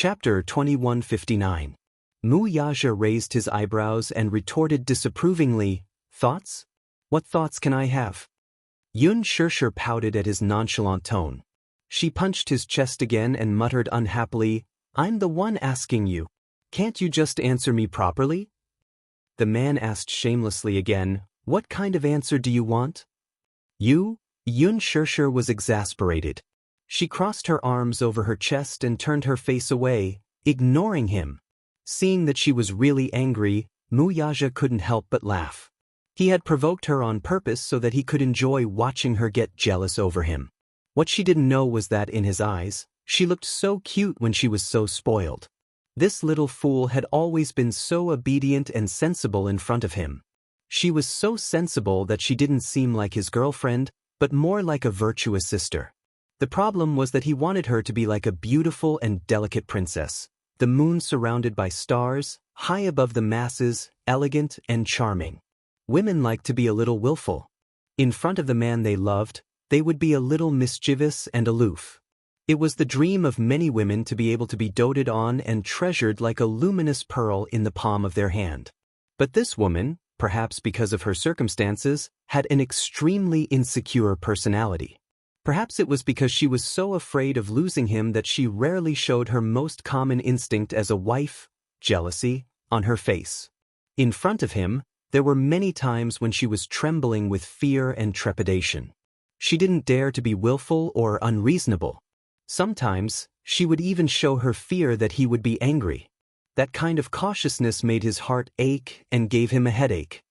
Chapter 2159. Mu Yaja raised his eyebrows and retorted disapprovingly, "Thoughts? What thoughts can I have?" Yun Shirshir pouted at his nonchalant tone. She punched his chest again and muttered unhappily, "I'm the one asking you. Can't you just answer me properly?" The man asked shamelessly again, "What kind of answer do you want?" "You?" Yun Shirshir was exasperated. She crossed her arms over her chest and turned her face away, ignoring him. Seeing that she was really angry, Mu Yaja couldn't help but laugh. He had provoked her on purpose so that he could enjoy watching her get jealous over him. What she didn't know was that in his eyes, she looked so cute when she was so spoiled. This little fool had always been so obedient and sensible in front of him. She was so sensible that she didn't seem like his girlfriend, but more like a virtuous sister. The problem was that he wanted her to be like a beautiful and delicate princess, the moon surrounded by stars, high above the masses, elegant and charming. Women like to be a little willful. In front of the man they loved, they would be a little mischievous and aloof. It was the dream of many women to be able to be doted on and treasured like a luminous pearl in the palm of their hand. But this woman, perhaps because of her circumstances, had an extremely insecure personality. Perhaps it was because she was so afraid of losing him that she rarely showed her most common instinct as a wife, jealousy, on her face. In front of him, there were many times when she was trembling with fear and trepidation. She didn't dare to be willful or unreasonable. Sometimes, she would even show her fear that he would be angry. That kind of cautiousness made his heart ache and gave him a headache.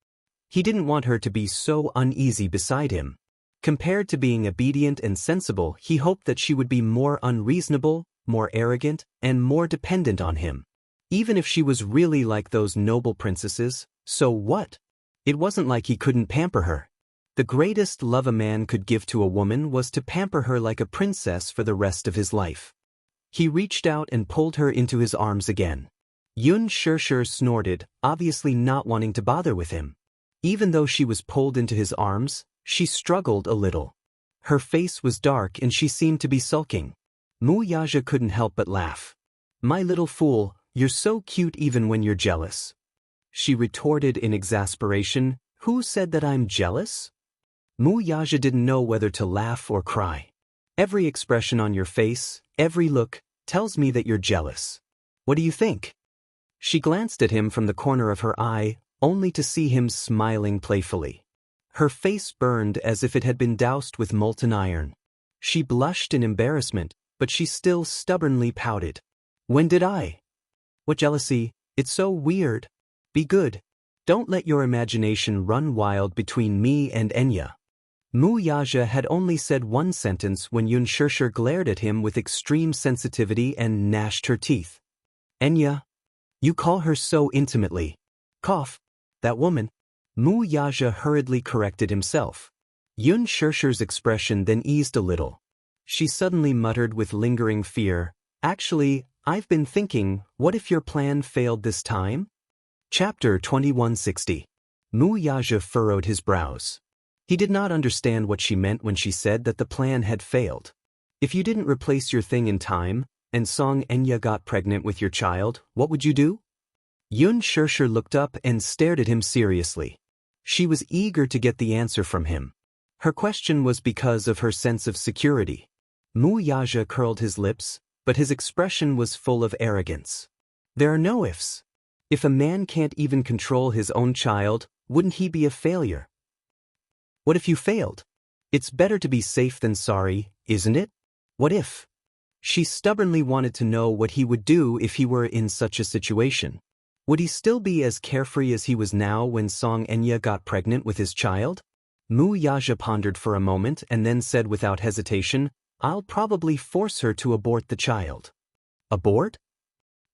He didn't want her to be so uneasy beside him. Compared to being obedient and sensible, he hoped that she would be more unreasonable, more arrogant, and more dependent on him. Even if she was really like those noble princesses, so what? It wasn't like he couldn't pamper her. The greatest love a man could give to a woman was to pamper her like a princess for the rest of his life. He reached out and pulled her into his arms again. Yun Shirshir snorted, obviously not wanting to bother with him. Even though she was pulled into his arms, she struggled a little. Her face was dark and she seemed to be sulking. Mu Yaja couldn't help but laugh. "My little fool, you're so cute even when you're jealous." She retorted in exasperation, "Who said that I'm jealous?" Mu Yaja didn't know whether to laugh or cry. "Every expression on your face, every look, tells me that you're jealous. What do you think?" She glanced at him from the corner of her eye, only to see him smiling playfully. Her face burned as if it had been doused with molten iron. She blushed in embarrassment, but she still stubbornly pouted. "When did I? What jealousy? It's so weird. Be good. Don't let your imagination run wild between me and Enya." Mu Yaja had only said one sentence when Yun Shirshir glared at him with extreme sensitivity and gnashed her teeth. "Enya? You call her so intimately. Cough. That woman." Mu Yaja hurriedly corrected himself. Yun Shirshir's expression then eased a little. She suddenly muttered with lingering fear, "Actually, I've been thinking, what if your plan failed this time?" Chapter 2160. Mu Yaja furrowed his brows. He did not understand what she meant when she said that the plan had failed. If you didn't replace your thing in time, and Song Enya got pregnant with your child, what would you do? Yun Shirshir looked up and stared at him seriously. She was eager to get the answer from him. Her question was because of her sense of security. Mu Yaja curled his lips, but his expression was full of arrogance. "There are no ifs. If a man can't even control his own child, wouldn't he be a failure? What if you failed? It's better to be safe than sorry, isn't it? What if?" She stubbornly wanted to know what he would do if he were in such a situation. Would he still be as carefree as he was now when Song Enya got pregnant with his child? Mu Yaja pondered for a moment and then said without hesitation, "I'll probably force her to abort the child." "Abort?"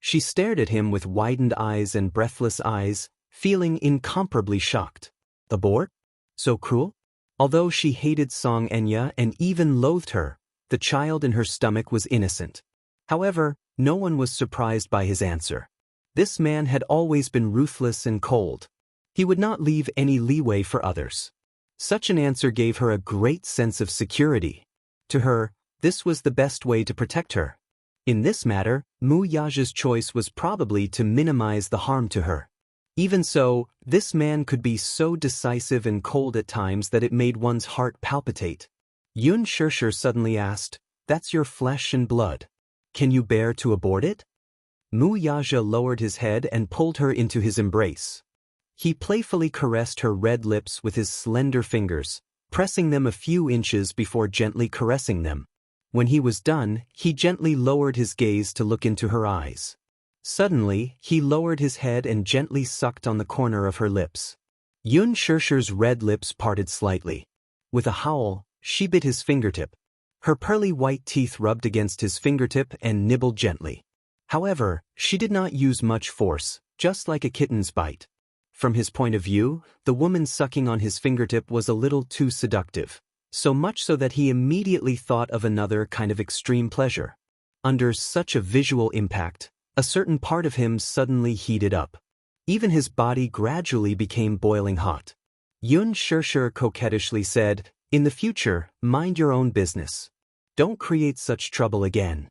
She stared at him with widened eyes and breathless eyes, feeling incomparably shocked. Abort? So cruel? Although she hated Song Enya and even loathed her, the child in her stomach was innocent. However, no one was surprised by his answer. This man had always been ruthless and cold. He would not leave any leeway for others. Such an answer gave her a great sense of security. To her, this was the best way to protect her. In this matter, Mu Yaja's choice was probably to minimize the harm to her. Even so, this man could be so decisive and cold at times that it made one's heart palpitate. Yun Shirshir suddenly asked, "That's your flesh and blood. Can you bear to abort it?" Mu Yaja lowered his head and pulled her into his embrace. He playfully caressed her red lips with his slender fingers, pressing them a few inches before gently caressing them. When he was done, he gently lowered his gaze to look into her eyes. Suddenly, he lowered his head and gently sucked on the corner of her lips. Yun Shirshir's red lips parted slightly. With a howl, she bit his fingertip. Her pearly white teeth rubbed against his fingertip and nibbled gently. However, she did not use much force, just like a kitten's bite. From his point of view, the woman sucking on his fingertip was a little too seductive, so much so that he immediately thought of another kind of extreme pleasure. Under such a visual impact, a certain part of him suddenly heated up. Even his body gradually became boiling hot. Yun Shirshir coquettishly said, "In the future, mind your own business. Don't create such trouble again."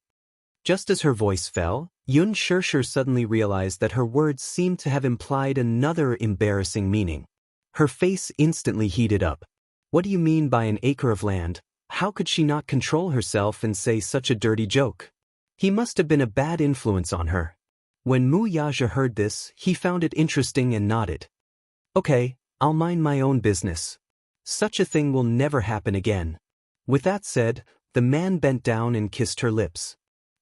Just as her voice fell, Yun Shirshir suddenly realized that her words seemed to have implied another embarrassing meaning. Her face instantly heated up. What do you mean by an acre of land? How could she not control herself and say such a dirty joke? He must have been a bad influence on her. When Mu Yaja heard this, he found it interesting and nodded. "Okay, I'll mind my own business. Such a thing will never happen again." With that said, the man bent down and kissed her lips.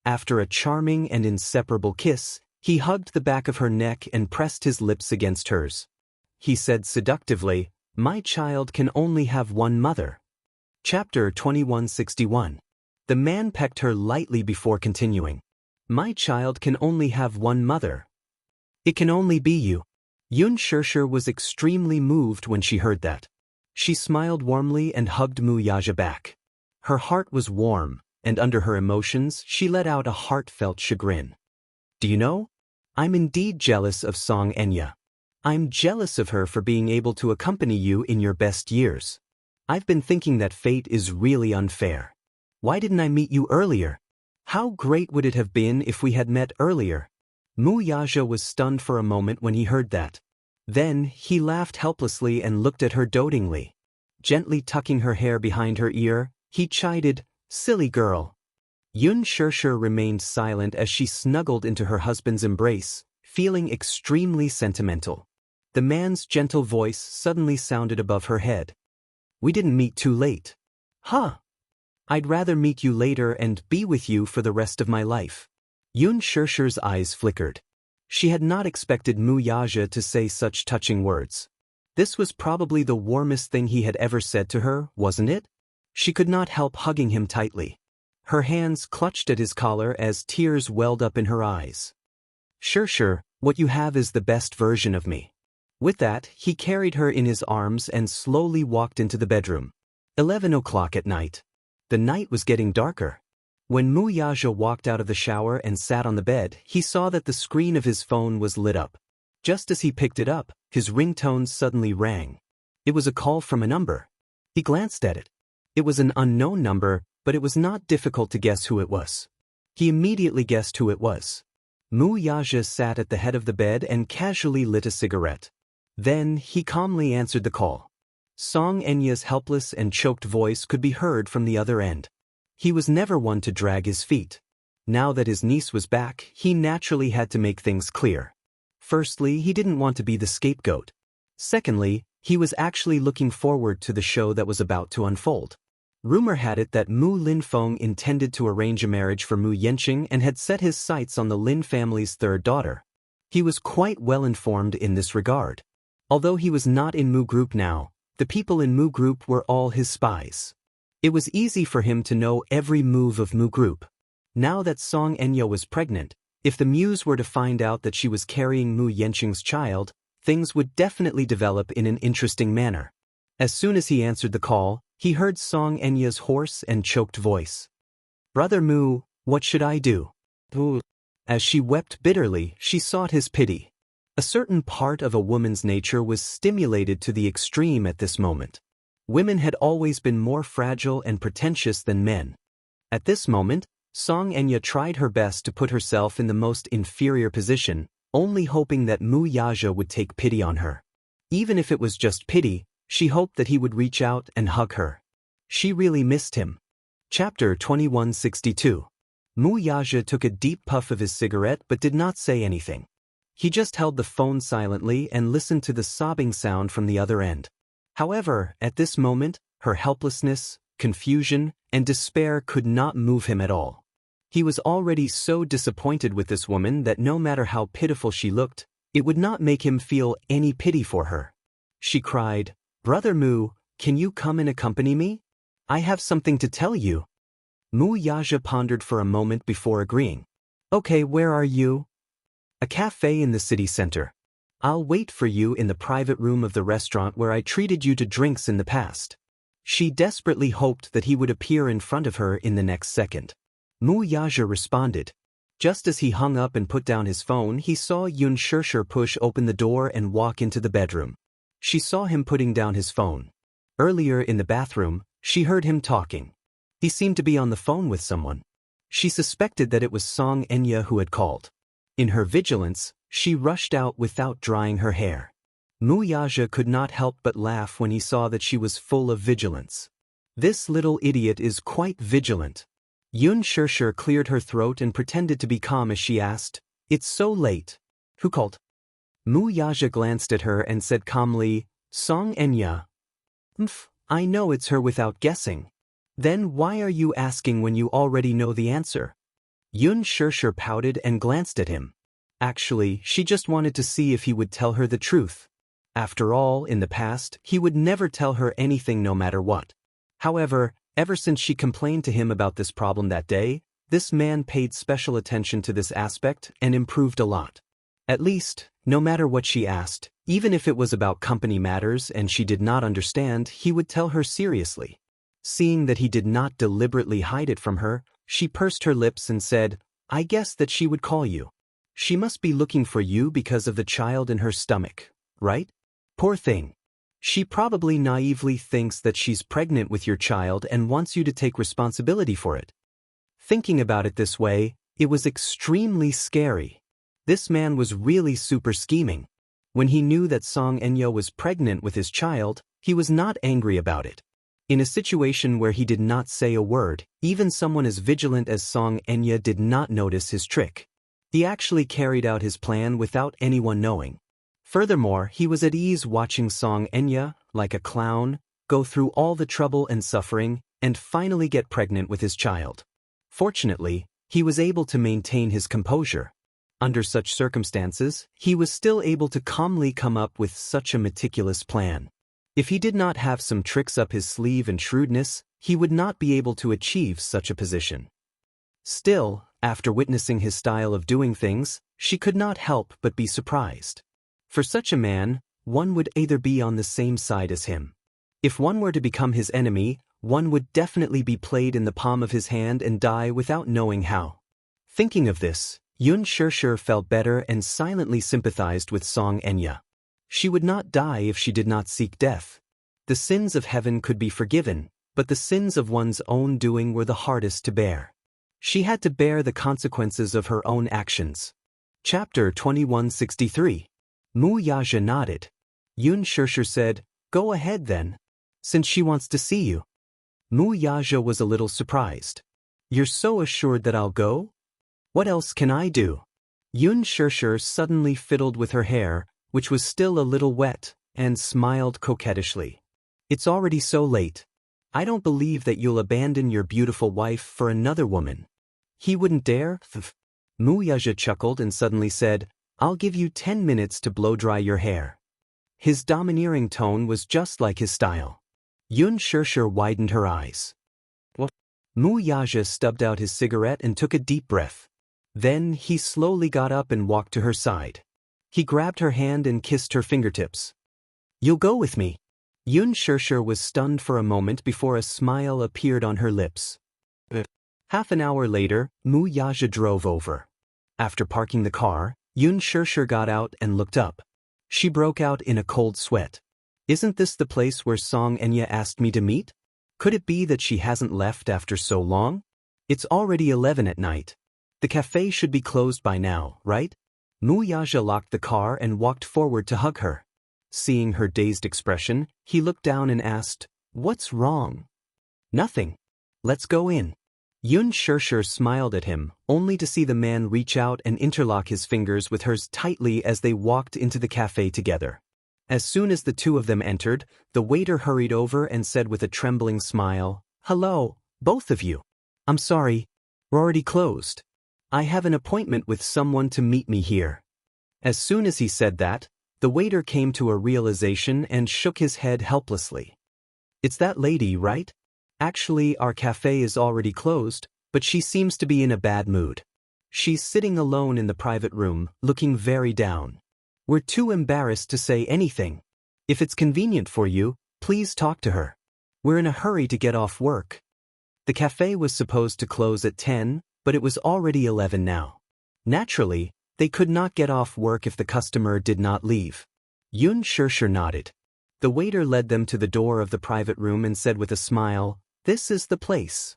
After a charming and inseparable kiss, he hugged the back of her neck and pressed his lips against hers. He said seductively, "My child can only have one mother." Chapter 2161. The man pecked her lightly before continuing. "My child can only have one mother. It can only be you." Yun Shirshir was extremely moved when she heard that. She smiled warmly and hugged Mu Yaja back. Her heart was warm, and under her emotions she let out a heartfelt chagrin. "Do you know? I'm indeed jealous of Song Enya. I'm jealous of her for being able to accompany you in your best years. I've been thinking that fate is really unfair. Why didn't I meet you earlier? How great would it have been if we had met earlier?" Mu Yaja was stunned for a moment when he heard that. Then, he laughed helplessly and looked at her dotingly. Gently tucking her hair behind her ear, he chided, "Silly girl." Yun Shirshir remained silent as she snuggled into her husband's embrace, feeling extremely sentimental. The man's gentle voice suddenly sounded above her head. "We didn't meet too late." "Huh? I'd rather meet you later and be with you for the rest of my life." Yun Shirshir's eyes flickered. She had not expected Mu Yaja to say such touching words. This was probably the warmest thing he had ever said to her, wasn't it? She could not help hugging him tightly. Her hands clutched at his collar as tears welled up in her eyes. "Shirshir, what you have is the best version of me." With that, he carried her in his arms and slowly walked into the bedroom. 11 o'clock at night. The night was getting darker. When Mu Yaja walked out of the shower and sat on the bed, he saw that the screen of his phone was lit up. Just as he picked it up, his ringtone suddenly rang. It was a call from a number. He glanced at it. It was an unknown number, but it was not difficult to guess who it was. He immediately guessed who it was. Mu Yaja sat at the head of the bed and casually lit a cigarette. Then, he calmly answered the call. Song Enya's helpless and choked voice could be heard from the other end. He was never one to drag his feet. Now that his niece was back, he naturally had to make things clear. Firstly, he didn't want to be the scapegoat. Secondly, he was actually looking forward to the show that was about to unfold. Rumor had it that Mu Linfeng intended to arrange a marriage for Mu Yanqing and had set his sights on the Lin family's third daughter. He was quite well informed in this regard. Although he was not in Mu Group now, the people in Mu Group were all his spies. It was easy for him to know every move of Mu Group. Now that Song Enya was pregnant, if the Muse were to find out that she was carrying Mu Yanqing's child, things would definitely develop in an interesting manner. As soon as he answered the call, he heard Song Enya's hoarse and choked voice. "Brother Mu, what should I do?" As she wept bitterly, she sought his pity. A certain part of a woman's nature was stimulated to the extreme at this moment. Women had always been more fragile and pretentious than men. At this moment, Song Enya tried her best to put herself in the most inferior position, only hoping that Mu Yaja would take pity on her. Even if it was just pity, she hoped that he would reach out and hug her. She really missed him. Chapter 2162. Mu Yaja took a deep puff of his cigarette but did not say anything. He just held the phone silently and listened to the sobbing sound from the other end. However, at this moment, her helplessness, confusion, and despair could not move him at all. He was already so disappointed with this woman that no matter how pitiful she looked, it would not make him feel any pity for her. She cried, "Brother Mu, can you come and accompany me? I have something to tell you." Mu Yaja pondered for a moment before agreeing. "Okay, where are you?" "A cafe in the city center. I'll wait for you in the private room of the restaurant where I treated you to drinks in the past." She desperately hoped that he would appear in front of her in the next second. Mu Yaja responded. Just as he hung up and put down his phone, he saw Yun Shirshir push open the door and walk into the bedroom. She saw him putting down his phone. Earlier in the bathroom, she heard him talking. He seemed to be on the phone with someone. She suspected that it was Song Enya who had called. In her vigilance, she rushed out without drying her hair. Mu Yaja could not help but laugh when he saw that she was full of vigilance. This little idiot is quite vigilant. Yun Shirshir cleared her throat and pretended to be calm as she asked, "It's so late. Who called?" Mu Yaja glanced at her and said calmly, "Song Enya." I know it's her without guessing." "Then why are you asking when you already know the answer?" Yun Shirshir pouted and glanced at him. Actually, she just wanted to see if he would tell her the truth. After all, in the past, he would never tell her anything no matter what. However, ever since she complained to him about this problem that day, this man paid special attention to this aspect and improved a lot. At least, no matter what she asked, even if it was about company matters and she did not understand, he would tell her seriously. Seeing that he did not deliberately hide it from her, she pursed her lips and said, "I guess that she would call you. She must be looking for you because of the child in her stomach, right? Poor thing. She probably naively thinks that she's pregnant with your child and wants you to take responsibility for it." Thinking about it this way, it was extremely scary. This man was really super scheming. When he knew that Song Enya was pregnant with his child, he was not angry about it. In a situation where he did not say a word, even someone as vigilant as Song Enya did not notice his trick. He actually carried out his plan without anyone knowing. Furthermore, he was at ease watching Song Enya, like a clown, go through all the trouble and suffering, and finally get pregnant with his child. Fortunately, he was able to maintain his composure. Under such circumstances, he was still able to calmly come up with such a meticulous plan. If he did not have some tricks up his sleeve and shrewdness, he would not be able to achieve such a position. Still, after witnessing his style of doing things, she could not help but be surprised. For such a man, one would either be on the same side as him. If one were to become his enemy, one would definitely be played in the palm of his hand and die without knowing how. Thinking of this, Yun Shirshir felt better and silently sympathized with Song Enya. She would not die if she did not seek death. The sins of heaven could be forgiven, but the sins of one's own doing were the hardest to bear. She had to bear the consequences of her own actions. Chapter 2163. Mu Yaja nodded. Yun Shirshir said, "Go ahead then, since she wants to see you." Mu Yaja was a little surprised. "You're so assured that I'll go? What else can I do?" Yun Shirshir suddenly fiddled with her hair, which was still a little wet, and smiled coquettishly. "It's already so late. I don't believe that you'll abandon your beautiful wife for another woman." "He wouldn't dare?" Mu Yaja chuckled and suddenly said, "I'll give you 10 minutes to blow-dry your hair." His domineering tone was just like his style. Yun Shirshir widened her eyes. "What?" Mu Yaja stubbed out his cigarette and took a deep breath. Then he slowly got up and walked to her side. He grabbed her hand and kissed her fingertips. "You'll go with me?" Yun Shirshir was stunned for a moment before a smile appeared on her lips. Half an hour later, Mu Yaja drove over. After parking the car, Yun Shirshir got out and looked up. She broke out in a cold sweat. "Isn't this the place where Song Enya asked me to meet? Could it be that she hasn't left after so long?" It's already 11 at night. The cafe should be closed by now, right? Mu Yaja locked the car and walked forward to hug her. Seeing her dazed expression, he looked down and asked, "What's wrong?" "Nothing. Let's go in." Yun Shirshir smiled at him, only to see the man reach out and interlock his fingers with hers tightly as they walked into the cafe together. As soon as the two of them entered, the waiter hurried over and said with a trembling smile, "Hello, both of you. I'm sorry, we're already closed. I have an appointment with someone to meet me here." As soon as he said that, the waiter came to a realization and shook his head helplessly. "It's that lady, right? Actually, our cafe is already closed, but she seems to be in a bad mood. She's sitting alone in the private room, looking very down. We're too embarrassed to say anything. If it's convenient for you, please talk to her. We're in a hurry to get off work." The cafe was supposed to close at 10, but it was already 11 now. Naturally, they could not get off work if the customer did not leave. Yun Shirshir nodded. The waiter led them to the door of the private room and said with a smile, "This is the place."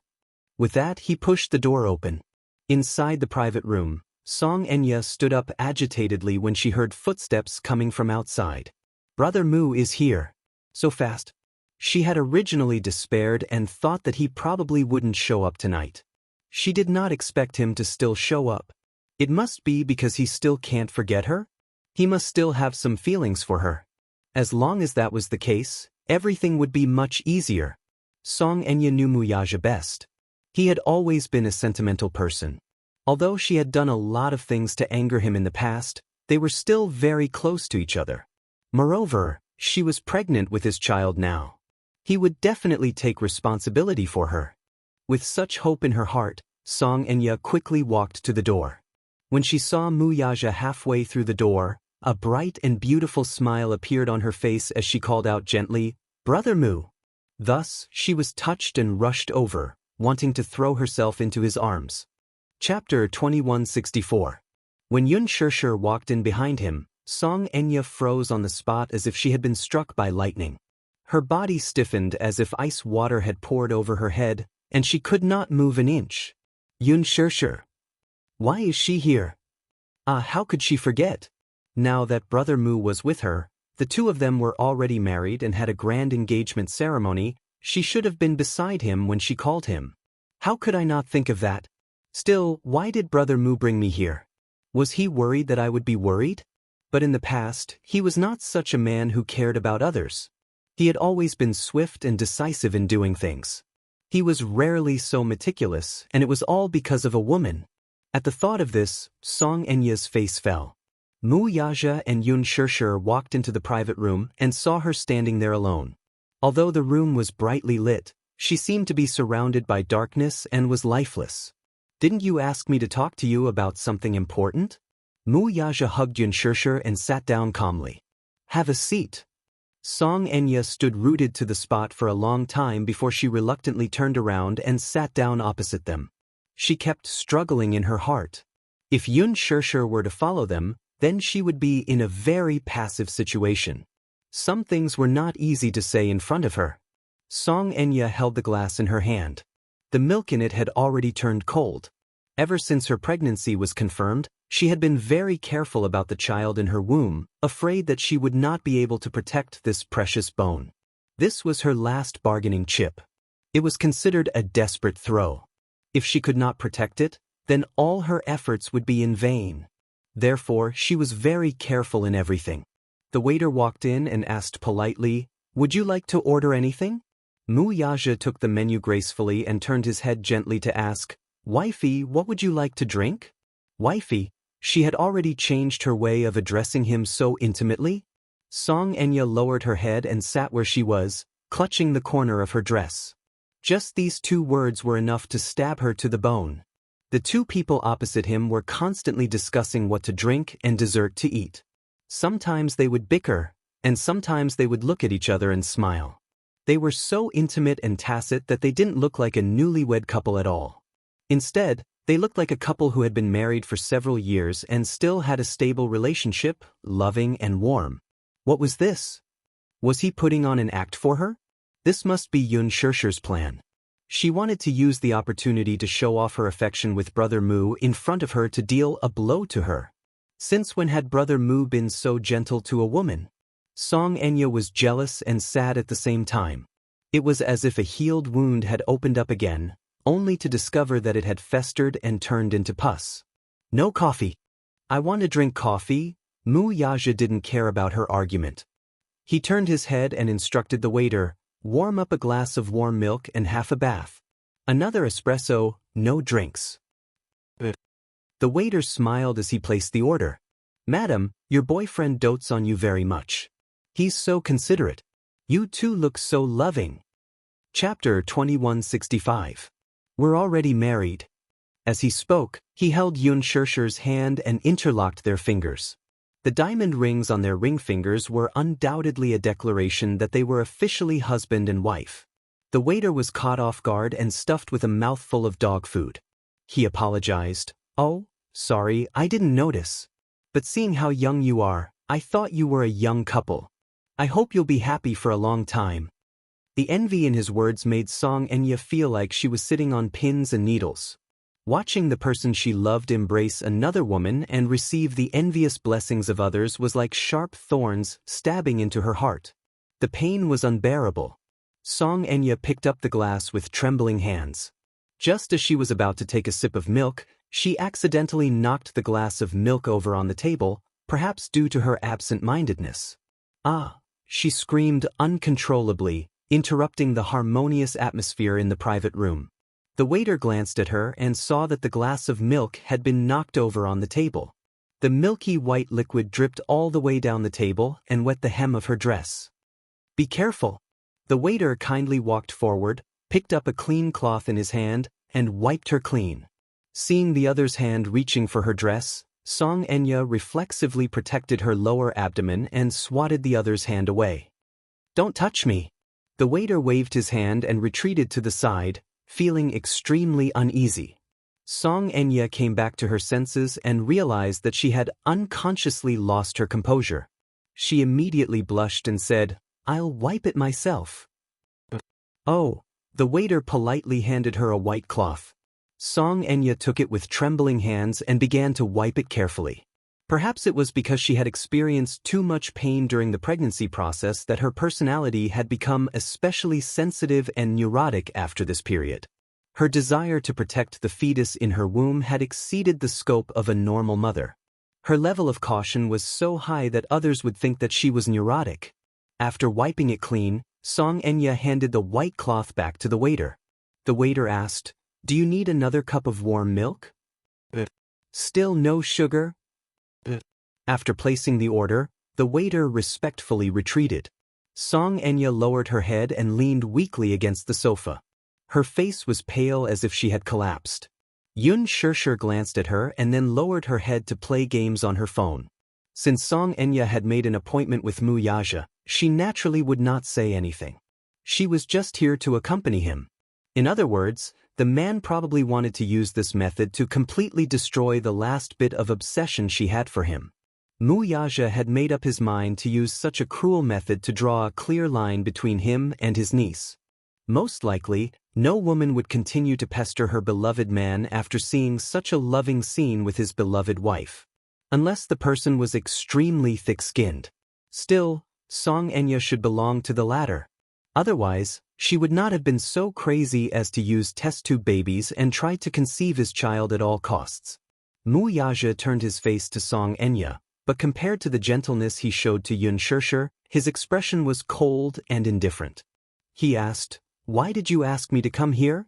With that, he pushed the door open. Inside the private room, Song Enya stood up agitatedly when she heard footsteps coming from outside. "Brother Mu is here. So fast." She had originally despaired and thought that he probably wouldn't show up tonight. She did not expect him to still show up. It must be because he still can't forget her? He must still have some feelings for her. As long as that was the case, everything would be much easier. Song Enya knew Muyaja best. He had always been a sentimental person. Although she had done a lot of things to anger him in the past, they were still very close to each other. Moreover, she was pregnant with his child now. He would definitely take responsibility for her. With such hope in her heart, Song Enya quickly walked to the door. When she saw Muyaja halfway through the door, a bright and beautiful smile appeared on her face as she called out gently, "Brother Mu." Thus, she was touched and rushed over, wanting to throw herself into his arms. Chapter 2164. When Yun Shirshir walked in behind him, Song Enya froze on the spot as if she had been struck by lightning. Her body stiffened as if ice water had poured over her head, and she could not move an inch. Yun Shirshir. Why is she here? How could she forget? Now that Brother Mu was with her, the two of them were already married and had a grand engagement ceremony. She should have been beside him when she called him. How could I not think of that? Still, why did Brother Mu bring me here? Was he worried that I would be worried? But in the past, he was not such a man who cared about others. He had always been swift and decisive in doing things. He was rarely so meticulous, and it was all because of a woman. At the thought of this, Song Enya's face fell. Mu Yaja and Yun Shirshir walked into the private room and saw her standing there alone. Although the room was brightly lit, she seemed to be surrounded by darkness and was lifeless. "Didn't you ask me to talk to you about something important?" Mu Yaja hugged Yun Shirshir and sat down calmly. "Have a seat." Song Enya stood rooted to the spot for a long time before she reluctantly turned around and sat down opposite them. She kept struggling in her heart. If Yun Shirshir were to follow them, then she would be in a very passive situation. Some things were not easy to say in front of her. Song Enya held the glass in her hand. The milk in it had already turned cold. Ever since her pregnancy was confirmed, she had been very careful about the child in her womb, afraid that she would not be able to protect this precious bone. This was her last bargaining chip. It was considered a desperate throw. If she could not protect it, then all her efforts would be in vain. Therefore, she was very careful in everything. The waiter walked in and asked politely, "Would you like to order anything?" Mu Yaja took the menu gracefully and turned his head gently to ask, "Wifey, what would you like to drink?" Wifey, she had already changed her way of addressing him so intimately. Song Enya lowered her head and sat where she was, clutching the corner of her dress. Just these two words were enough to stab her to the bone. The two people opposite him were constantly discussing what to drink and dessert to eat. Sometimes they would bicker, and sometimes they would look at each other and smile. They were so intimate and tacit that they didn't look like a newlywed couple at all. Instead, they looked like a couple who had been married for several years and still had a stable relationship, loving and warm. What was this? Was he putting on an act for her? This must be Yun Shirshir's plan. She wanted to use the opportunity to show off her affection with Brother Mu in front of her to deal a blow to her. Since when had Brother Mu been so gentle to a woman? Song Enya was jealous and sad at the same time. It was as if a healed wound had opened up again, only to discover that it had festered and turned into pus. No coffee. I want to drink coffee. Mu Yaja didn't care about her argument. He turned his head and instructed the waiter, warm up a glass of warm milk and half a bath. Another espresso, no drinks. The waiter smiled as he placed the order. Madam, your boyfriend dotes on you very much. He's so considerate. You two look so loving. Chapter 2165. We're already married. As he spoke, he held Yun Shirshir's hand and interlocked their fingers. The diamond rings on their ring fingers were undoubtedly a declaration that they were officially husband and wife. The waiter was caught off guard and stuffed with a mouthful of dog food. He apologized. Oh, sorry, I didn't notice. But seeing how young you are, I thought you were a young couple. I hope you'll be happy for a long time. The envy in his words made Song Enya feel like she was sitting on pins and needles. Watching the person she loved embrace another woman and receive the envious blessings of others was like sharp thorns stabbing into her heart. The pain was unbearable. Song Enya picked up the glass with trembling hands. Just as she was about to take a sip of milk, she accidentally knocked the glass of milk over on the table, perhaps due to her absent-mindedness. Ah! She screamed uncontrollably, interrupting the harmonious atmosphere in the private room. The waiter glanced at her and saw that the glass of milk had been knocked over on the table. The milky white liquid dripped all the way down the table and wet the hem of her dress. Be careful. The waiter kindly walked forward, picked up a clean cloth in his hand, and wiped her clean. Seeing the other's hand reaching for her dress, Song Enya reflexively protected her lower abdomen and swatted the other's hand away. Don't touch me. The waiter waved his hand and retreated to the side, feeling extremely uneasy. Song Enya came back to her senses and realized that she had unconsciously lost her composure. She immediately blushed and said, I'll wipe it myself. Oh, the waiter politely handed her a white cloth. Song Enya took it with trembling hands and began to wipe it carefully. Perhaps it was because she had experienced too much pain during the pregnancy process that her personality had become especially sensitive and neurotic after this period. Her desire to protect the fetus in her womb had exceeded the scope of a normal mother. Her level of caution was so high that others would think that she was neurotic. After wiping it clean, Song Enya handed the white cloth back to the waiter. The waiter asked, Do you need another cup of warm milk? Still no sugar? After placing the order, the waiter respectfully retreated. Song Enya lowered her head and leaned weakly against the sofa. Her face was pale as if she had collapsed. Yun Shirshir glanced at her and then lowered her head to play games on her phone. Since Song Enya had made an appointment with Mu Yaja, she naturally would not say anything. She was just here to accompany him. In other words, the man probably wanted to use this method to completely destroy the last bit of obsession she had for him. Mu Yaja had made up his mind to use such a cruel method to draw a clear line between him and his niece. Most likely, no woman would continue to pester her beloved man after seeing such a loving scene with his beloved wife. Unless the person was extremely thick-skinned. Still, Song Enya should belong to the latter. Otherwise, she would not have been so crazy as to use test tube babies and try to conceive his child at all costs. Mu Yaja turned his face to Song Enya, but compared to the gentleness he showed to Yun Shirshir, his expression was cold and indifferent. He asked, Why did you ask me to come here?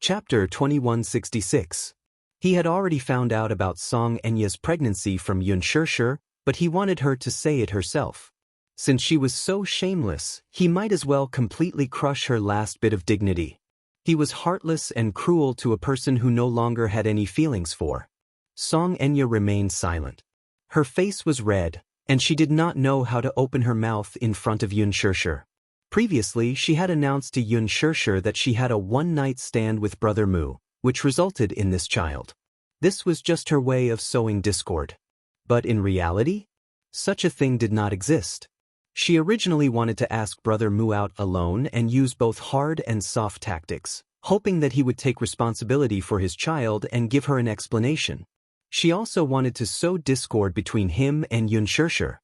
Chapter 2166. He had already found out about Song Enya's pregnancy from Yun Shirshir, but he wanted her to say it herself. Since she was so shameless, he might as well completely crush her last bit of dignity. He was heartless and cruel to a person who no longer had any feelings for. Song Enya remained silent. Her face was red, and she did not know how to open her mouth in front of Yun Shirshir. Previously, she had announced to Yun Shirshir that she had a one-night stand with Brother Mu, which resulted in this child. This was just her way of sowing discord. But in reality, such a thing did not exist. She originally wanted to ask Brother Mu out alone and use both hard and soft tactics, hoping that he would take responsibility for his child and give her an explanation. She also wanted to sow discord between him and Xianxia.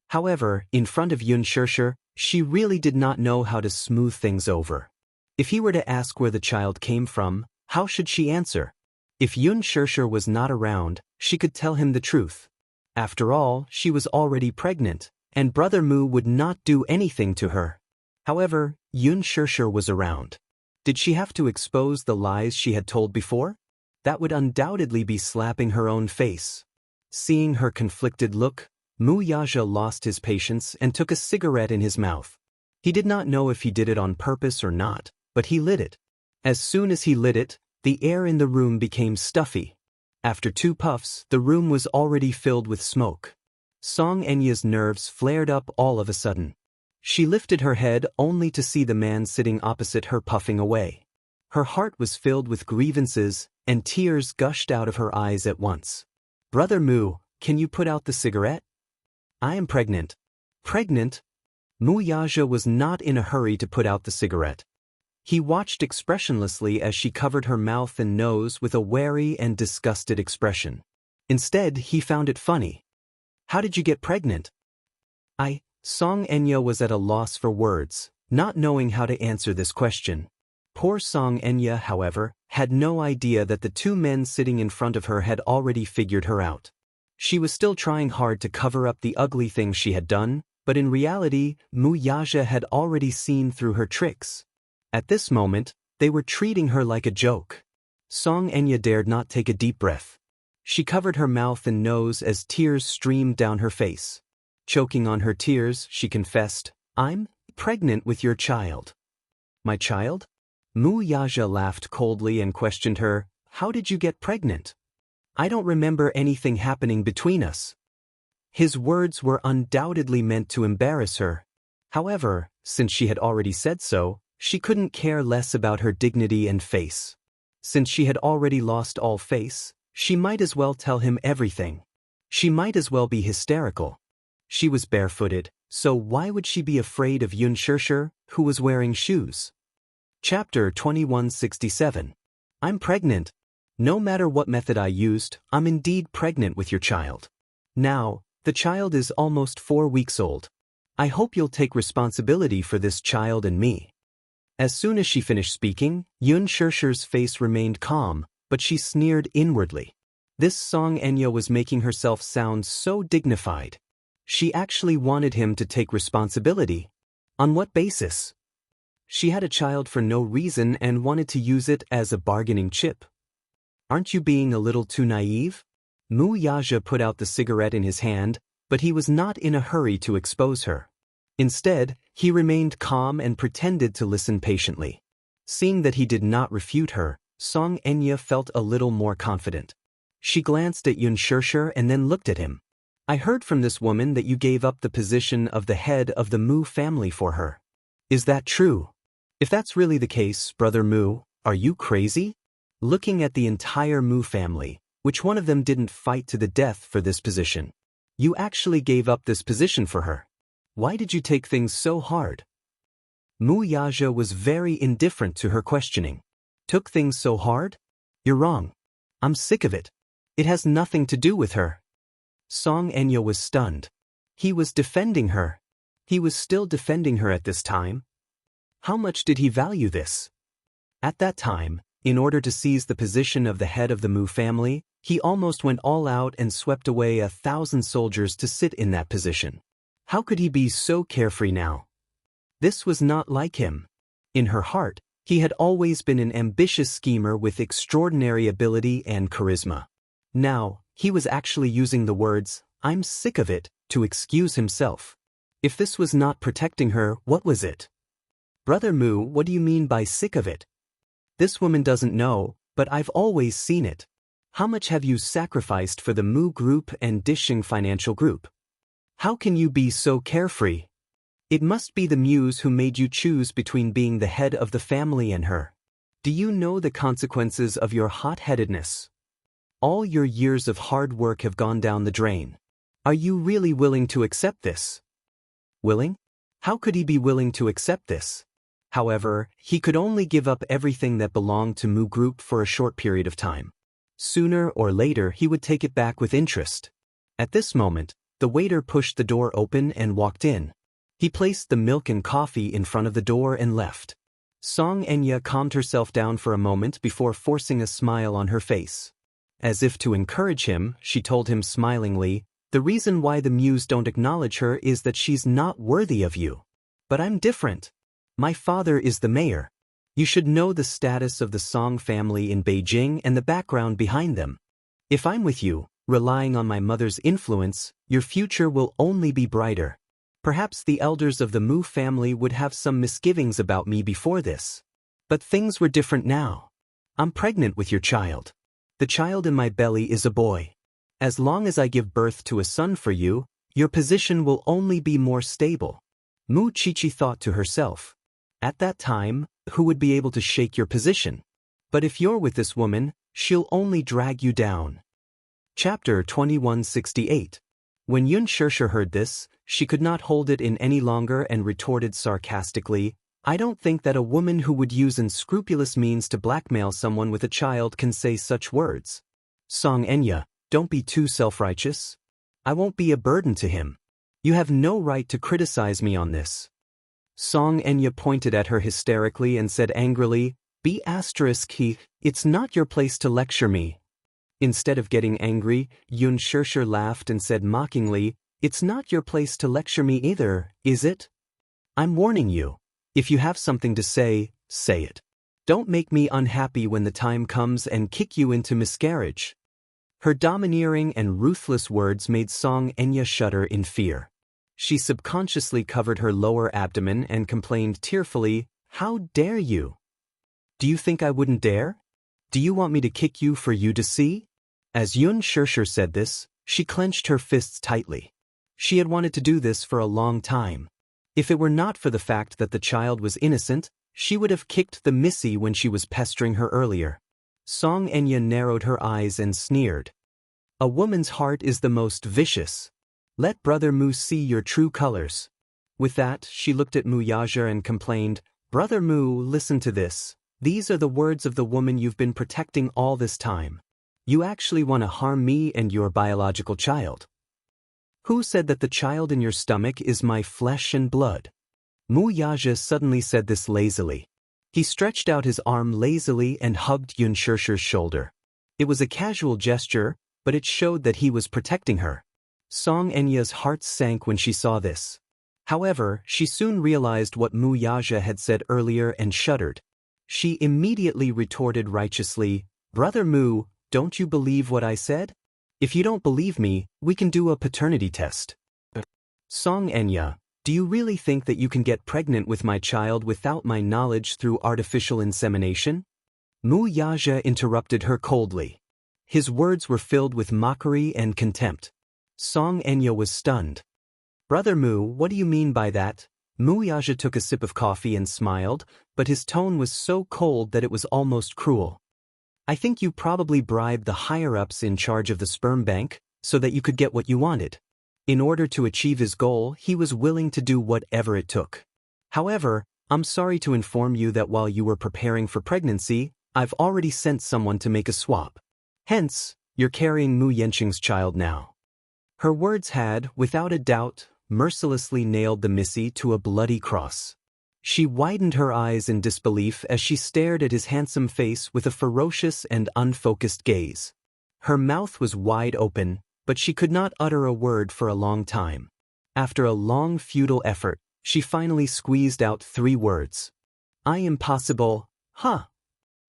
However, in front of Xianxia, she really did not know how to smooth things over. If he were to ask where the child came from, how should she answer? If Xianxia was not around, she could tell him the truth. After all, she was already pregnant, and Brother Mu would not do anything to her. However, Xianxia was around. Did she have to expose the lies she had told before? That would undoubtedly be slapping her own face. Seeing her conflicted look, Mu Yaja lost his patience and took a cigarette in his mouth. He did not know if he did it on purpose or not, but he lit it. As soon as he lit it, the air in the room became stuffy. After 2 puffs, the room was already filled with smoke. Song Enya's nerves flared up all of a sudden. She lifted her head only to see the man sitting opposite her puffing away. Her heart was filled with grievances, and tears gushed out of her eyes at once. Brother Mu, can you put out the cigarette? I am pregnant. Pregnant? Mu Yaja was not in a hurry to put out the cigarette. He watched expressionlessly as she covered her mouth and nose with a wary and disgusted expression. Instead, he found it funny. How did you get pregnant? Song Enya was at a loss for words, not knowing how to answer this question. Poor Song Enya, however, had no idea that the 2 men sitting in front of her had already figured her out. She was still trying hard to cover up the ugly things she had done, but in reality, Mu Yaja had already seen through her tricks. At this moment, they were treating her like a joke. Song Enya dared not take a deep breath. She covered her mouth and nose as tears streamed down her face. Choking on her tears, she confessed, I'm pregnant with your child. My child? Mu Yaja laughed coldly and questioned her, how did you get pregnant? I don't remember anything happening between us. His words were undoubtedly meant to embarrass her. However, since she had already said so, she couldn't care less about her dignity and face. Since she had already lost all face, she might as well tell him everything. She might as well be hysterical. She was barefooted, so why would she be afraid of Xianxia, who was wearing shoes? Chapter 2167. I'm pregnant. No matter what method I used, I'm indeed pregnant with your child. Now, the child is almost 4 weeks old. I hope you'll take responsibility for this child and me. As soon as she finished speaking, Xianxia's face remained calm, but she sneered inwardly. This Song Enya was making herself sound so dignified. She actually wanted him to take responsibility. On what basis? She had a child for no reason and wanted to use it as a bargaining chip. Aren't you being a little too naive? Mu Yaja put out the cigarette in his hand, but he was not in a hurry to expose her. Instead, he remained calm and pretended to listen patiently. Seeing that he did not refute her, Song Enya felt a little more confident. She glanced at Xianxia and then looked at him. I heard from this woman that you gave up the position of the head of the Mu family for her. Is that true? If that's really the case, Brother Mu, are you crazy? Looking at the entire Mu family, which one of them didn't fight to the death for this position? You actually gave up this position for her. Why did you take things so hard? Mu Yaja was very indifferent to her questioning. Took things so hard? You're wrong. I'm sick of it. It has nothing to do with her. Song Enya was stunned. He was defending her. He was still defending her at this time. How much did he value this? At that time, in order to seize the position of the head of the Mu family, he almost went all out and swept away 1,000 soldiers to sit in that position. How could he be so carefree now? This was not like him. In her heart, he had always been an ambitious schemer with extraordinary ability and charisma. Now, he was actually using the words, I'm sick of it, to excuse himself. If this was not protecting her, what was it? Brother Mu, what do you mean by sick of it? This woman doesn't know, but I've always seen it. How much have you sacrificed for the Mu Group and Dishing Financial Group? How can you be so carefree? It must be the muse who made you choose between being the head of the family and her. Do you know the consequences of your hot-headedness? All your years of hard work have gone down the drain. Are you really willing to accept this? Willing? How could he be willing to accept this? However, he could only give up everything that belonged to Mu Group for a short period of time. Sooner or later he would take it back with interest. At this moment, the waiter pushed the door open and walked in. He placed the milk and coffee in front of the door and left. Xianxia calmed herself down for a moment before forcing a smile on her face. As if to encourage him, she told him smilingly, "The reason why the Muse don't acknowledge her is that she's not worthy of you. But I'm different. My father is the mayor. You should know the status of the Song family in Beijing and the background behind them. If I'm with you, relying on my mother's influence, your future will only be brighter. Perhaps the elders of the Mu family would have some misgivings about me before this. But things were different now. I'm pregnant with your child. The child in my belly is a boy. As long as I give birth to a son for you, your position will only be more stable." Mu Qiqi thought to herself. At that time, who would be able to shake your position? But if you're with this woman, she'll only drag you down. Chapter 2168. When Xianxia heard this, she could not hold it in any longer and retorted sarcastically, "I don't think that a woman who would use unscrupulous means to blackmail someone with a child can say such words. Xianxia, don't be too self-righteous. I won't be a burden to him. You have no right to criticize me on this." Xianxia pointed at her hysterically and said angrily, "It's not your place to lecture me." Instead of getting angry, Xianxia laughed and said mockingly, "It's not your place to lecture me either, is it? I'm warning you. If you have something to say, say it. Don't make me unhappy when the time comes and kick you into miscarriage." Her domineering and ruthless words made Xianxia shudder in fear. She subconsciously covered her lower abdomen and complained tearfully, "How dare you? Do you think I wouldn't dare? Do you want me to kick you for you to see?" As Xianxia said this, she clenched her fists tightly. She had wanted to do this for a long time. If it were not for the fact that the child was innocent, she would have kicked the missy when she was pestering her earlier. Xianxia narrowed her eyes and sneered. "A woman's heart is the most vicious. Let Brother Mu see your true colors." With that, she looked at Mu Yaja and complained, "Brother Mu, listen to this. These are the words of the woman you've been protecting all this time. You actually want to harm me and your biological child. Who said that the child in your stomach is my flesh and blood?" Mu Yaja suddenly said this lazily. He stretched out his arm lazily and hugged Xiaxia's shoulder. It was a casual gesture, but it showed that he was protecting her. Xianxia's heart sank when she saw this. However, she soon realized what Mu Yaja had said earlier and shuddered. She immediately retorted righteously, "Brother Mu, don't you believe what I said? If you don't believe me, we can do a paternity test." "Xianxia, do you really think that you can get pregnant with my child without my knowledge through artificial insemination?" Mu Yaja interrupted her coldly. His words were filled with mockery and contempt. Xianxia was stunned. "Brother Mu, what do you mean by that?" Mu Yaja took a sip of coffee and smiled, but his tone was so cold that it was almost cruel. "I think you probably bribed the higher-ups in charge of the sperm bank so that you could get what you wanted. In order to achieve his goal, he was willing to do whatever it took. However, I'm sorry to inform you that while you were preparing for pregnancy, I've already sent someone to make a swap. Hence, you're carrying Mu Yanqing's child now." Her words had, without a doubt, mercilessly nailed the missy to a bloody cross. She widened her eyes in disbelief as she stared at his handsome face with a ferocious and unfocused gaze. Her mouth was wide open, but she could not utter a word for a long time. After a long futile effort, she finally squeezed out 3 words. Impossible.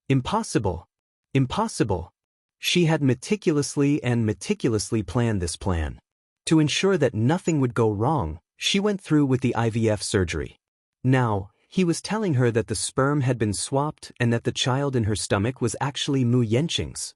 Impossible. Impossible." She had meticulously planned this plan. To ensure that nothing would go wrong, she went through with the IVF surgery. Now, he was telling her that the sperm had been swapped and that the child in her stomach was actually Mu Yanqing's.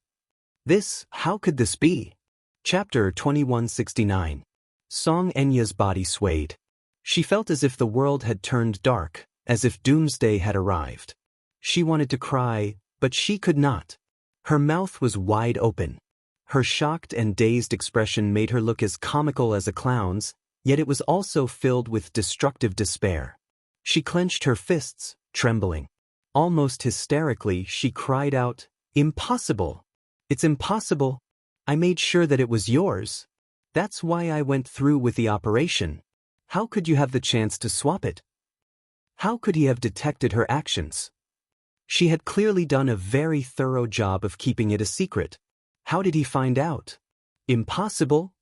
How could this be? Chapter 2169. Xianxia's body swayed. She felt as if the world had turned dark, as if doomsday had arrived. She wanted to cry, but she could not. Her mouth was wide open. Her shocked and dazed expression made her look as comical as a clown's, yet it was also filled with destructive despair. She clenched her fists, Trembling. Almost hysterically, she cried out, "Impossible! It's impossible! I made sure that it was yours. That's why I went through with the operation. How could you have the chance to swap it? How could he have detected her actions? She had clearly done a very thorough job of keeping it a secret. How did he find out? Impossible?"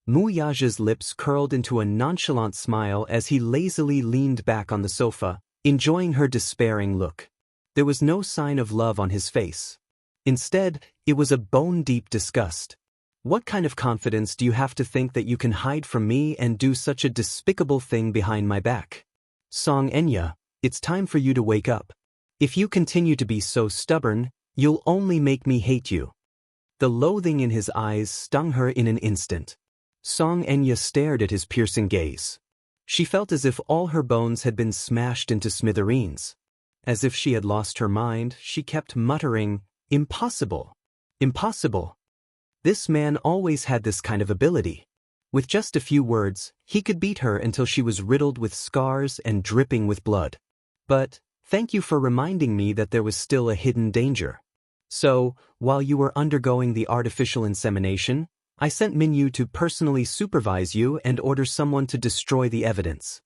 Mu Yaja's lips curled into a nonchalant smile as he lazily leaned back on the sofa, enjoying her despairing look. There was no sign of love on his face. Instead, it was a bone-deep disgust. "What kind of confidence do you have to think that you can hide from me and do such a despicable thing behind my back? Xianxia, it's time for you to wake up. If you continue to be so stubborn, you'll only make me hate you." The loathing in his eyes stung her in an instant. Xianxia stared at his piercing gaze. She felt as if all her bones had been smashed into smithereens. As if she had lost her mind, she kept muttering, "Impossible! Impossible!" This man always had this kind of ability. With just a few words, he could beat her until she was riddled with scars and dripping with blood. "But, thank you for reminding me that there was still a hidden danger. So, while you were undergoing the artificial insemination, I sent Minyu to personally supervise you and order someone to destroy the evidence."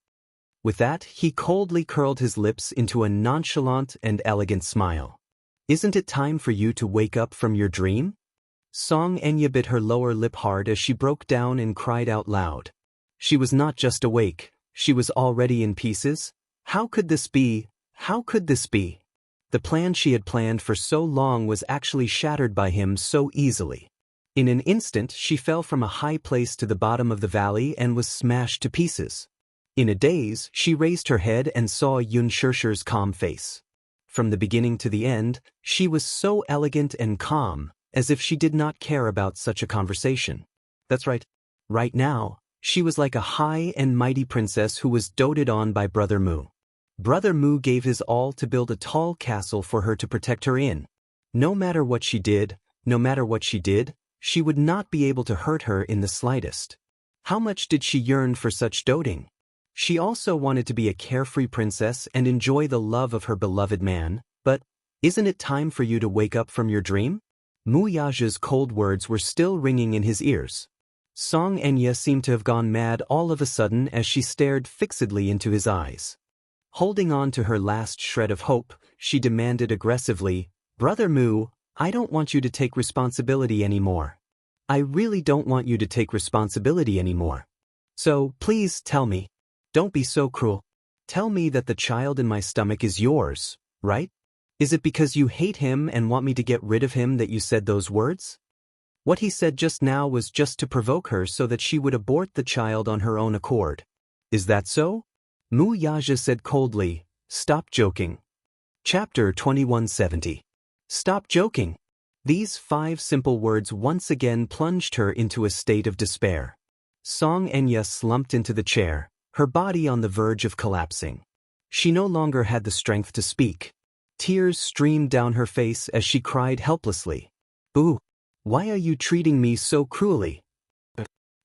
With that, he coldly curled his lips into a nonchalant and elegant smile. "Isn't it time for you to wake up from your dream?" Xianxia bit her lower lip hard as she broke down and cried out loud. She was not just awake, she was already in pieces. How could this be? How could this be? The plan she had planned for so long was actually shattered by him so easily. In an instant, she fell from a high place to the bottom of the valley and was smashed to pieces. In a daze, she raised her head and saw Yun Shirshir's calm face. From the beginning to the end, she was so elegant and calm, as if she did not care about such a conversation. That's right. Right now, she was like a high and mighty princess who was doted on by Brother Mu. Brother Mu gave his all to build a tall castle for her to protect her in. No matter what she did, she would not be able to hurt her in the slightest. How much did she yearn for such doting? She also wanted to be a carefree princess and enjoy the love of her beloved man, but, "Isn't it time for you to wake up from your dream?" Mu Yaja's cold words were still ringing in his ears. Xianxia seemed to have gone mad all of a sudden as she stared fixedly into his eyes. Holding on to her last shred of hope, she demanded aggressively, "Brother Mu, I don't want you to take responsibility anymore. I really don't want you to take responsibility anymore. So, please tell me. Don't be so cruel. Tell me that the child in my stomach is yours, right? Is it because you hate him and want me to get rid of him that you said those words?" What he said just now was just to provoke her so that she would abort the child on her own accord. "Is that so?" Mu Yaja said coldly, "Stop joking." Chapter 2170. Stop joking. These 5 simple words once again plunged her into a state of despair. Xianxia slumped into the chair, her body on the verge of collapsing. She no longer had the strength to speak. Tears streamed down her face as she cried helplessly. "Boo! Why are you treating me so cruelly?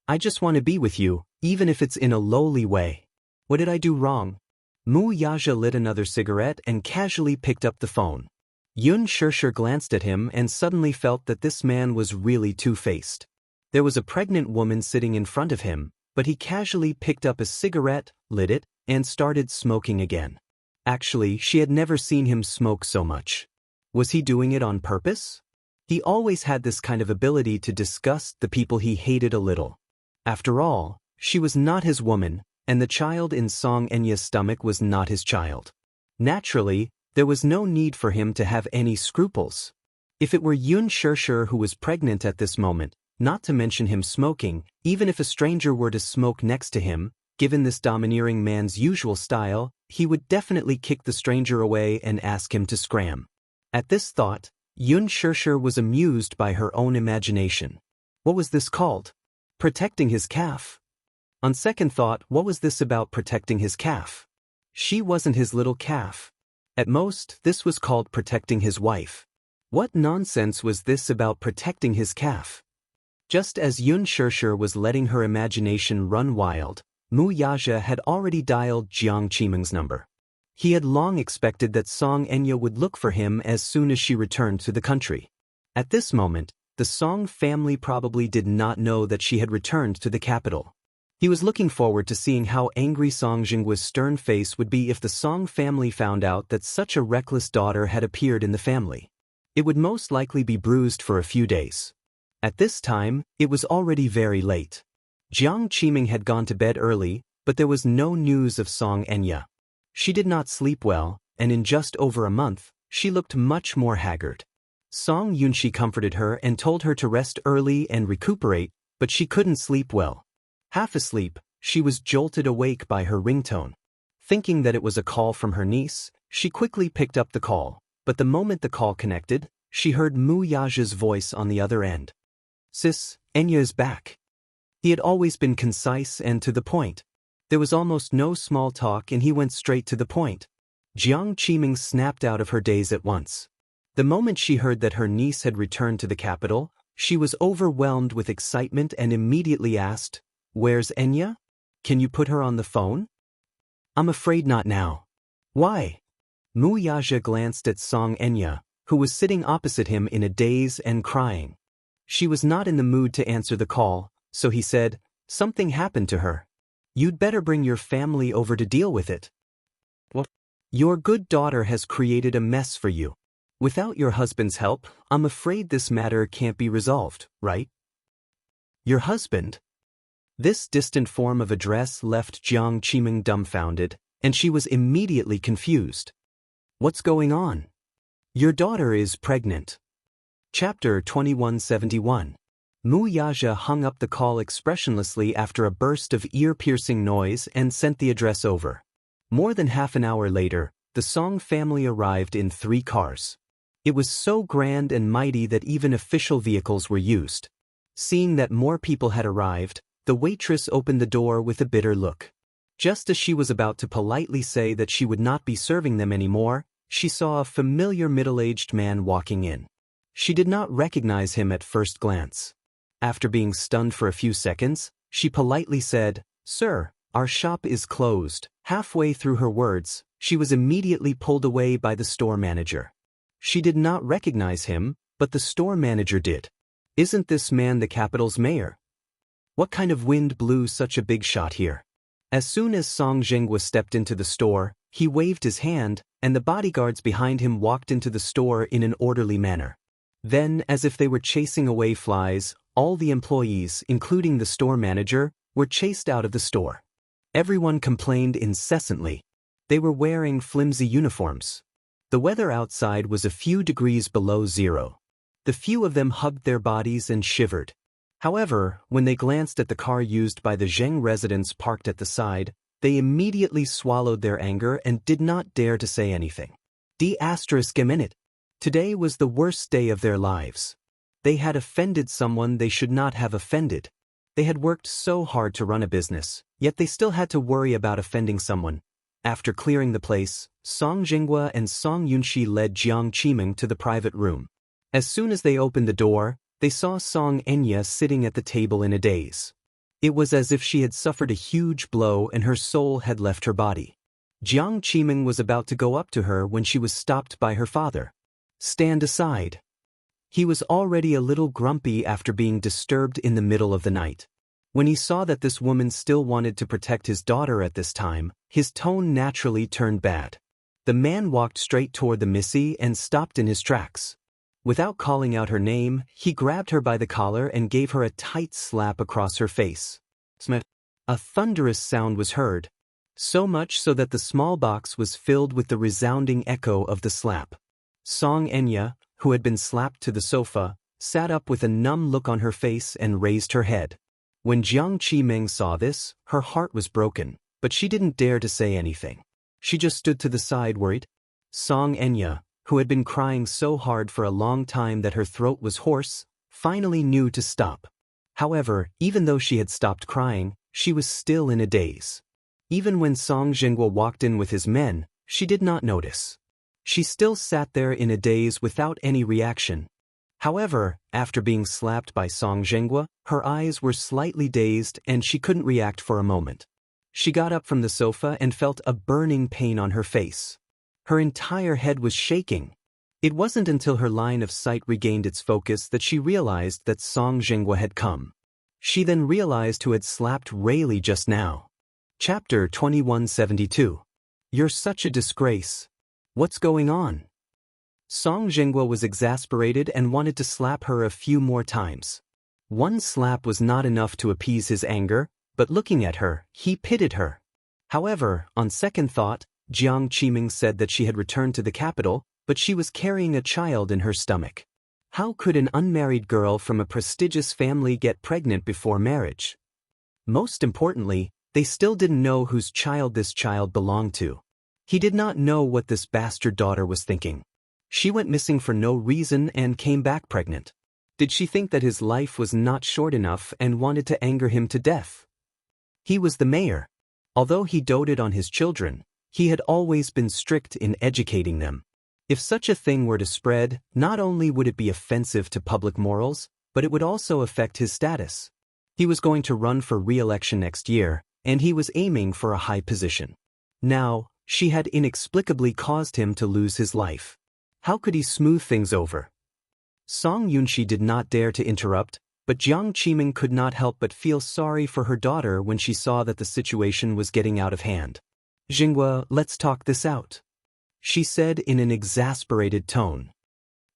I just want to be with you, even if it's in a lowly way. What did I do wrong?" Mu Yaja lit another cigarette and casually picked up the phone. Yun Shirshir glanced at him and suddenly felt that this man was really two-faced. There was a pregnant woman sitting in front of him, but he casually picked up a cigarette, lit it, and started smoking again. Actually, she had never seen him smoke so much. Was he doing it on purpose? He always had this kind of ability to disgust the people he hated a little. After all, she was not his woman, and the child in Xianxia's stomach was not his child. Naturally, there was no need for him to have any scruples. If it were Yun Shirshir who was pregnant at this moment, not to mention him smoking, even if a stranger were to smoke next to him, given this domineering man's usual style, he would definitely kick the stranger away and ask him to scram. At this thought, Yun Shirshir was amused by her own imagination. What was this called? Protecting his calf. On second thought, what was this about protecting his calf? She wasn't his little calf. At most, this was called protecting his wife. What nonsense was this about protecting his calf? Just as Yun Shirshir was letting her imagination run wild, Mu Yaja had already dialed Jiang Qimeng's number. He had long expected that Song Enya would look for him as soon as she returned to the country. At this moment, the Song family probably did not know that she had returned to the capital. He was looking forward to seeing how angry Song Jinggua's stern face would be if the Song family found out that such a reckless daughter had appeared in the family. It would most likely be bruised for a few days. At this time, it was already very late. Jiang Qiming had gone to bed early, but there was no news of Song Enya. She did not sleep well, and in just over a month, she looked much more haggard. Song Yunxi comforted her and told her to rest early and recuperate, but she couldn't sleep well. Half asleep, she was jolted awake by her ringtone. Thinking that it was a call from her niece, she quickly picked up the call, but the moment the call connected, she heard Mu Yaja's voice on the other end. "Sis, Enya is back." He had always been concise and to the point. There was almost no small talk and he went straight to the point. Jiang Qiming snapped out of her daze at once. The moment she heard that her niece had returned to the capital, she was overwhelmed with excitement and immediately asked, "Where's Enya? Can you put her on the phone?" "I'm afraid not now." "Why?" Mu Yaja glanced at Song Enya, who was sitting opposite him in a daze and crying. She was not in the mood to answer the call, so he said, "Something happened to her. You'd better bring your family over to deal with it." "What?" "Your good daughter has created a mess for you. Without your husband's help, I'm afraid this matter can't be resolved, right?" "Your husband?" This distant form of address left Jiang Qiming dumbfounded, and she was immediately confused. "What's going on?" "Your daughter is pregnant." Chapter 2171. Mu Yaja hung up the call expressionlessly after a burst of ear-piercing noise and sent the address over. More than half an hour later, the Song family arrived in 3 cars. It was so grand and mighty that even official vehicles were used. Seeing that more people had arrived, the waitress opened the door with a bitter look. Just as she was about to politely say that she would not be serving them anymore, she saw a familiar middle-aged man walking in. She did not recognize him at first glance. After being stunned for a few seconds, she politely said, "Sir, our shop is closed." Halfway through her words, she was immediately pulled away by the store manager. She did not recognize him, but the store manager did. "Isn't this man the capital's mayor? What kind of wind blew such a big shot here?" As soon as Song Jinggua stepped into the store, he waved his hand, and the bodyguards behind him walked into the store in an orderly manner. Then, as if they were chasing away flies, all the employees, including the store manager, were chased out of the store. Everyone complained incessantly. They were wearing flimsy uniforms. The weather outside was a few degrees below zero. The few of them hugged their bodies and shivered. However, when they glanced at the car used by the Zheng residents parked at the side, they immediately swallowed their anger and did not dare to say anything. D***. Today was the worst day of their lives. They had offended someone they should not have offended. They had worked so hard to run a business, yet they still had to worry about offending someone. After clearing the place, Song Jinggua and Song Yunxi led Jiang Qiming to the private room. As soon as they opened the door, they saw Song Enya sitting at the table in a daze. It was as if she had suffered a huge blow and her soul had left her body. Jiang Qiming was about to go up to her when she was stopped by her father. "Stand aside." He was already a little grumpy after being disturbed in the middle of the night. When he saw that this woman still wanted to protect his daughter at this time, his tone naturally turned bad. The man walked straight toward the Missy and stopped in his tracks. Without calling out her name, he grabbed her by the collar and gave her a tight slap across her face. Smash! A thunderous sound was heard, so much so that the small box was filled with the resounding echo of the slap. Song Enya, who had been slapped to the sofa, sat up with a numb look on her face and raised her head. When Jiang Qiming saw this, her heart was broken, but she didn't dare to say anything. She just stood to the side worried. Song Enya, who had been crying so hard for a long time that her throat was hoarse, finally knew to stop. However, even though she had stopped crying, she was still in a daze. Even when Song Jinggua walked in with his men, she did not notice. She still sat there in a daze without any reaction. However, after being slapped by Song Jinggua, her eyes were slightly dazed and she couldn't react for a moment. She got up from the sofa and felt a burning pain on her face. Her entire head was shaking. It wasn't until her line of sight regained its focus that she realized that Song Jinghua had come. She then realized who had slapped Rayleigh just now. Chapter 2172. You're such a disgrace. What's going on? Song Jinghua was exasperated and wanted to slap her a few more times. One slap was not enough to appease his anger, but looking at her, he pitied her. However, on second thought, Jiang Qiming said that she had returned to the capital, but she was carrying a child in her stomach. How could an unmarried girl from a prestigious family get pregnant before marriage? Most importantly, they still didn't know whose child this child belonged to. He did not know what this bastard daughter was thinking. She went missing for no reason and came back pregnant. Did she think that his life was not short enough and wanted to anger him to death? He was the mayor. Although he doted on his children, he had always been strict in educating them. If such a thing were to spread, not only would it be offensive to public morals, but it would also affect his status. He was going to run for re-election next year, and he was aiming for a high position. Now, she had inexplicably caused him to lose his life. How could he smooth things over? Song Yunxi did not dare to interrupt, but Jiang Qiming could not help but feel sorry for her daughter when she saw that the situation was getting out of hand. Jinghua, let's talk this out, she said in an exasperated tone.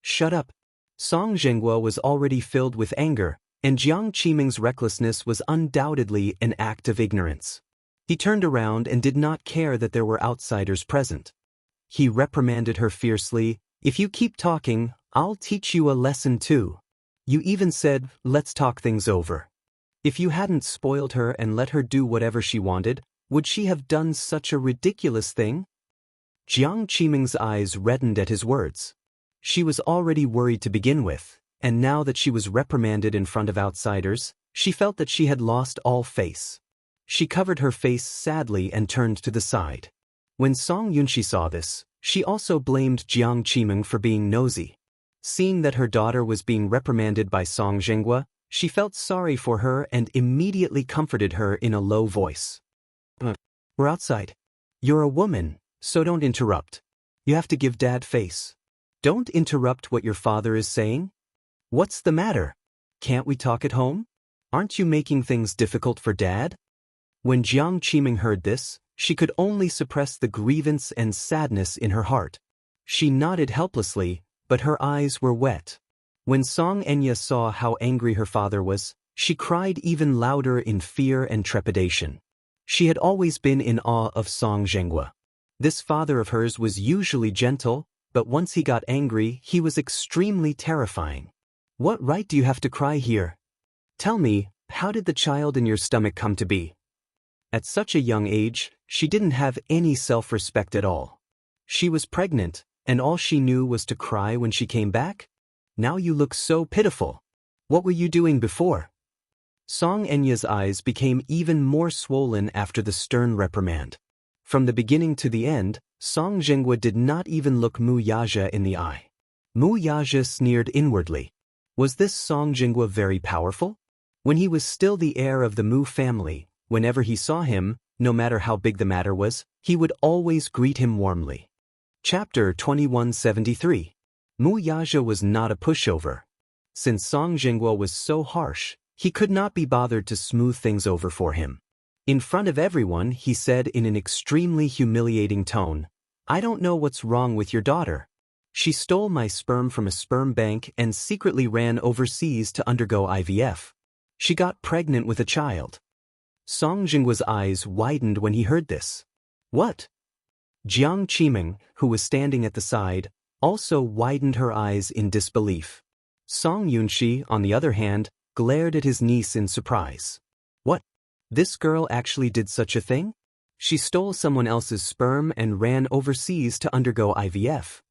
Shut up. Song Jinghua was already filled with anger, and Jiang Qiming's recklessness was undoubtedly an act of ignorance. He turned around and did not care that there were outsiders present. He reprimanded her fiercely, "If you keep talking, I'll teach you a lesson too. You even said, let's talk things over. If you hadn't spoiled her and let her do whatever she wanted, would she have done such a ridiculous thing?" Jiang Qiming's eyes reddened at his words. She was already worried to begin with, and now that she was reprimanded in front of outsiders, she felt that she had lost all face. She covered her face sadly and turned to the side. When Song Yunxi saw this, she also blamed Jiang Qiming for being nosy. Seeing that her daughter was being reprimanded by Song Jinghua, she felt sorry for her and immediately comforted her in a low voice. We're outside. You're a woman, so don't interrupt. You have to give Dad face. Don't interrupt what your father is saying. What's the matter? Can't we talk at home? Aren't you making things difficult for Dad? When Jiang Qiming heard this, she could only suppress the grievance and sadness in her heart. She nodded helplessly, but her eyes were wet. When Song Enya saw how angry her father was, she cried even louder in fear and trepidation. She had always been in awe of Song Jinghua. This father of hers was usually gentle, but once he got angry, he was extremely terrifying. What right do you have to cry here? Tell me, how did the child in your stomach come to be? At such a young age, she didn't have any self-respect at all. She was pregnant, and all she knew was to cry when she came back? Now you look so pitiful. What were you doing before? Song Enya's eyes became even more swollen after the stern reprimand. From the beginning to the end, Song Jinghua did not even look Mu Yazhe in the eye. Mu Yazhe sneered inwardly. Was this Song Jinghua very powerful? When he was still the heir of the Mu family, whenever he saw him, no matter how big the matter was, he would always greet him warmly. Chapter 2173. Mu Yazhe was not a pushover. Since Song Jinghua was so harsh, he could not be bothered to smooth things over for him. In front of everyone, he said in an extremely humiliating tone, "I don't know what's wrong with your daughter. She stole my sperm from a sperm bank and secretly ran overseas to undergo IVF. She got pregnant with a child." Song Jinghua's eyes widened when he heard this. What? Jiang Qiming, who was standing at the side, also widened her eyes in disbelief. Song Yunxi, on the other hand, glared at his niece in surprise. What? This girl actually did such a thing? She stole someone else's sperm and ran overseas to undergo IVF.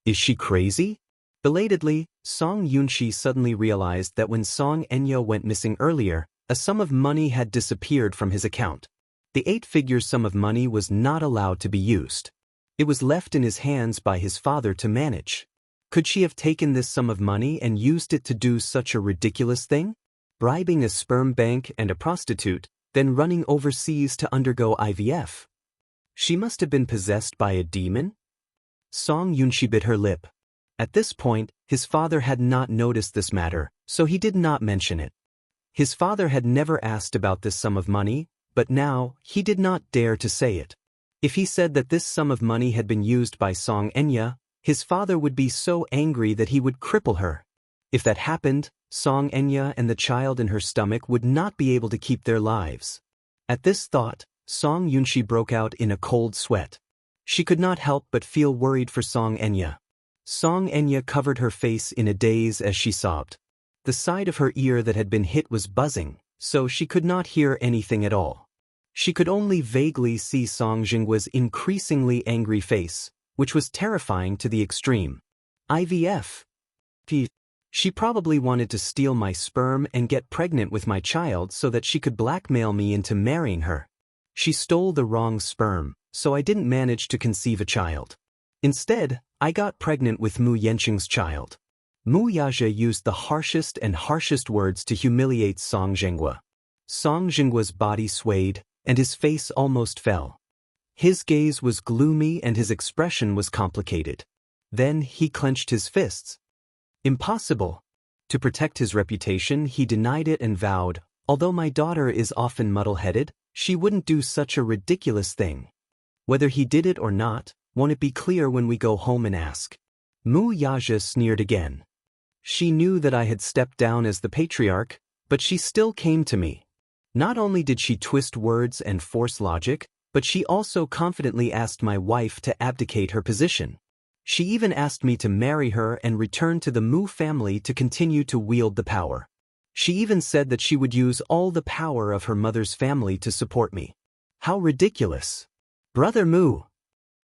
Is she crazy? Belatedly, Song Yunxi suddenly realized that when Song Enya went missing earlier, a sum of money had disappeared from his account. The 8-figure sum of money was not allowed to be used. It was left in his hands by his father to manage. Could she have taken this sum of money and used it to do such a ridiculous thing? Bribing a sperm bank and a prostitute, then running overseas to undergo IVF. She must have been possessed by a demon? Song Yunxi bit her lip. At this point, his father had not noticed this matter, so he did not mention it. His father had never asked about this sum of money, but now, he did not dare to say it. If he said that this sum of money had been used by Song Enya, his father would be so angry that he would cripple her. If that happened, Song Enya and the child in her stomach would not be able to keep their lives. At this thought, Song Yunxi broke out in a cold sweat. She could not help but feel worried for Song Enya. Song Enya covered her face in a daze as she sobbed. The side of her ear that had been hit was buzzing, so she could not hear anything at all. She could only vaguely see Song Jinggua's increasingly angry face, which was terrifying to the extreme. IVF. She probably wanted to steal my sperm and get pregnant with my child so that she could blackmail me into marrying her. She stole the wrong sperm, so I didn't manage to conceive a child. Instead, I got pregnant with Mu Yanqing's child. Mu Yazhe used the harshest words to humiliate Song Jinghua. Song Jinggua's body swayed, and his face almost fell. His gaze was gloomy and his expression was complicated. Then he clenched his fists. Impossible. To protect his reputation, he denied it and vowed, although my daughter is often muddle-headed, she wouldn't do such a ridiculous thing. Whether he did it or not, won't it be clear when we go home and ask? Mu Yazhe sneered again. She knew that I had stepped down as the patriarch, but she still came to me. Not only did she twist words and force logic, but she also confidently asked my wife to abdicate her position. She even asked me to marry her and return to the Mu family to continue to wield the power. She even said that she would use all the power of her mother's family to support me. How ridiculous. Brother Mu.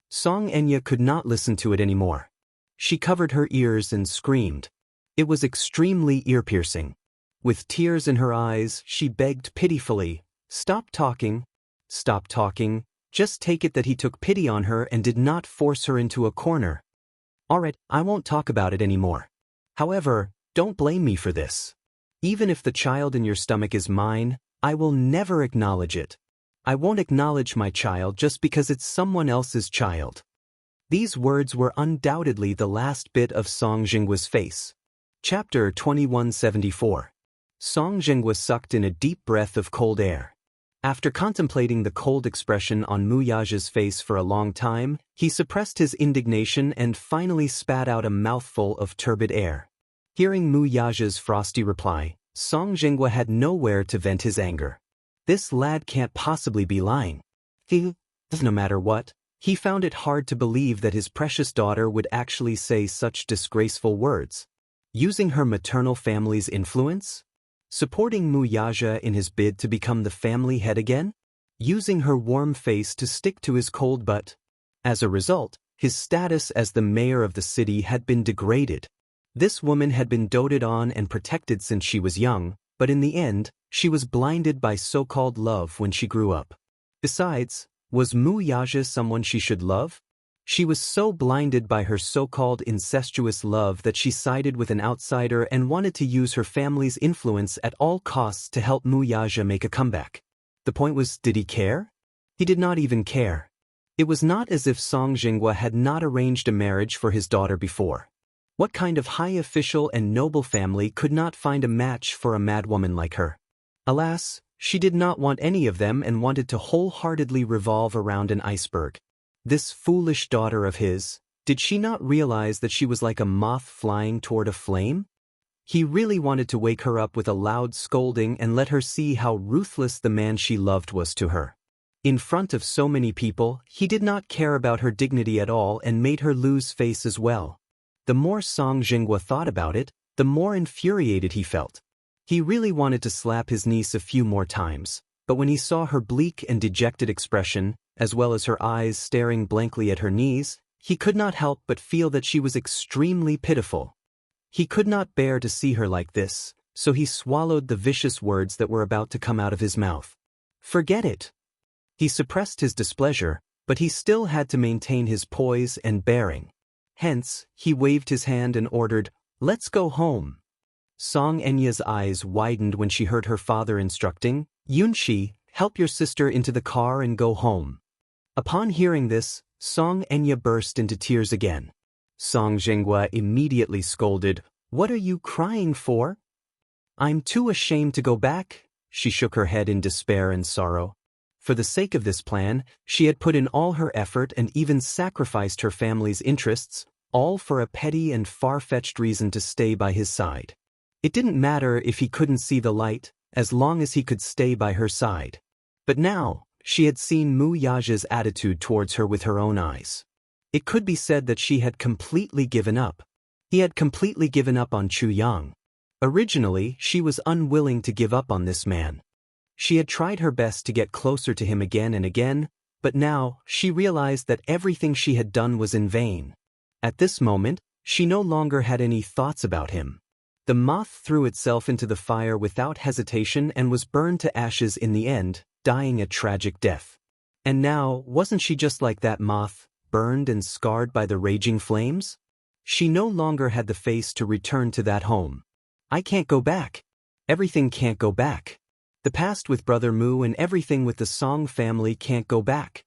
Song Enya could not listen to it anymore. She covered her ears and screamed. It was extremely ear-piercing. With tears in her eyes, she begged pitifully, "Stop talking. Stop talking. Just take it that he took pity on her and did not force her into a corner. Alright, I won't talk about it anymore. However, don't blame me for this. Even if the child in your stomach is mine, I will never acknowledge it. I won't acknowledge my child just because it's someone else's child." These words were undoubtedly the last bit of Song Jinggua's face. Chapter 2174. Song Jinghua sucked in a deep breath of cold air. After contemplating the cold expression on Mu Yazhe's face for a long time, he suppressed his indignation and finally spat out a mouthful of turbid air. Hearing Mu Yazhe's frosty reply, Song Jinghua had nowhere to vent his anger. This lad can't possibly be lying. No matter what, he found it hard to believe that his precious daughter would actually say such disgraceful words. Using her maternal family's influence? Supporting Mu Yazhe in his bid to become the family head again? Using her warm face to stick to his cold butt? As a result, his status as the mayor of the city had been degraded. This woman had been doted on and protected since she was young, but in the end, she was blinded by so-called love when she grew up. Besides, was Mu Yazhe someone she should love? She was so blinded by her so-called incestuous love that she sided with an outsider and wanted to use her family's influence at all costs to help Mu Yazhe make a comeback. The point was, did he care? He did not even care. It was not as if Song Jinghua had not arranged a marriage for his daughter before. What kind of high official and noble family could not find a match for a madwoman like her? Alas, she did not want any of them and wanted to wholeheartedly revolve around an iceberg. This foolish daughter of his, did she not realize that she was like a moth flying toward a flame? He really wanted to wake her up with a loud scolding and let her see how ruthless the man she loved was to her. In front of so many people, he did not care about her dignity at all and made her lose face as well. The more Song Jinghua thought about it, the more infuriated he felt. He really wanted to slap his niece a few more times, but when he saw her bleak and dejected expression, as well as her eyes staring blankly at her knees, he could not help but feel that she was extremely pitiful. He could not bear to see her like this, so he swallowed the vicious words that were about to come out of his mouth. Forget it. He suppressed his displeasure, but he still had to maintain his poise and bearing. Hence, he waved his hand and ordered, "Let's go home." Song Enya's eyes widened when she heard her father instructing, "Yunxi, help your sister into the car and go home." Upon hearing this, Song Enya burst into tears again. Song Zhenghua immediately scolded, "What are you crying for?" "I'm too ashamed to go back," she shook her head in despair and sorrow. For the sake of this plan, she had put in all her effort and even sacrificed her family's interests, all for a petty and far-fetched reason to stay by his side. It didn't matter if he couldn't see the light, as long as he could stay by her side. But now, she had seen Mu Yaja's attitude towards her with her own eyes. It could be said that she had completely given up. He had completely given up on Chu Yang. Originally, she was unwilling to give up on this man. She had tried her best to get closer to him again and again, but now, she realized that everything she had done was in vain. At this moment, she no longer had any thoughts about him. The moth threw itself into the fire without hesitation and was burned to ashes in the end, dying a tragic death. And now, wasn't she just like that moth, burned and scarred by the raging flames? She no longer had the face to return to that home. "I can't go back. Everything can't go back. The past with Brother Mu and everything with the Song family can't go back."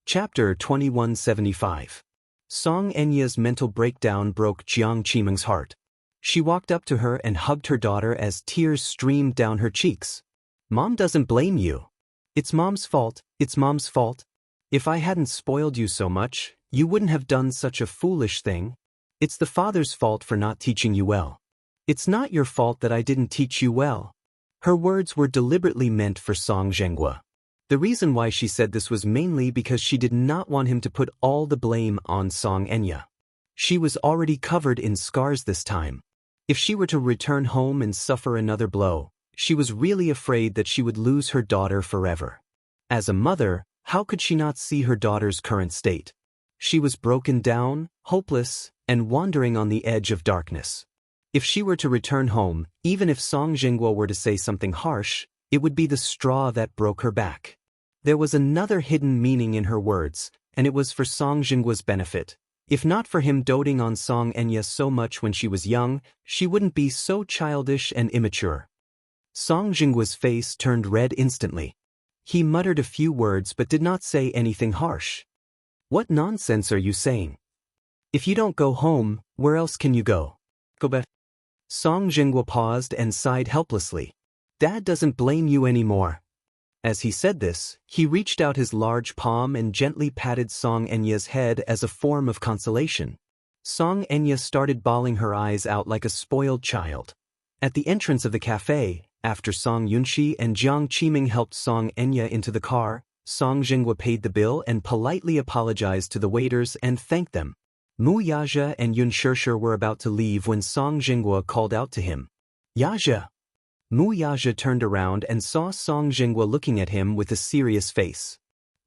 Chapter 2175. Song Enya's mental breakdown broke Jiang Qimeng's heart. She walked up to her and hugged her daughter as tears streamed down her cheeks. "Mom doesn't blame you. It's Mom's fault, it's Mom's fault. If I hadn't spoiled you so much, you wouldn't have done such a foolish thing. It's the father's fault for not teaching you well. It's not your fault that I didn't teach you well." Her words were deliberately meant for Song Zhenghua. The reason why she said this was mainly because she did not want him to put all the blame on Song Enya. She was already covered in scars this time. If she were to return home and suffer another blow, she was really afraid that she would lose her daughter forever. As a mother, how could she not see her daughter's current state? She was broken down, hopeless, and wandering on the edge of darkness. If she were to return home, even if Song Zhenghua were to say something harsh, it would be the straw that broke her back. There was another hidden meaning in her words, and it was for Song Zhenghua's benefit. If not for him doting on Song Enya so much when she was young, she wouldn't be so childish and immature. Song Zhenghua's face turned red instantly. He muttered a few words but did not say anything harsh. "What nonsense are you saying? If you don't go home, where else can you go?" "Go back." Song Zhenghua paused and sighed helplessly. "Dad doesn't blame you anymore." As he said this, he reached out his large palm and gently patted Song Enya's head as a form of consolation. Song Enya started bawling her eyes out like a spoiled child. At the entrance of the cafe, after Song Yunxi and Jiang Qimeng helped Song Enya into the car, Song Zhenghua paid the bill and politely apologized to the waiters and thanked them. Mu Yaja and Yun Shishir were about to leave when Song Zhenghua called out to him. "Yaja!" Mu Yaja turned around and saw Song Zhenghua looking at him with a serious face.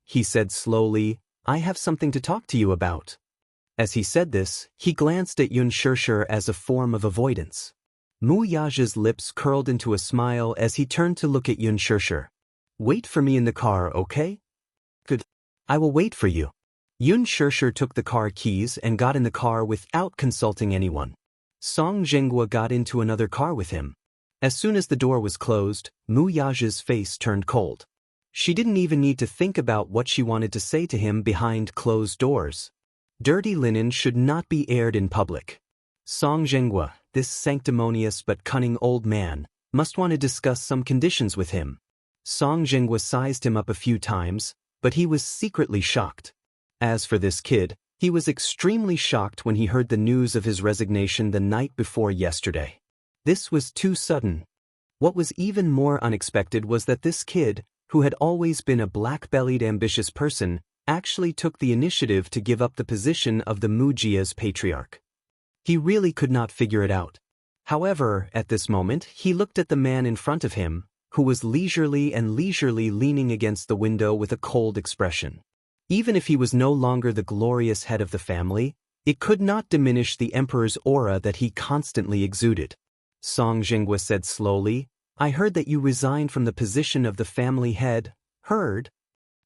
He said slowly, "I have something to talk to you about." As he said this, he glanced at Yun Shishir as a form of avoidance. Mu Yaja's lips curled into a smile as he turned to look at Yun Shishir. "Wait for me in the car, okay?" "Good. I will wait for you." Yun Shishir took the car keys and got in the car without consulting anyone. Song Zhenghua got into another car with him. As soon as the door was closed, Mu Yaja's face turned cold. She didn't even need to think about what she wanted to say to him behind closed doors. Dirty linen should not be aired in public. Song Zhenghua, this sanctimonious but cunning old man, must want to discuss some conditions with him. Song Zhenghua sized him up a few times, but he was secretly shocked. As for this kid, he was extremely shocked when he heard the news of his resignation the night before yesterday. This was too sudden. What was even more unexpected was that this kid, who had always been a black-bellied ambitious person, actually took the initiative to give up the position of the Mujia's patriarch. He really could not figure it out. However, at this moment, he looked at the man in front of him, who was leisurely leaning against the window with a cold expression. Even if he was no longer the glorious head of the family, it could not diminish the emperor's aura that he constantly exuded. Song Zhenghua said slowly, "I heard that you resigned from the position of the family head." Heard?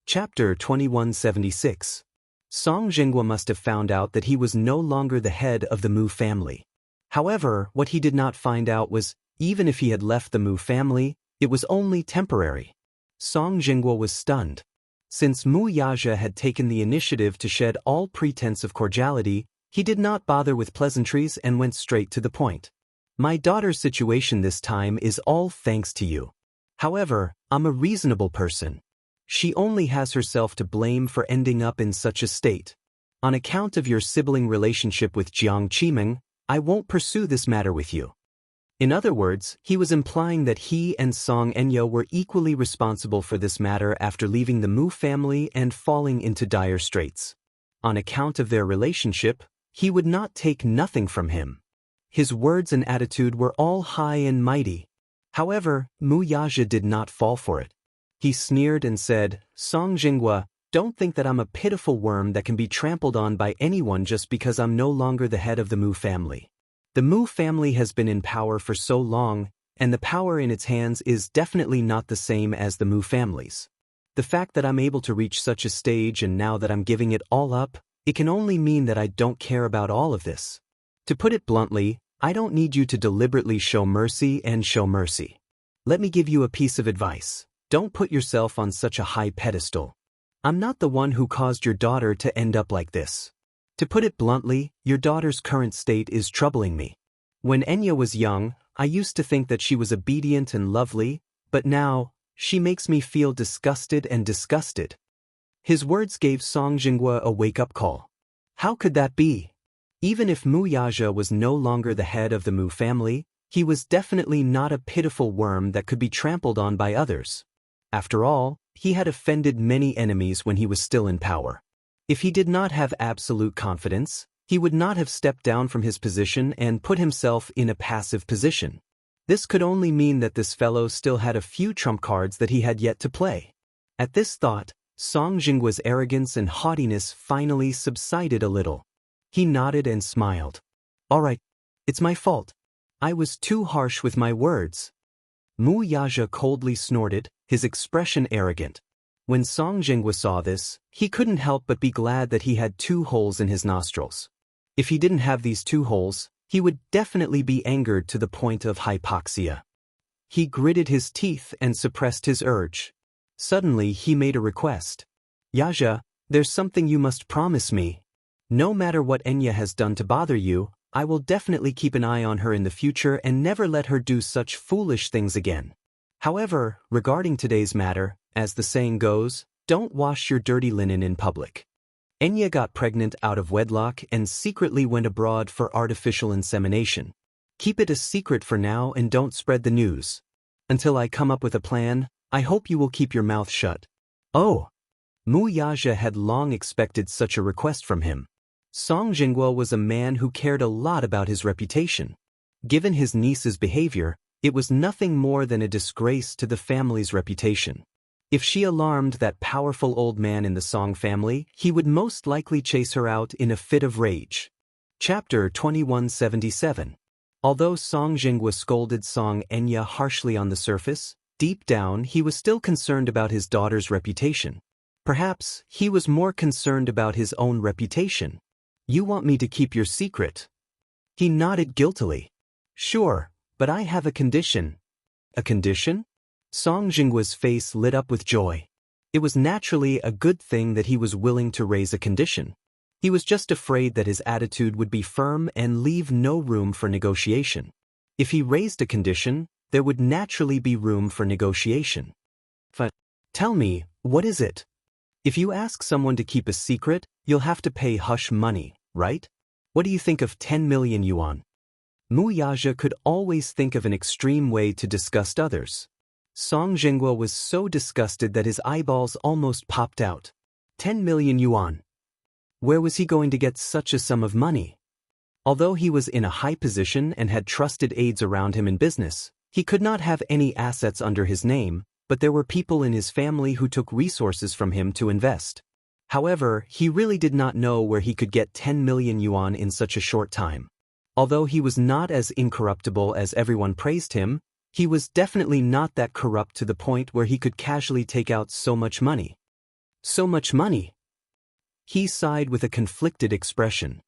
Chapter 2176. Song Zhenghua must have found out that he was no longer the head of the Mu family. However, what he did not find out was, even if he had left the Mu family, it was only temporary. Song Jingguo was stunned. Since Mu Yaja had taken the initiative to shed all pretense of cordiality, he did not bother with pleasantries and went straight to the point. My daughter's situation this time is all thanks to you. However, I'm a reasonable person. She only has herself to blame for ending up in such a state. On account of your sibling relationship with Jiang Qimeng, I won't pursue this matter with you. In other words, he was implying that he and Song Enya were equally responsible for this matter after leaving the Mu family and falling into dire straits. On account of their relationship, he would not take nothing from him. His words and attitude were all high and mighty. However, Mu Yaja did not fall for it. He sneered and said, Song Jingguo, don't think that I'm a pitiful worm that can be trampled on by anyone just because I'm no longer the head of the Mu family. The Mu family has been in power for so long, and the power in its hands is definitely not the same as the Mu family's. The fact that I'm able to reach such a stage and now that I'm giving it all up, it can only mean that I don't care about all of this. To put it bluntly, I don't need you to deliberately show mercy and show mercy. Let me give you a piece of advice. Don't put yourself on such a high pedestal. I'm not the one who caused your daughter to end up like this. To put it bluntly, your daughter's current state is troubling me. When Enya was young, I used to think that she was obedient and lovely, but now, she makes me feel disgusted and disgusted. His words gave Song Jingguo a wake-up call. How could that be? Even if Mu Yaja was no longer the head of the Mu family, he was definitely not a pitiful worm that could be trampled on by others. After all, he had offended many enemies when he was still in power. If he did not have absolute confidence, he would not have stepped down from his position and put himself in a passive position. This could only mean that this fellow still had a few trump cards that he had yet to play. At this thought, Song Jingguo's arrogance and haughtiness finally subsided a little. He nodded and smiled. All right, it's my fault. I was too harsh with my words. Mu Yaja coldly snorted, his expression arrogant. When Song Jingguo saw this, he couldn't help but be glad that he had 2 holes in his nostrils. If he didn't have these 2 holes, he would definitely be angered to the point of hypoxia. He gritted his teeth and suppressed his urge. Suddenly he made a request. Yaja, there's something you must promise me. No matter what Enya has done to bother you, I will definitely keep an eye on her in the future and never let her do such foolish things again. However, regarding today's matter, as the saying goes, don't wash your dirty linen in public. Enya got pregnant out of wedlock and secretly went abroad for artificial insemination. Keep it a secret for now and don't spread the news. Until I come up with a plan, I hope you will keep your mouth shut. Oh! Mu Yaja had long expected such a request from him. Song Jingguo was a man who cared a lot about his reputation. Given his niece's behavior, it was nothing more than a disgrace to the family's reputation. If she alarmed that powerful old man in the Song family, he would most likely chase her out in a fit of rage. Chapter 2177. Although Song Jingguo scolded Song Enya harshly on the surface, deep down he was still concerned about his daughter's reputation. Perhaps he was more concerned about his own reputation. You want me to keep your secret? He nodded guiltily. Sure, but I have a condition. A condition? Song Jingguo's face lit up with joy. It was naturally a good thing that he was willing to raise a condition. He was just afraid that his attitude would be firm and leave no room for negotiation. If he raised a condition, there would naturally be room for negotiation. But tell me, what is it? If you ask someone to keep a secret, you'll have to pay hush money, right? What do you think of 10 million yuan? Mu Yaja could always think of an extreme way to disgust others. Song Jingguo was so disgusted that his eyeballs almost popped out. 10 million yuan. Where was he going to get such a sum of money? Although he was in a high position and had trusted aides around him in business, he could not have any assets under his name, but there were people in his family who took resources from him to invest. However, he really did not know where he could get 10 million yuan in such a short time. Although he was not as incorruptible as everyone praised him, he was definitely not that corrupt to the point where he could casually take out so much money. So much money? He sighed with a conflicted expression.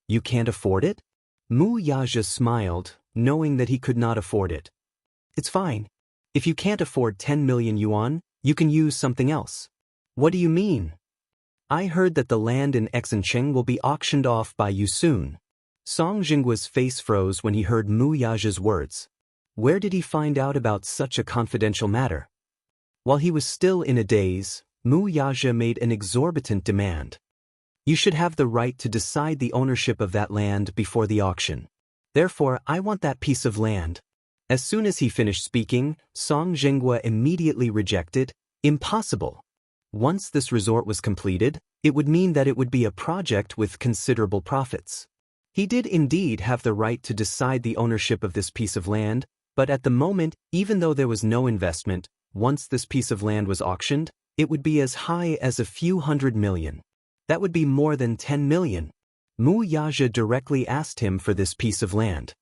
You can't afford it? Mu Yaja smiled, knowing that he could not afford it. It's fine. If you can't afford 10 million yuan, You can use something else. What do you mean? I heard that the land in Xincheng will be auctioned off by you soon. Song Jinggua's face froze when he heard Mu Yaja's words. Where did he find out about such a confidential matter? While he was still in a daze, Mu Yaja made an exorbitant demand. You should have the right to decide the ownership of that land before the auction. Therefore, I want that piece of land. As soon as he finished speaking, Song Jinggua immediately rejected. Impossible. Once this resort was completed, it would mean that it would be a project with considerable profits. He did indeed have the right to decide the ownership of this piece of land, but at the moment, even though there was no investment, once this piece of land was auctioned, it would be as high as a few hundred million. That would be more than 10 million. Mu Yaja directly asked him for this piece of land.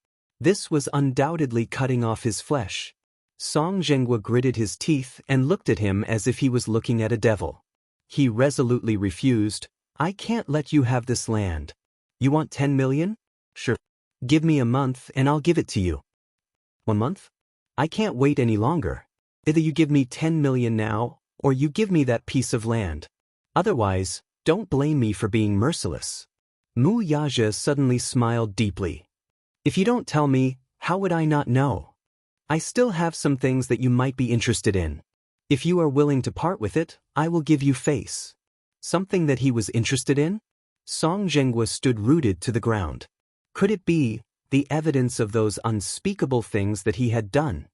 This was undoubtedly cutting off his flesh. Song Jinggua gritted his teeth and looked at him as if he was looking at a devil. He resolutely refused. I can't let you have this land. You want 10 million? Sure. Give me a month and I'll give it to you. 1 month? I can't wait any longer. Either you give me 10 million now, or you give me that piece of land. Otherwise, don't blame me for being merciless. Mu Yaja suddenly smiled deeply. If you don't tell me, how would I not know? I still have some things that you might be interested in. If you are willing to part with it, I will give you face. Something that he was interested in? Song Jinggua stood rooted to the ground. Could it be the evidence of those unspeakable things that he had done?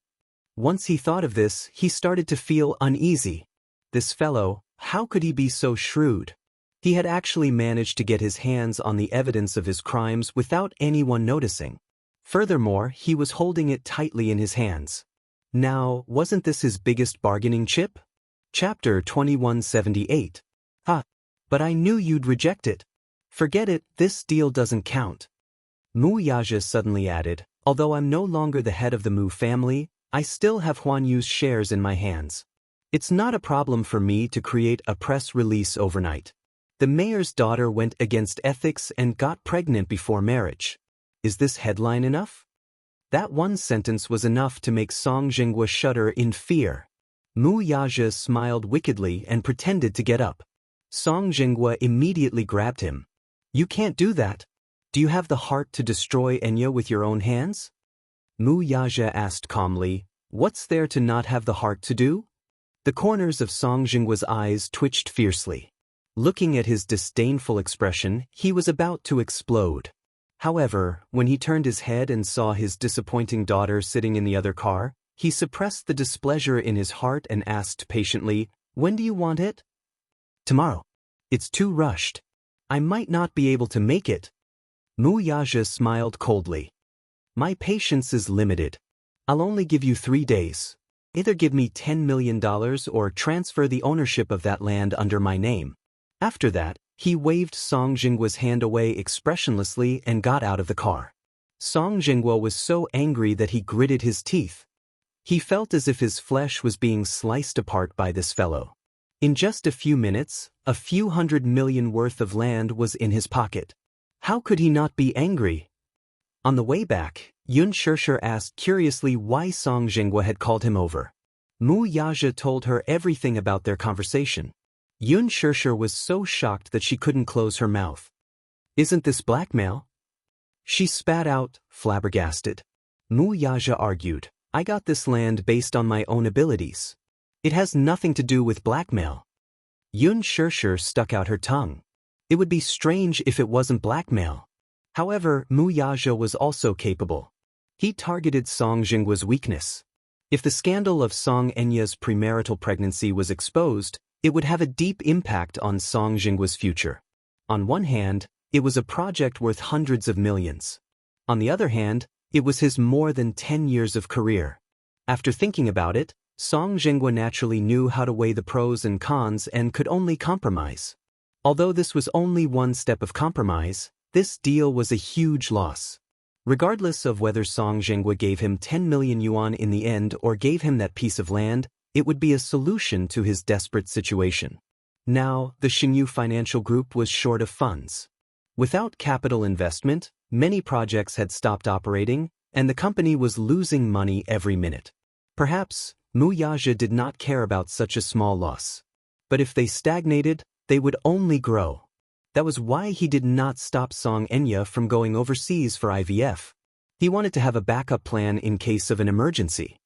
Once he thought of this, he started to feel uneasy. This fellow, how could he be so shrewd? He had actually managed to get his hands on the evidence of his crimes without anyone noticing. Furthermore, he was holding it tightly in his hands. Now, wasn't this his biggest bargaining chip? Chapter 2178. But I knew you'd reject it. Forget it, this deal doesn't count. Mu Yaja suddenly added, although I'm no longer the head of the Mu family, I still have Huan Yu's shares in my hands. It's not a problem for me to create a press release overnight. The mayor's daughter went against ethics and got pregnant before marriage. Is this headline enough? That one sentence was enough to make Song Jinggua shudder in fear. Mu Yaja smiled wickedly and pretended to get up. Song Jinggua immediately grabbed him. You can't do that. Do you have the heart to destroy Enya with your own hands? Mu Yaja asked calmly, what's there to not have the heart to do? The corners of Song Jinggua's eyes twitched fiercely. Looking at his disdainful expression, he was about to explode. However, when he turned his head and saw his disappointing daughter sitting in the other car, he suppressed the displeasure in his heart and asked patiently, when do you want it? Tomorrow. It's too rushed. I might not be able to make it. Mu Yaja smiled coldly. My patience is limited. I'll only give you 3 days. Either give me $10 million or transfer the ownership of that land under my name. After that, he waved Song Jinggua's hand away expressionlessly and got out of the car. Song Jinggua was so angry that he gritted his teeth. He felt as if his flesh was being sliced apart by this fellow. In just a few minutes, a few $100 million worth of land was in his pocket. How could he not be angry? On the way back, Xianxia asked curiously why Song Jinggua had called him over. Mu Yaja told her everything about their conversation. Xianxia was so shocked that she couldn't close her mouth. Isn't this blackmail? She spat out, flabbergasted. Mu Yaja argued, I got this land based on my own abilities. It has nothing to do with blackmail. Xianxia stuck out her tongue. It would be strange if it wasn't blackmail. However, Mu Yaja was also capable. He targeted Song Jinggua's weakness. If the scandal of Song Enya's premarital pregnancy was exposed, it would have a deep impact on Song Jinggua's future. On one hand, it was a project worth hundreds of millions. On the other hand, it was his more than 10 years of career. After thinking about it, Song Jinggua naturally knew how to weigh the pros and cons and could only compromise. Although this was only one step of compromise, this deal was a huge loss. Regardless of whether Song Jinggua gave him 10 million yuan in the end or gave him that piece of land, it would be a solution to his desperate situation. Now, the Xingyu Financial Group was short of funds. Without capital investment, many projects had stopped operating, and the company was losing money every minute. Perhaps, Mu Yaja did not care about such a small loss. But if they stagnated, they would only grow. That was why he did not stop Xianxia from going overseas for IVF. He wanted to have a backup plan in case of an emergency.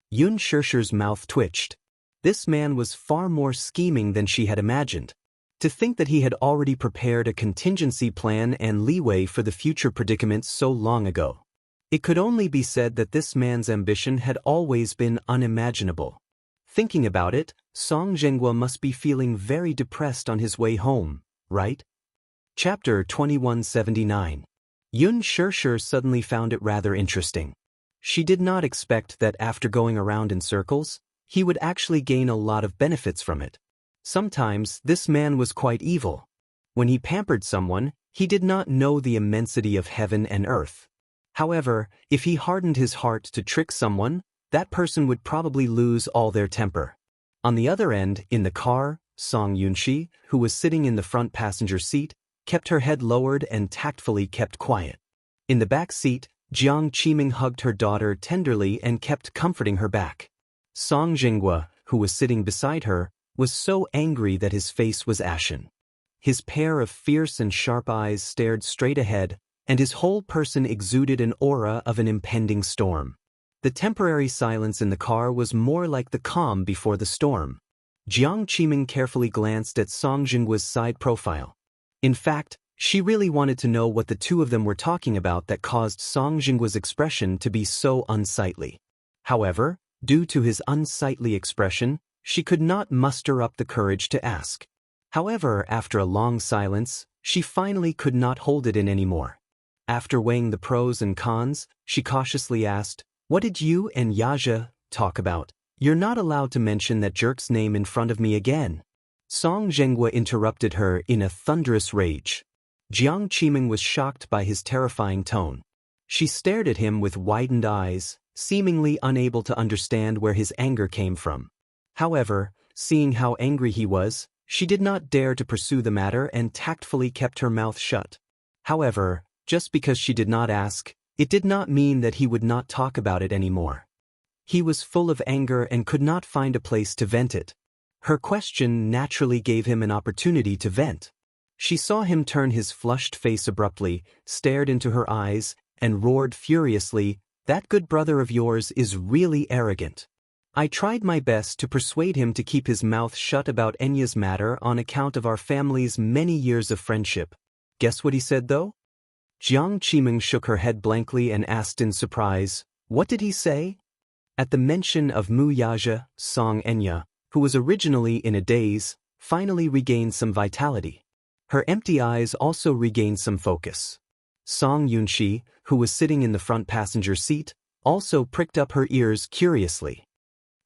Yun Xirshi's mouth twitched. This man was far more scheming than she had imagined. To think that he had already prepared a contingency plan and leeway for the future predicament so long ago. It could only be said that this man's ambition had always been unimaginable. Thinking about it, Song Zhenghua must be feeling very depressed on his way home, right? Chapter 2179. Yun Xirsher suddenly found it rather interesting. She did not expect that after going around in circles, he would actually gain a lot of benefits from it. Sometimes this man was quite evil. When he pampered someone, he did not know the immensity of heaven and earth. However, if he hardened his heart to trick someone, that person would probably lose all their temper. On the other end, in the car, Song Yunxi, who was sitting in the front passenger seat, kept her head lowered and tactfully kept quiet. In the back seat, Jiang Qiming hugged her daughter tenderly and kept comforting her back. Song Zhenghua, who was sitting beside her, was so angry that his face was ashen. His pair of fierce and sharp eyes stared straight ahead, and his whole person exuded an aura of an impending storm. The temporary silence in the car was more like the calm before the storm. Jiang Qiming carefully glanced at Song Zhenghua's side profile. In fact, she really wanted to know what the two of them were talking about that caused Song Zhenghua's expression to be so unsightly. However, due to his unsightly expression, she could not muster up the courage to ask. However, after a long silence, she finally could not hold it in anymore. After weighing the pros and cons, she cautiously asked, "What did you and Yaja talk about? You're not allowed to mention that jerk's name in front of me again." Song Zhenghua interrupted her in a thunderous rage. Jiang Qiming was shocked by his terrifying tone. She stared at him with widened eyes, seemingly unable to understand where his anger came from. However, seeing how angry he was, she did not dare to pursue the matter and tactfully kept her mouth shut. However, just because she did not ask, it did not mean that he would not talk about it anymore. He was full of anger and could not find a place to vent it. Her question naturally gave him an opportunity to vent. She saw him turn his flushed face abruptly, stared into her eyes, and roared furiously, "That good brother of yours is really arrogant. I tried my best to persuade him to keep his mouth shut about Enya's matter on account of our family's many years of friendship. Guess what he said though?" Jiang Qiming shook her head blankly and asked in surprise, "What did he say?" At the mention of Mu Yaja, Song Enya, who was originally in a daze, finally regained some vitality. Her empty eyes also regained some focus. Song Yunxi, who was sitting in the front passenger seat, also pricked up her ears curiously.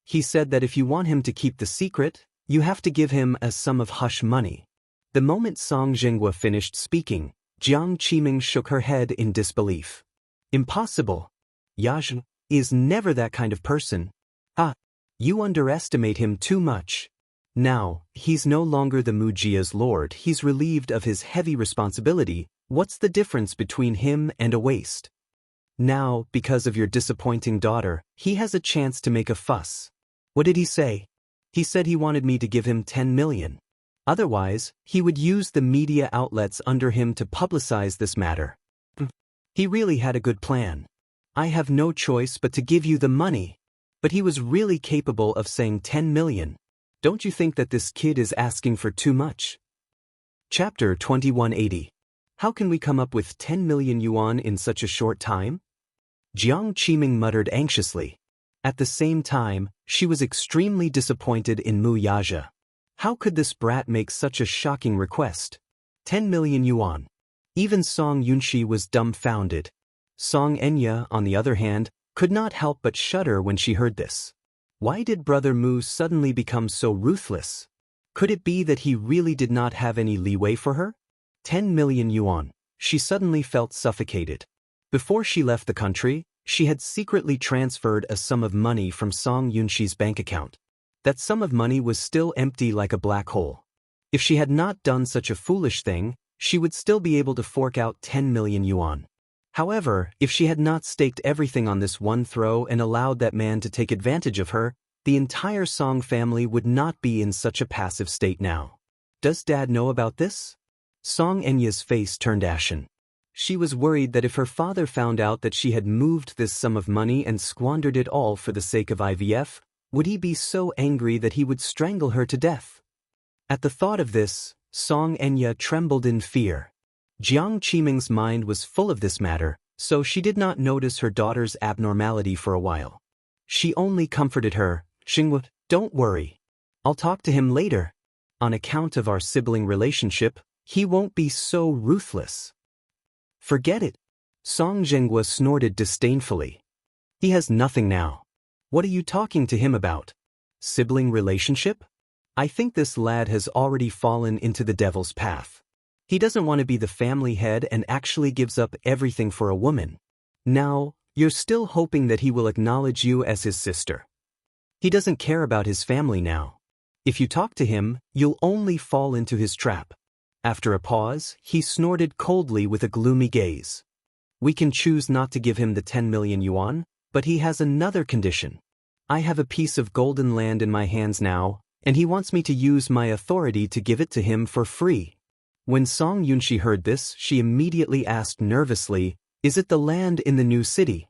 He said that if you want him to keep the secret, you have to give him a sum of hush money. The moment Song Zhenghua finished speaking, Jiang Qiming shook her head in disbelief. "Impossible. Yajn is never that kind of person. Ah, you underestimate him too much. Now, he's no longer the Mujia's lord, he's relieved of his heavy responsibility. What's the difference between him and a waste? Now, because of your disappointing daughter, he has a chance to make a fuss. What did he say? He said he wanted me to give him 10 million. Otherwise, he would use the media outlets under him to publicize this matter. He really had a good plan. I have no choice but to give you the money. But he was really capable of saying 10 million. Don't you think that this kid is asking for too much?" Chapter 2180. How can we come up with 10 million yuan in such a short time? Jiang Qiming muttered anxiously. At the same time, she was extremely disappointed in Mu Yaja. How could this brat make such a shocking request? 10 million yuan. Even Song Yunxi was dumbfounded. Song Enya, on the other hand, could not help but shudder when she heard this. Why did Brother Mu suddenly become so ruthless? Could it be that he really did not have any leeway for her? 10 million yuan. She suddenly felt suffocated. Before she left the country, she had secretly transferred a sum of money from Song Yunxi's bank account. That sum of money was still empty like a black hole. If she had not done such a foolish thing, she would still be able to fork out 10 million yuan. However, if she had not staked everything on this one throw and allowed that man to take advantage of her, the entire Song family would not be in such a passive state now. Does Dad know about this? Song Enya's face turned ashen. She was worried that if her father found out that she had moved this sum of money and squandered it all for the sake of IVF, would he be so angry that he would strangle her to death? At the thought of this, Song Enya trembled in fear. Jiang Qiming's mind was full of this matter, so she did not notice her daughter's abnormality for a while. She only comforted her, "Xingwu, don't worry. I'll talk to him later. On account of our sibling relationship, he won't be so ruthless." "Forget it." Song Zhenghua snorted disdainfully. "He has nothing now. What are you talking to him about? Sibling relationship? I think this lad has already fallen into the devil's path. He doesn't want to be the family head and actually gives up everything for a woman. Now, you're still hoping that he will acknowledge you as his sister. He doesn't care about his family now. If you talk to him, you'll only fall into his trap." After a pause, he snorted coldly with a gloomy gaze. "We can choose not to give him the 10 million yuan, but he has another condition. I have a piece of golden land in my hands now, and he wants me to use my authority to give it to him for free." When Song Yunxi heard this, she immediately asked nervously, "Is it the land in the new city?"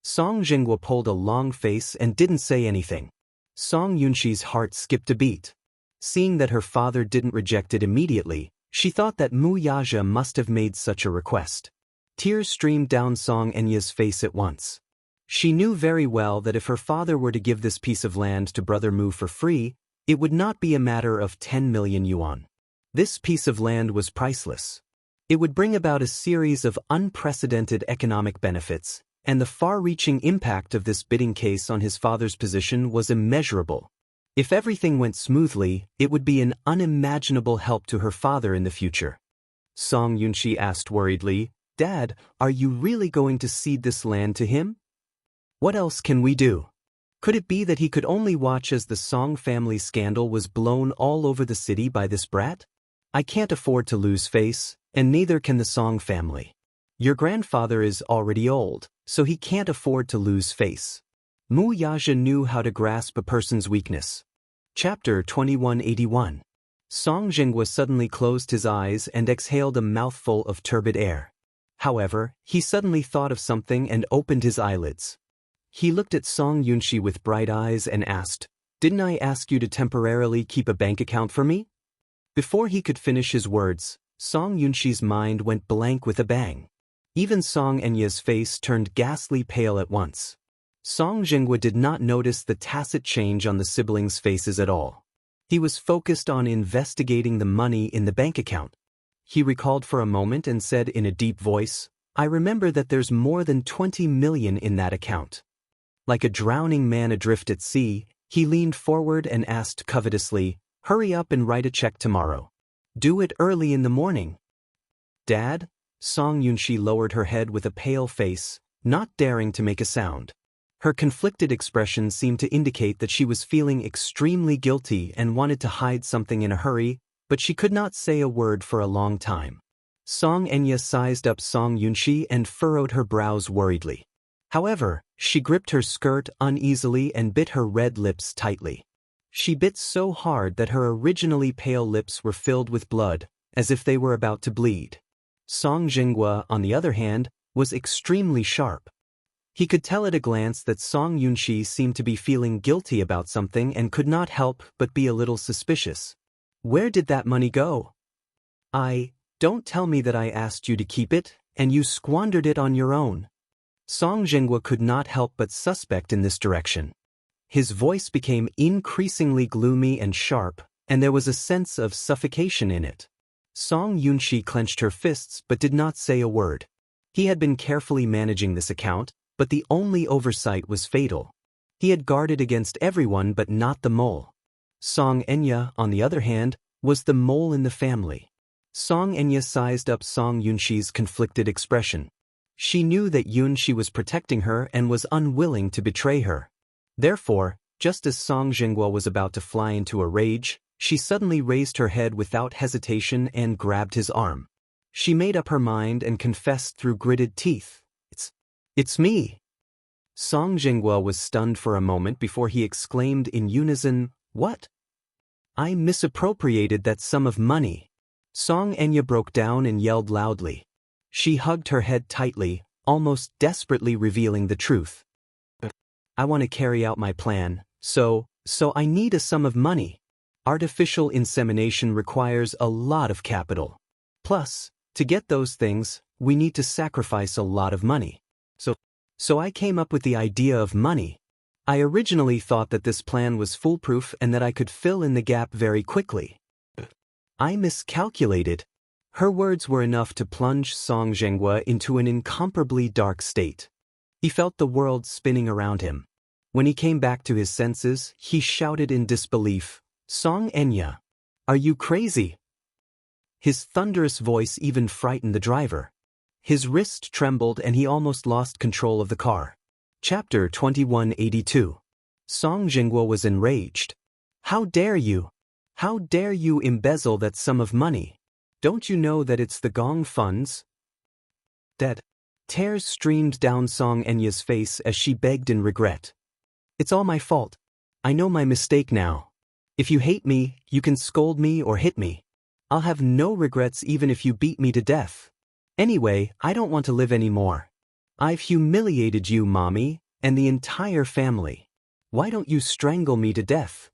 Song Zhenghua pulled a long face and didn't say anything. Song Yunxi's heart skipped a beat. Seeing that her father didn't reject it immediately, she thought that Mu Yaja must have made such a request. Tears streamed down Song Enya's face at once. She knew very well that if her father were to give this piece of land to Brother Mu for free, it would not be a matter of 10 million yuan. This piece of land was priceless. It would bring about a series of unprecedented economic benefits, and the far-reaching impact of this bidding case on his father's position was immeasurable. If everything went smoothly, it would be an unimaginable help to her father in the future. Song Yunxi asked worriedly, "Dad, are you really going to cede this land to him? What else can we do? Could it be that he could only watch as the Song family scandal was blown all over the city by this brat? I can't afford to lose face, and neither can the Song family. Your grandfather is already old, so he can't afford to lose face." Mu Yaja knew how to grasp a person's weakness. Chapter 2181. Song Zhenghua suddenly closed his eyes and exhaled a mouthful of turbid air. However, he suddenly thought of something and opened his eyelids. He looked at Song Yunxi with bright eyes and asked, "Didn't I ask you to temporarily keep a bank account for me?" Before he could finish his words, Song Yunxi's mind went blank with a bang. Even Song Enya's face turned ghastly pale at once. Song Zhenghua did not notice the tacit change on the siblings' faces at all. He was focused on investigating the money in the bank account. He recalled for a moment and said in a deep voice, "I remember that there's more than 20 million in that account." Like a drowning man adrift at sea, he leaned forward and asked covetously, "Hurry up and write a check tomorrow. Do it early in the morning." "Dad?" Song Yunxi lowered her head with a pale face, not daring to make a sound. Her conflicted expression seemed to indicate that she was feeling extremely guilty and wanted to hide something in a hurry, but she could not say a word for a long time. Song Enya sized up Song Yunxi and furrowed her brows worriedly. However, she gripped her skirt uneasily and bit her red lips tightly. She bit so hard that her originally pale lips were filled with blood, as if they were about to bleed. Song Zhenghua, on the other hand, was extremely sharp. He could tell at a glance that Song Yunxi seemed to be feeling guilty about something and could not help but be a little suspicious. "Where did that money go?" Don't tell me that I asked you to keep it, and you squandered it on your own." Song Zhenghua could not help but suspect in this direction. His voice became increasingly gloomy and sharp, and there was a sense of suffocation in it. Song Yunxi clenched her fists but did not say a word. He had been carefully managing this account, but the only oversight was fatal. He had guarded against everyone but not the mole. Song Enya, on the other hand, was the mole in the family. Song Enya sized up Song Yunxi's conflicted expression. She knew that Yunxi was protecting her and was unwilling to betray her. Therefore, just as Song Zhenghua was about to fly into a rage, she suddenly raised her head without hesitation and grabbed his arm. She made up her mind and confessed through gritted teeth. It's me." Song Jinghua was stunned for a moment before he exclaimed in unison, "What? I misappropriated that sum of money." Song Enya broke down and yelled loudly. She hugged her head tightly, almost desperately revealing the truth. "I want to carry out my plan, so I need a sum of money. Artificial insemination requires a lot of capital. Plus, to get those things, we need to sacrifice a lot of money. So I came up with the idea of money. I originally thought that this plan was foolproof and that I could fill in the gap very quickly. I miscalculated." Her words were enough to plunge Song Jinghua into an incomparably dark state. He felt the world spinning around him. When he came back to his senses, he shouted in disbelief, "Song Enya, are you crazy?" His thunderous voice even frightened the driver. His wrist trembled and he almost lost control of the car. Chapter 2182. Song Jinghua was enraged. "How dare you? How dare you embezzle that sum of money? Don't you know that it's the Gong funds?" Tears streamed down Song Enya's face as she begged in regret. "It's all my fault. I know my mistake now. If you hate me, you can scold me or hit me. I'll have no regrets even if you beat me to death. Anyway, I don't want to live anymore. I've humiliated you, Mommy, and the entire family. Why don't you strangle me to death?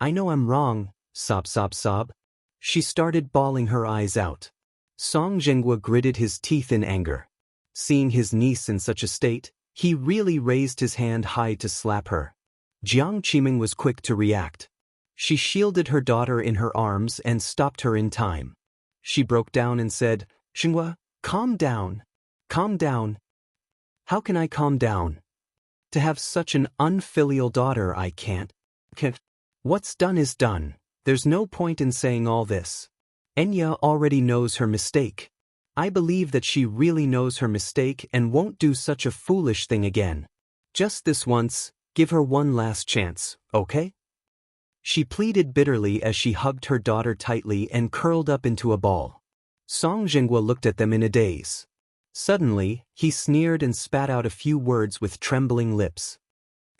I know I'm wrong," sob sob sob. She started bawling her eyes out. Song Jinghua gritted his teeth in anger. Seeing his niece in such a state, he really raised his hand high to slap her. Jiang Qiming was quick to react. She shielded her daughter in her arms and stopped her in time. She broke down and said, "Jinghua, calm down. Calm down." "How can I calm down? To have such an unfilial daughter I can't. What's done is done. There's no point in saying all this. Enya already knows her mistake. I believe that she really knows her mistake and won't do such a foolish thing again. Just this once, give her one last chance, okay?" She pleaded bitterly as she hugged her daughter tightly and curled up into a ball. Song Jinghua looked at them in a daze. Suddenly, he sneered and spat out a few words with trembling lips.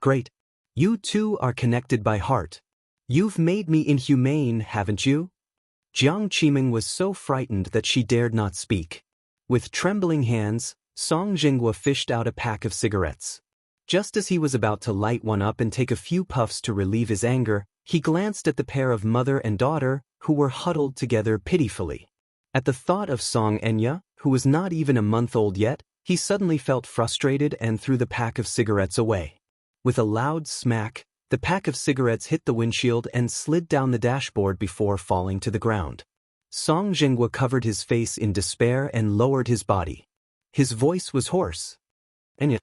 "Great. You two are connected by heart. You've made me inhumane, haven't you?" Jiang Qiming was so frightened that she dared not speak. With trembling hands, Song Jinghua fished out a pack of cigarettes. Just as he was about to light one up and take a few puffs to relieve his anger, he glanced at the pair of mother and daughter, who were huddled together pitifully. At the thought of Song Enya, who was not even a month old yet, he suddenly felt frustrated and threw the pack of cigarettes away. With a loud smack, the pack of cigarettes hit the windshield and slid down the dashboard before falling to the ground. Song Jinghua covered his face in despair and lowered his body. His voice was hoarse. "Enya,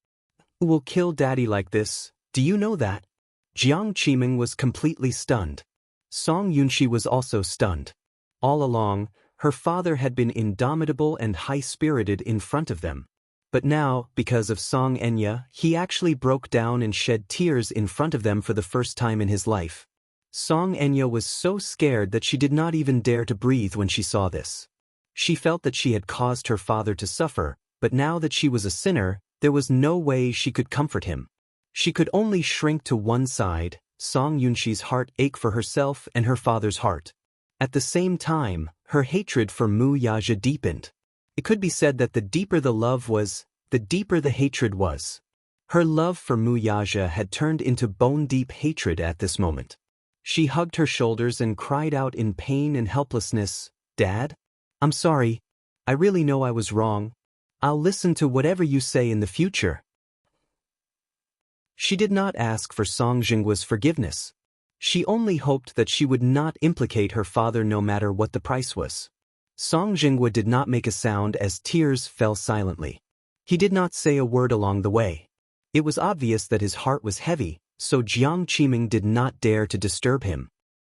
who will kill Daddy like this? Do you know that?" Jiang Qiming was completely stunned. Song Yunxi was also stunned. All along, her father had been indomitable and high-spirited in front of them. But now, because of Song Enya, he actually broke down and shed tears in front of them for the first time in his life. Song Enya was so scared that she did not even dare to breathe when she saw this. She felt that she had caused her father to suffer, but now that she was a sinner, there was no way she could comfort him. She could only shrink to one side. Song Yunxi's heart ached for herself and her father's heart. At the same time, her hatred for Mu Yaja deepened. It could be said that the deeper the love was, the deeper the hatred was. Her love for Mu Yaja had turned into bone-deep hatred at this moment. She hugged her shoulders and cried out in pain and helplessness, "Dad? I'm sorry. I really know I was wrong. I'll listen to whatever you say in the future." She did not ask for Song Jinghua's forgiveness. She only hoped that she would not implicate her father no matter what the price was. Song Jinghua did not make a sound as tears fell silently. He did not say a word along the way. It was obvious that his heart was heavy, so Jiang Qiming did not dare to disturb him.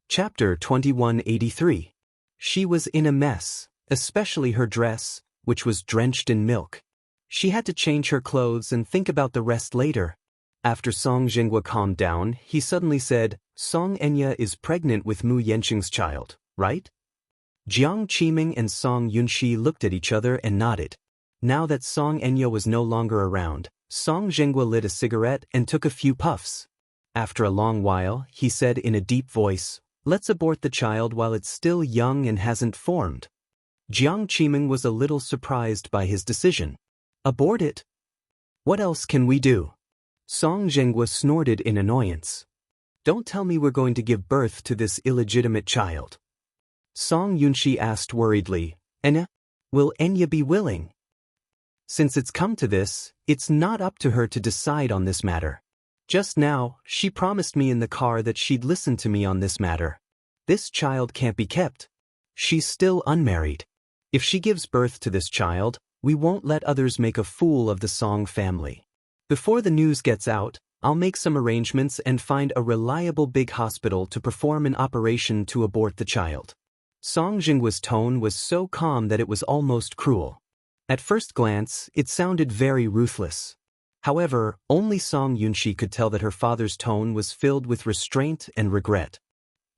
Chapter 2183. She was in a mess, especially her dress, which was drenched in milk. She had to change her clothes and think about the rest later. After Song Jinghua calmed down, he suddenly said, "Song Enya is pregnant with Mu Yanqing's child, right?" Jiang Qiming and Song Yunxi looked at each other and nodded. Now that Song Enya was no longer around, Song Zhenghua lit a cigarette and took a few puffs. After a long while, he said in a deep voice, "Let's abort the child while it's still young and hasn't formed." Jiang Qiming was a little surprised by his decision. Abort it? What else can we do? Song Zhenghua snorted in annoyance. Don't tell me we're going to give birth to this illegitimate child. Song Yunxi asked worriedly, Enya? Will Enya be willing? Since it's come to this, it's not up to her to decide on this matter. Just now, she promised me in the car that she'd listen to me on this matter. This child can't be kept. She's still unmarried. If she gives birth to this child, we won't let others make a fool of the Song family. Before the news gets out, I'll make some arrangements and find a reliable big hospital to perform an operation to abort the child. Song Zhenghua's tone was so calm that it was almost cruel. At first glance, it sounded very ruthless. However, only Song Yunxi could tell that her father's tone was filled with restraint and regret.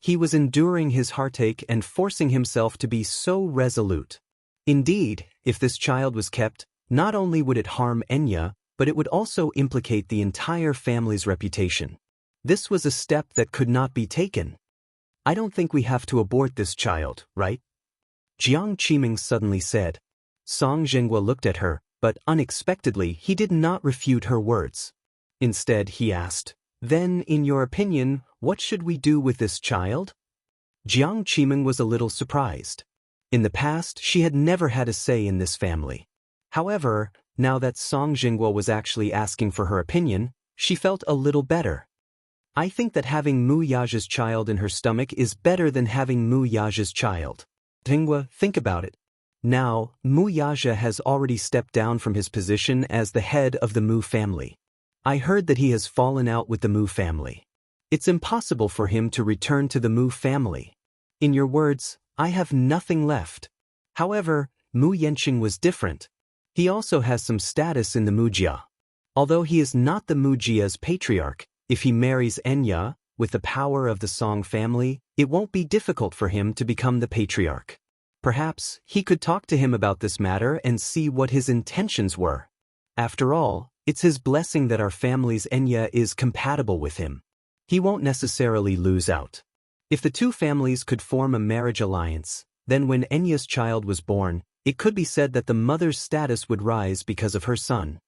He was enduring his heartache and forcing himself to be so resolute. Indeed, if this child was kept, not only would it harm Enya, but it would also implicate the entire family's reputation. This was a step that could not be taken. I don't think we have to abort this child, right? Jiang Qiming suddenly said. Song Zhenghua looked at her, but unexpectedly he did not refute her words. Instead, he asked, Then, in your opinion, what should we do with this child? Jiang Qiming was a little surprised. In the past, she had never had a say in this family. However, now that Song Zhenghua was actually asking for her opinion, she felt a little better. I think that having Mu Yaja's child in her stomach is better than having Mu Yaja's child. Zhenghua, think about it. Now, Mu Yaja has already stepped down from his position as the head of the Mu family. I heard that he has fallen out with the Mu family. It's impossible for him to return to the Mu family. In your words, I have nothing left. However, Mu Yanqing was different. He also has some status in the Mu Jia. Although he is not the Mu Jia's patriarch, if he marries Enya, with the power of the Song family, it won't be difficult for him to become the patriarch. Perhaps he could talk to him about this matter and see what his intentions were. After all, it's his blessing that our family's Enya is compatible with him. He won't necessarily lose out. If the two families could form a marriage alliance, then when Enya's child was born, it could be said that the mother's status would rise because of her son.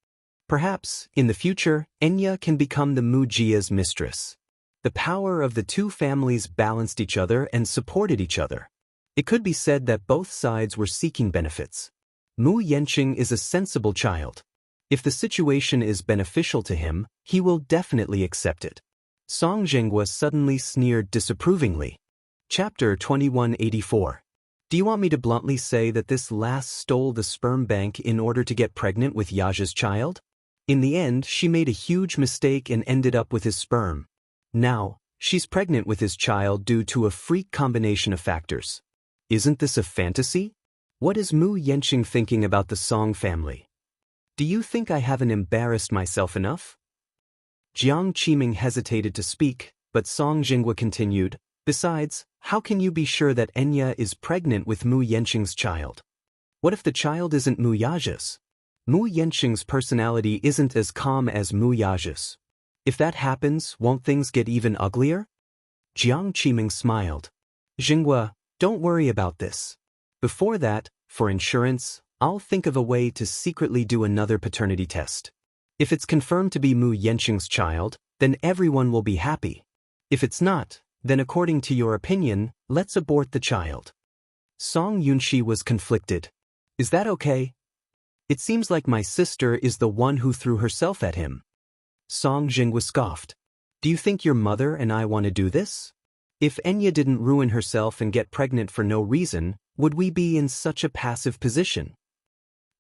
Perhaps, in the future, Enya can become the Mu Jia's mistress. The power of the two families balanced each other and supported each other. It could be said that both sides were seeking benefits. Mu Yanqing is a sensible child. If the situation is beneficial to him, he will definitely accept it. Song Zhenghua suddenly sneered disapprovingly. Chapter 2184. Do you want me to bluntly say that this lass stole the sperm bank in order to get pregnant with Yaja's child? In the end, she made a huge mistake and ended up with his sperm. Now, she's pregnant with his child due to a freak combination of factors. Isn't this a fantasy? What is Mu Yanqing thinking about the Song family? Do you think I haven't embarrassed myself enough? Jiang Qiming hesitated to speak, but Song Zhenghua continued, Besides, how can you be sure that Enya is pregnant with Mu Yanqing's child? What if the child isn't Mu Yaja's? Mu Yanqing's personality isn't as calm as Mu Yaja's. If that happens, won't things get even uglier? Jiang Qiming smiled. Zhenghua, don't worry about this. Before that, for insurance, I'll think of a way to secretly do another paternity test. If it's confirmed to be Mu Yanqing's child, then everyone will be happy. If it's not, then according to your opinion, let's abort the child. Song Yunxi was conflicted. Is that okay? It seems like my sister is the one who threw herself at him. Song Zhenghua scoffed. Do you think your mother and I want to do this? If Enya didn't ruin herself and get pregnant for no reason, would we be in such a passive position?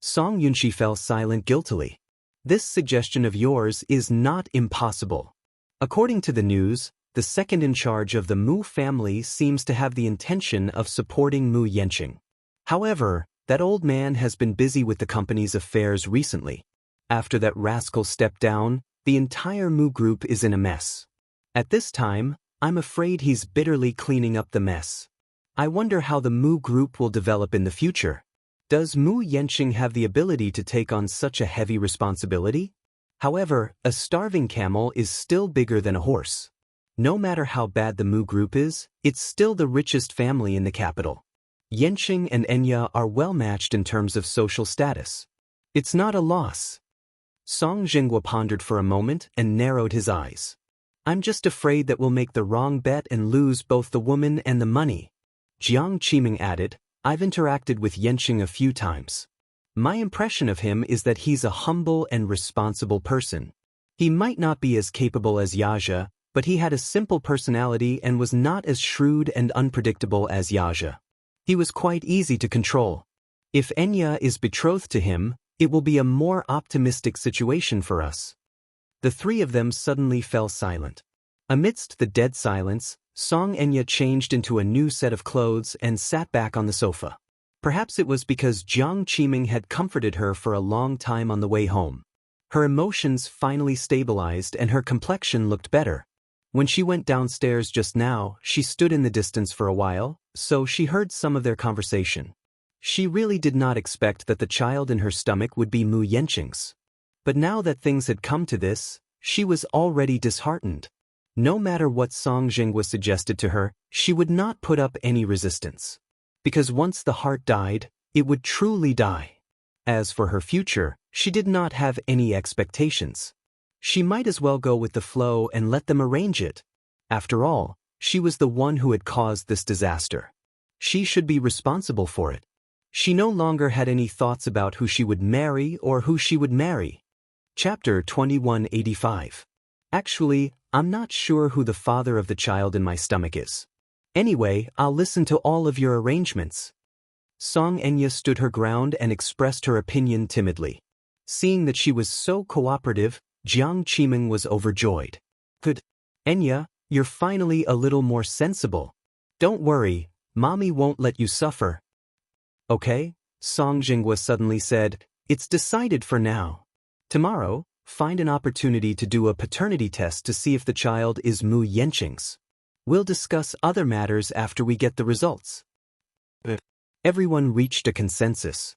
Song Yunxi fell silent guiltily. This suggestion of yours is not impossible. According to the news, the second in charge of the Mu family seems to have the intention of supporting Mu Yanqing. However, that old man has been busy with the company's affairs recently. After that rascal stepped down, the entire Mu group is in a mess. At this time, I'm afraid he's bitterly cleaning up the mess. I wonder how the Mu group will develop in the future. Does Mu Yanqing have the ability to take on such a heavy responsibility? However, a starving camel is still bigger than a horse. No matter how bad the Mu group is, it's still the richest family in the capital. Yanqing and Enya are well matched in terms of social status. It's not a loss. Song Jinghua pondered for a moment and narrowed his eyes. I'm just afraid that we'll make the wrong bet and lose both the woman and the money. Jiang Qiming added, I've interacted with Yanqing a few times. My impression of him is that he's a humble and responsible person. He might not be as capable as Yaja, but he had a simple personality and was not as shrewd and unpredictable as Yaja. He was quite easy to control. If Enya is betrothed to him, it will be a more optimistic situation for us. The three of them suddenly fell silent. Amidst the dead silence, Song Enya changed into a new set of clothes and sat back on the sofa. Perhaps it was because Jiang Qiming had comforted her for a long time on the way home. Her emotions finally stabilized and her complexion looked better. When she went downstairs just now, she stood in the distance for a while, so she heard some of their conversation. She really did not expect that the child in her stomach would be Mu Yanqing's. But now that things had come to this, she was already disheartened. No matter what Song Jinghua suggested to her, she would not put up any resistance. Because once the heart died, it would truly die. As for her future, she did not have any expectations. She might as well go with the flow and let them arrange it. After all, she was the one who had caused this disaster. She should be responsible for it. She no longer had any thoughts about who she would marry or who she would marry. Chapter 2185. Actually, I'm not sure who the father of the child in my stomach is. Anyway, I'll listen to all of your arrangements. Song Enya stood her ground and expressed her opinion timidly. Seeing that she was so cooperative, Jiang Qiming was overjoyed. Good. Enya, you're finally a little more sensible. Don't worry, Mommy won't let you suffer. Okay, Song Jinghua suddenly said, it's decided for now. Tomorrow, find an opportunity to do a paternity test to see if the child is Mu Yanqing's. We'll discuss other matters after we get the results. Everyone reached a consensus.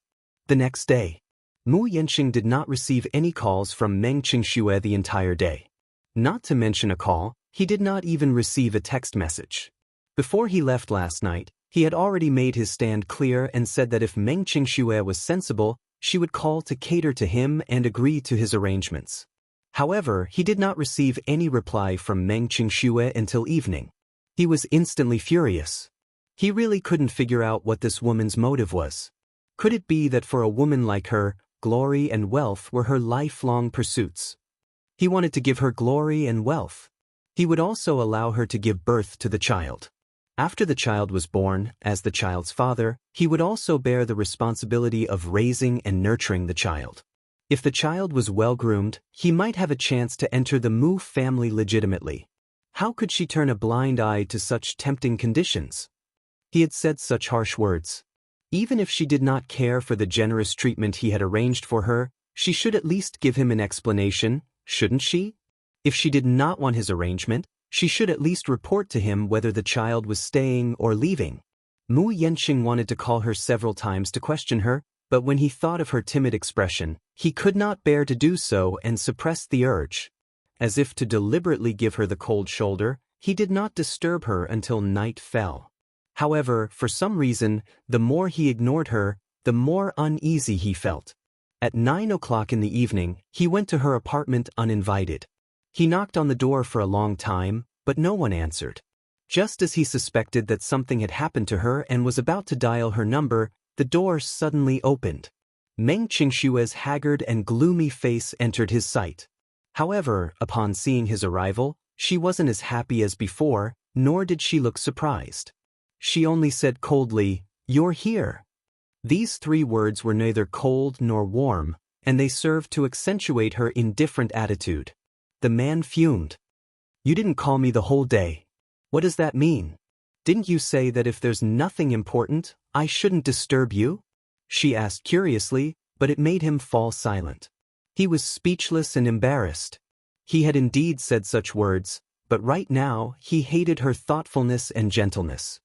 The next day, Mu Yanqing did not receive any calls from Meng Qingxue the entire day. Not to mention a call, he did not even receive a text message. Before he left last night, he had already made his stand clear and said that if Meng Qingxue was sensible, she would call to cater to him and agree to his arrangements. However, he did not receive any reply from Meng Qingxue until evening. He was instantly furious. He really couldn't figure out what this woman's motive was. Could it be that for a woman like her, glory and wealth were her lifelong pursuits? He wanted to give her glory and wealth. He would also allow her to give birth to the child. After the child was born, as the child's father, he would also bear the responsibility of raising and nurturing the child. If the child was well-groomed, he might have a chance to enter the Mu family legitimately. How could she turn a blind eye to such tempting conditions? He had said such harsh words. Even if she did not care for the generous treatment he had arranged for her, she should at least give him an explanation, shouldn't she? If she did not want his arrangement, she should at least report to him whether the child was staying or leaving. Mu Yanqing wanted to call her several times to question her, but when he thought of her timid expression, he could not bear to do so and suppressed the urge. As if to deliberately give her the cold shoulder, he did not disturb her until night fell. However, for some reason, the more he ignored her, the more uneasy he felt. At 9 o'clock in the evening, he went to her apartment uninvited. He knocked on the door for a long time, but no one answered. Just as he suspected that something had happened to her and was about to dial her number, the door suddenly opened. Meng Qingxue's haggard and gloomy face entered his sight. However, upon seeing his arrival, she wasn't as happy as before, nor did she look surprised. She only said coldly, "You're here." These 3 words were neither cold nor warm, and they served to accentuate her indifferent attitude. The man fumed. "You didn't call me the whole day. What does that mean? Didn't you say that if there's nothing important, I shouldn't disturb you?" She asked curiously, but it made him fall silent. He was speechless and embarrassed. He had indeed said such words, but right now he hated her thoughtfulness and gentleness.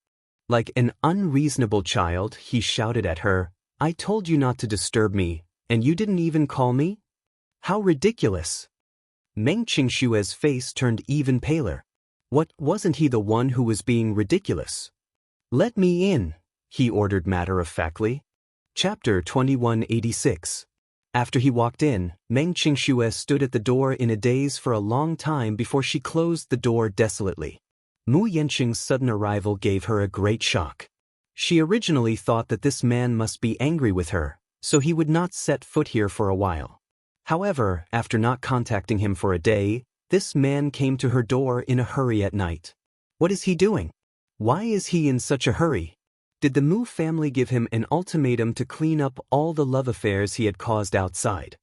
Like an unreasonable child, he shouted at her, "I told you not to disturb me, and you didn't even call me?" How ridiculous! Meng Qingshue's face turned even paler. What, wasn't he the one who was being ridiculous? Let me in, he ordered matter-of-factly. Chapter 2186. After he walked in, Meng Qingxue stood at the door in a daze for a long time before she closed the door desolately. Mu Yanqing's sudden arrival gave her a great shock. She originally thought that this man must be angry with her, so he would not set foot here for a while. However, after not contacting him for a day, this man came to her door in a hurry at night. What is he doing? Why is he in such a hurry? Did the Mu family give him an ultimatum to clean up all the love affairs he had caused outside?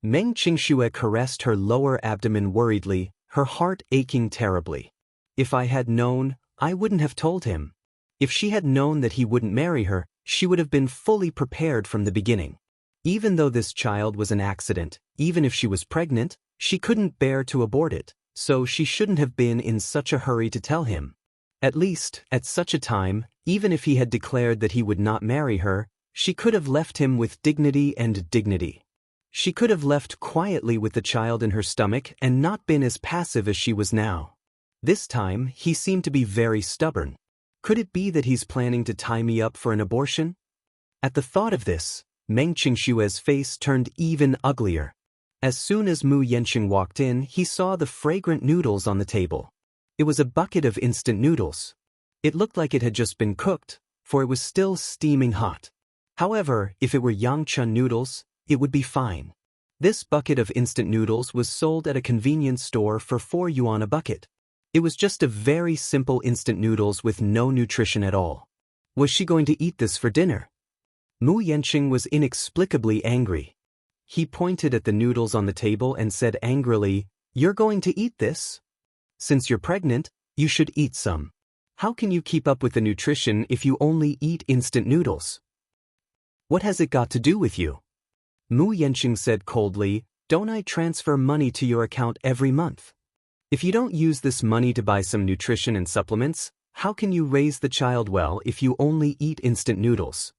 Meng Qingxue caressed her lower abdomen worriedly, her heart aching terribly. If I had known, I wouldn't have told him. If she had known that he wouldn't marry her, she would have been fully prepared from the beginning. Even though this child was an accident, even if she was pregnant, she couldn't bear to abort it, so she shouldn't have been in such a hurry to tell him. At least, at such a time, even if he had declared that he would not marry her, she could have left him with dignity and dignity. She could have left quietly with the child in her stomach and not been as passive as she was now. This time, he seemed to be very stubborn. Could it be that he's planning to tie me up for an abortion? At the thought of this, Meng Qingshue's face turned even uglier. As soon as Mu Yanqing walked in, he saw the fragrant noodles on the table. It was a bucket of instant noodles. It looked like it had just been cooked, for it was still steaming hot. However, if it were Yangchun noodles, it would be fine. This bucket of instant noodles was sold at a convenience store for 4 yuan a bucket. It was just a very simple instant noodles with no nutrition at all. Was she going to eat this for dinner? Mu Yanqing was inexplicably angry. He pointed at the noodles on the table and said angrily, "You're going to eat this? Since you're pregnant, you should eat some. How can you keep up with the nutrition if you only eat instant noodles? What has it got to do with you?" Mu Yanqing said coldly, "Don't I transfer money to your account every month? If you don't use this money to buy some nutrition and supplements, how can you raise the child well if you only eat instant noodles?"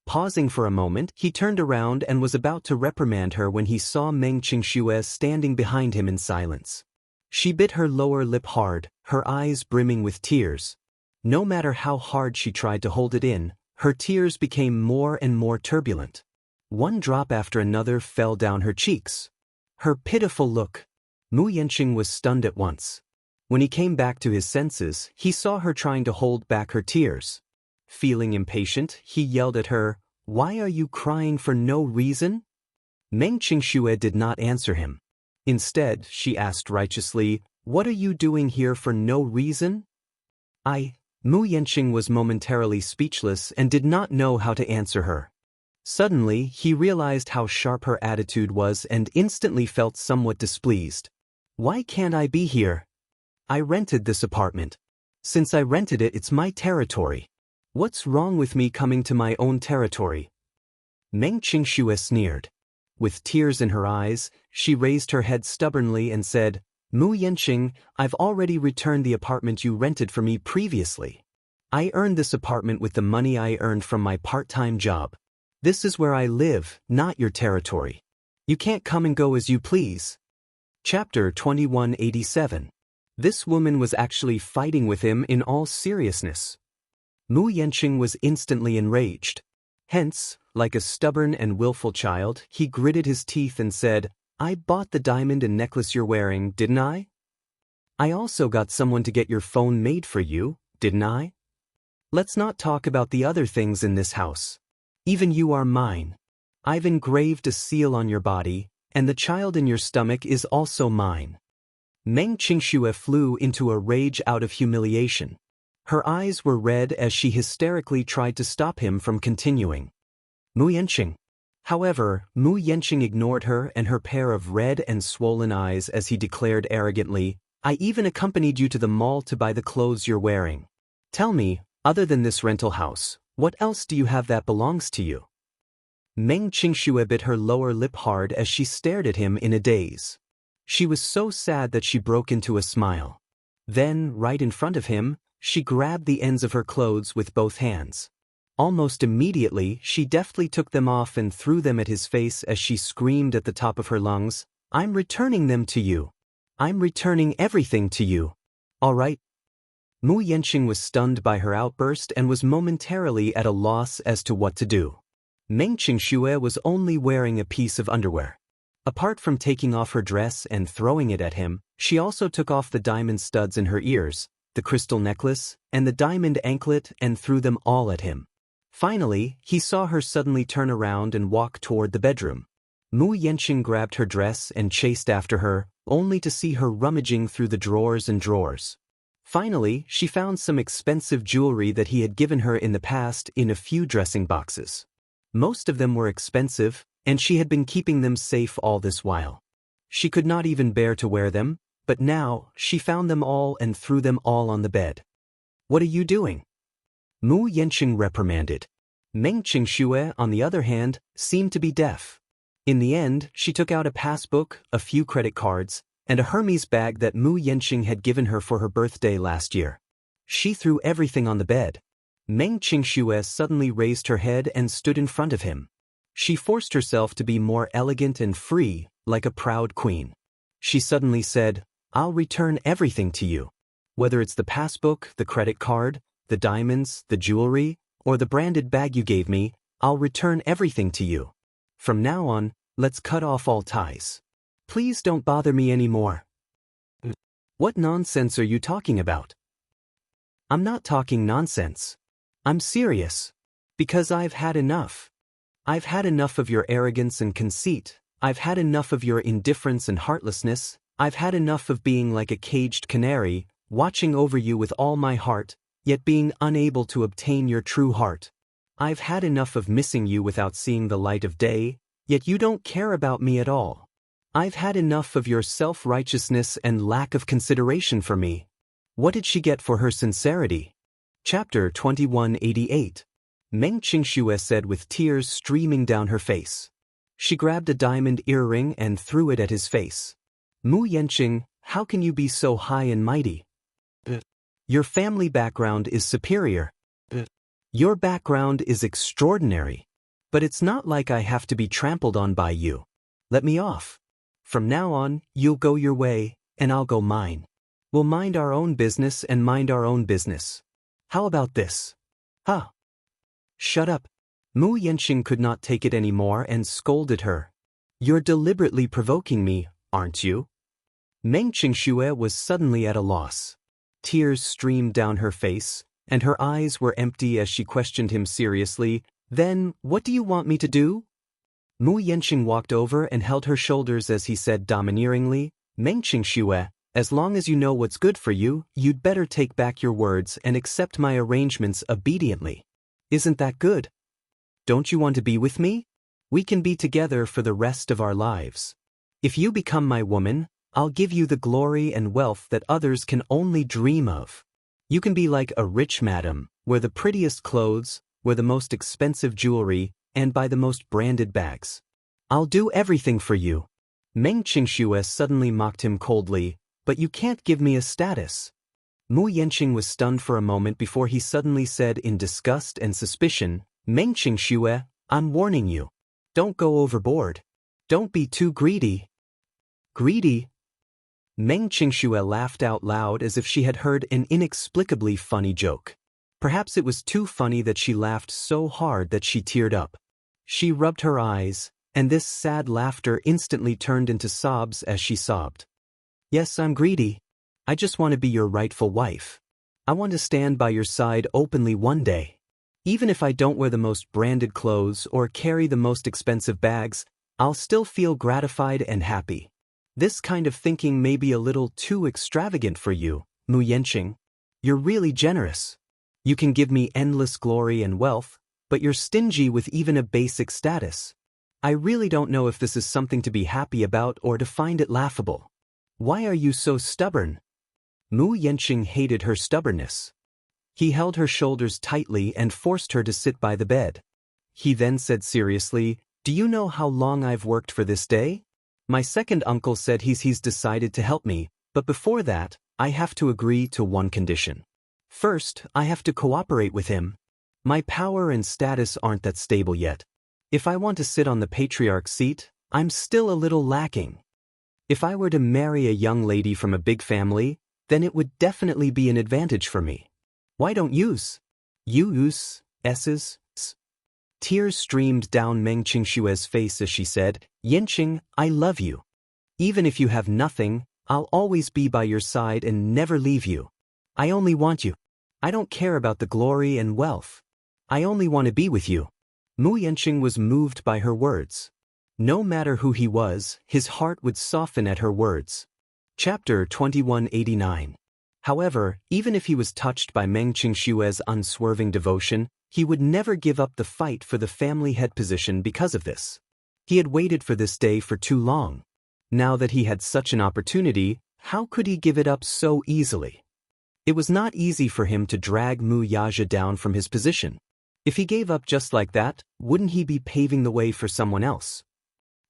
Pausing for a moment, he turned around and was about to reprimand her when he saw Meng Qingxue standing behind him in silence. She bit her lower lip hard, her eyes brimming with tears. No matter how hard she tried to hold it in, her tears became more and more turbulent. One drop after another fell down her cheeks. Her pitiful look. Mu Yanqing was stunned at once. When he came back to his senses, he saw her trying to hold back her tears. Feeling impatient, he yelled at her, "Why are you crying for no reason?" Meng Qingxue did not answer him. Instead, she asked righteously, "What are you doing here for no reason?" Mu Yanqing was momentarily speechless and did not know how to answer her. Suddenly, he realized how sharp her attitude was and instantly felt somewhat displeased. "Why can't I be here? I rented this apartment. Since I rented it, it's my territory. What's wrong with me coming to my own territory?" Meng Qingxue sneered. With tears in her eyes, she raised her head stubbornly and said, "Mu Yanqing, I've already returned the apartment you rented for me previously. I earned this apartment with the money I earned from my part-time job. This is where I live, not your territory. You can't come and go as you please." Chapter 2187. This woman was actually fighting with him in all seriousness. Mu Yanqing was instantly enraged. Hence, like a stubborn and willful child, he gritted his teeth and said, "I bought the diamond and necklace you're wearing, didn't I? I also got someone to get your phone made for you, didn't I? Let's not talk about the other things in this house. Even you are mine. I've engraved a seal on your body, and the child in your stomach is also mine." Meng Qingxue flew into a rage out of humiliation. Her eyes were red as she hysterically tried to stop him from continuing. Mu Yanqing. However, Mu Yanqing ignored her and her pair of red and swollen eyes as he declared arrogantly, "I even accompanied you to the mall to buy the clothes you're wearing. Tell me, other than this rental house, what else do you have that belongs to you?" Meng Qingxue bit her lower lip hard as she stared at him in a daze. She was so sad that she broke into a smile. Then, right in front of him, she grabbed the ends of her clothes with both hands. Almost immediately, she deftly took them off and threw them at his face as she screamed at the top of her lungs, "I'm returning them to you. I'm returning everything to you. All right." Mu Yanqing was stunned by her outburst and was momentarily at a loss as to what to do. Meng Qingxue was only wearing a piece of underwear. Apart from taking off her dress and throwing it at him, she also took off the diamond studs in her ears, the crystal necklace, and the diamond anklet and threw them all at him. Finally, he saw her suddenly turn around and walk toward the bedroom. Mu Yanqing grabbed her dress and chased after her, only to see her rummaging through the drawers and drawers. Finally, she found some expensive jewelry that he had given her in the past in a few dressing boxes. Most of them were expensive, and she had been keeping them safe all this while. She could not even bear to wear them, but now she found them all and threw them all on the bed. "What are you doing?" Mu Yanqing reprimanded. Meng Qingxue, on the other hand, seemed to be deaf. In the end, she took out a passbook, a few credit cards, and a Hermes bag that Mu Yanqing had given her for her birthday last year. She threw everything on the bed. Meng Qingxue suddenly raised her head and stood in front of him. She forced herself to be more elegant and free, like a proud queen. She suddenly said, "I'll return everything to you. Whether it's the passbook, the credit card, the diamonds, the jewelry, or the branded bag you gave me, I'll return everything to you. From now on, let's cut off all ties. Please don't bother me anymore." "What nonsense are you talking about?" "I'm not talking nonsense. I'm serious. Because I've had enough. I've had enough of your arrogance and conceit. I've had enough of your indifference and heartlessness. I've had enough of being like a caged canary, watching over you with all my heart, yet being unable to obtain your true heart. I've had enough of missing you without seeing the light of day, yet you don't care about me at all. I've had enough of your self-righteousness and lack of consideration for me." What did she get for her sincerity? Chapter 2188. Meng Qingxue said with tears streaming down her face. She grabbed a diamond earring and threw it at his face. "Mu Yanqing, how can you be so high and mighty? Your family background is superior. Your background is extraordinary. But it's not like I have to be trampled on by you. Let me off. From now on, you'll go your way, and I'll go mine. We'll mind our own business and mind our own business. How about this?" "Huh. Shut up." Mu Yanqing could not take it anymore and scolded her. "You're deliberately provoking me, aren't you?" Meng Qingxue was suddenly at a loss. Tears streamed down her face, and her eyes were empty as she questioned him seriously. "Then, what do you want me to do?" Mu Yanqing walked over and held her shoulders as he said domineeringly, "Meng Qingxue, as long as you know what's good for you, you'd better take back your words and accept my arrangements obediently. Isn't that good? Don't you want to be with me? We can be together for the rest of our lives. If you become my woman, I'll give you the glory and wealth that others can only dream of. You can be like a rich madam, wear the prettiest clothes, wear the most expensive jewelry, and buy the most branded bags. I'll do everything for you." Meng Qingxue suddenly mocked him coldly, "But you can't give me a status." Mu Yanqing was stunned for a moment before he suddenly said in disgust and suspicion, "Meng Qingxue, I'm warning you. Don't go overboard. Don't be too greedy." "Greedy?" Meng Qingxue laughed out loud as if she had heard an inexplicably funny joke. Perhaps it was too funny that she laughed so hard that she teared up. She rubbed her eyes, and this sad laughter instantly turned into sobs as she sobbed. "Yes, I'm greedy. I just want to be your rightful wife. I want to stand by your side openly one day. Even if I don't wear the most branded clothes or carry the most expensive bags, I'll still feel gratified and happy. This kind of thinking may be a little too extravagant for you, Mu Yanqing. You're really generous. You can give me endless glory and wealth, but you're stingy with even a basic status. I really don't know if this is something to be happy about or to find it laughable. Why are you so stubborn?" Mu Yanqing hated her stubbornness. He held her shoulders tightly and forced her to sit by the bed. He then said seriously, "Do you know how long I've worked for this day? My second uncle said he's decided to help me, but before that, I have to agree to one condition. First, I have to cooperate with him. My power and status aren't that stable yet. If I want to sit on the patriarch's seat, I'm still a little lacking. If I were to marry a young lady from a big family, then it would definitely be an advantage for me. Why don't yous? Yous, S's, s. Tears streamed down Meng Qingshue's face as she said, Yanqing, I love you. Even if you have nothing, I'll always be by your side and never leave you. I only want you. I don't care about the glory and wealth. I only want to be with you. Mu Yanqing was moved by her words. No matter who he was, his heart would soften at her words. Chapter 2189. However, even if he was touched by Meng Qingshue's unswerving devotion, he would never give up the fight for the family head position because of this. He had waited for this day for too long. Now that he had such an opportunity, how could he give it up so easily? It was not easy for him to drag Mu Yaja down from his position. If he gave up just like that, wouldn't he be paving the way for someone else?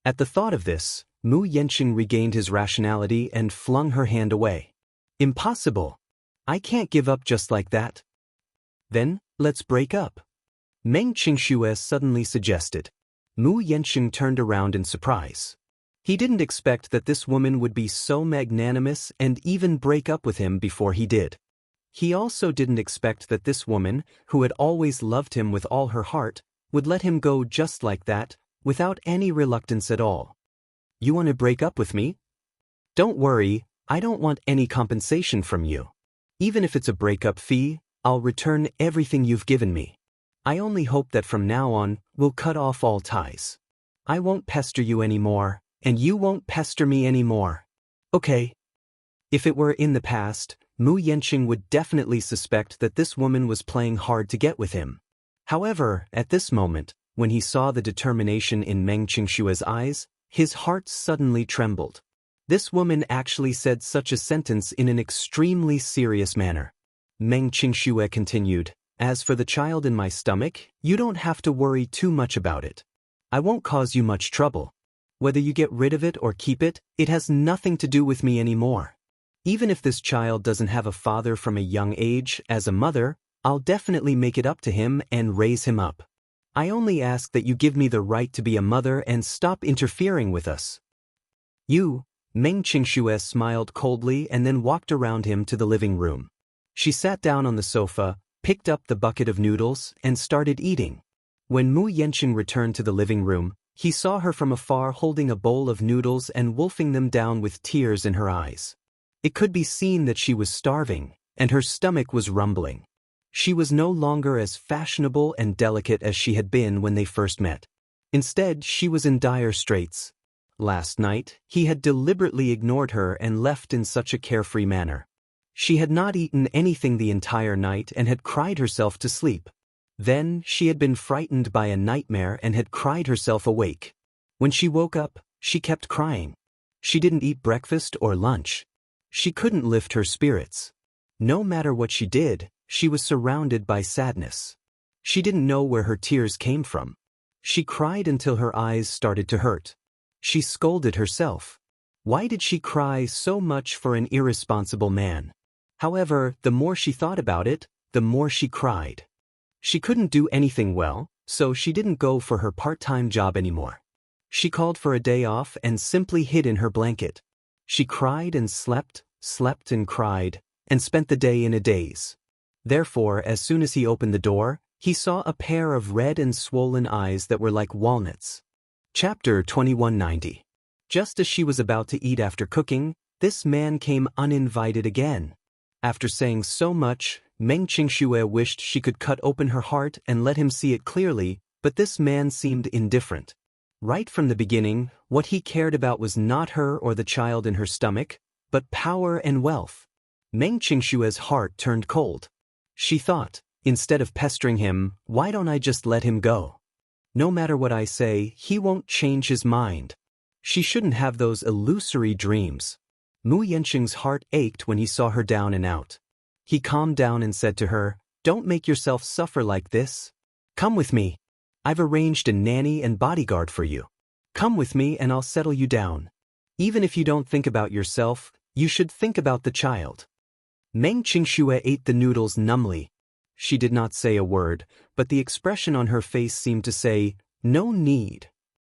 At the thought of this, Mu Yanqing regained his rationality and flung her hand away. Impossible. I can't give up just like that. Then, let's break up. Meng Qingxue suddenly suggested. Mu Yanqing turned around in surprise. He didn't expect that this woman would be so magnanimous and even break up with him before he did. He also didn't expect that this woman, who had always loved him with all her heart, would let him go just like that, without any reluctance at all. You want to break up with me? Don't worry, I don't want any compensation from you. Even if it's a breakup fee, I'll return everything you've given me. I only hope that from now on, we'll cut off all ties. I won't pester you anymore, and you won't pester me anymore. Okay. If it were in the past, Mu Yanqing would definitely suspect that this woman was playing hard to get with him. However, at this moment, when he saw the determination in Meng Qingshue's eyes, his heart suddenly trembled. This woman actually said such a sentence in an extremely serious manner. Meng Qingxue continued, As for the child in my stomach, you don't have to worry too much about it. I won't cause you much trouble. Whether you get rid of it or keep it, it has nothing to do with me anymore. Even if this child doesn't have a father from a young age, as a mother, I'll definitely make it up to him and raise him up. I only ask that you give me the right to be a mother and stop interfering with us. You, Meng Qingxue smiled coldly and then walked around him to the living room. She sat down on the sofa, picked up the bucket of noodles, and started eating. When Mu Yanqing returned to the living room, he saw her from afar holding a bowl of noodles and wolfing them down with tears in her eyes. It could be seen that she was starving, and her stomach was rumbling. She was no longer as fashionable and delicate as she had been when they first met. Instead, she was in dire straits. Last night, he had deliberately ignored her and left in such a carefree manner. She had not eaten anything the entire night and had cried herself to sleep. Then, she had been frightened by a nightmare and had cried herself awake. When she woke up, she kept crying. She didn't eat breakfast or lunch. She couldn't lift her spirits. No matter what she did, she was surrounded by sadness. She didn't know where her tears came from. She cried until her eyes started to hurt. She scolded herself. Why did she cry so much for an irresponsible man? However, the more she thought about it, the more she cried. She couldn't do anything well, so she didn't go for her part-time job anymore. She called for a day off and simply hid in her blanket. She cried and slept and cried, and spent the day in a daze. Therefore, as soon as he opened the door, he saw a pair of red and swollen eyes that were like walnuts. Chapter 2190. Just as she was about to eat after cooking, this man came uninvited again. After saying so much, Meng Qingxue wished she could cut open her heart and let him see it clearly, but this man seemed indifferent. Right from the beginning, what he cared about was not her or the child in her stomach, but power and wealth. Meng Qingshue's heart turned cold. She thought, instead of pestering him, why don't I just let him go? No matter what I say, he won't change his mind. She shouldn't have those illusory dreams. Mu Yanqing's heart ached when he saw her down and out. He calmed down and said to her, Don't make yourself suffer like this. Come with me. I've arranged a nanny and bodyguard for you. Come with me and I'll settle you down. Even if you don't think about yourself, you should think about the child. Meng Qingxue ate the noodles numbly. she did not say a word, but the expression on her face seemed to say, "No need."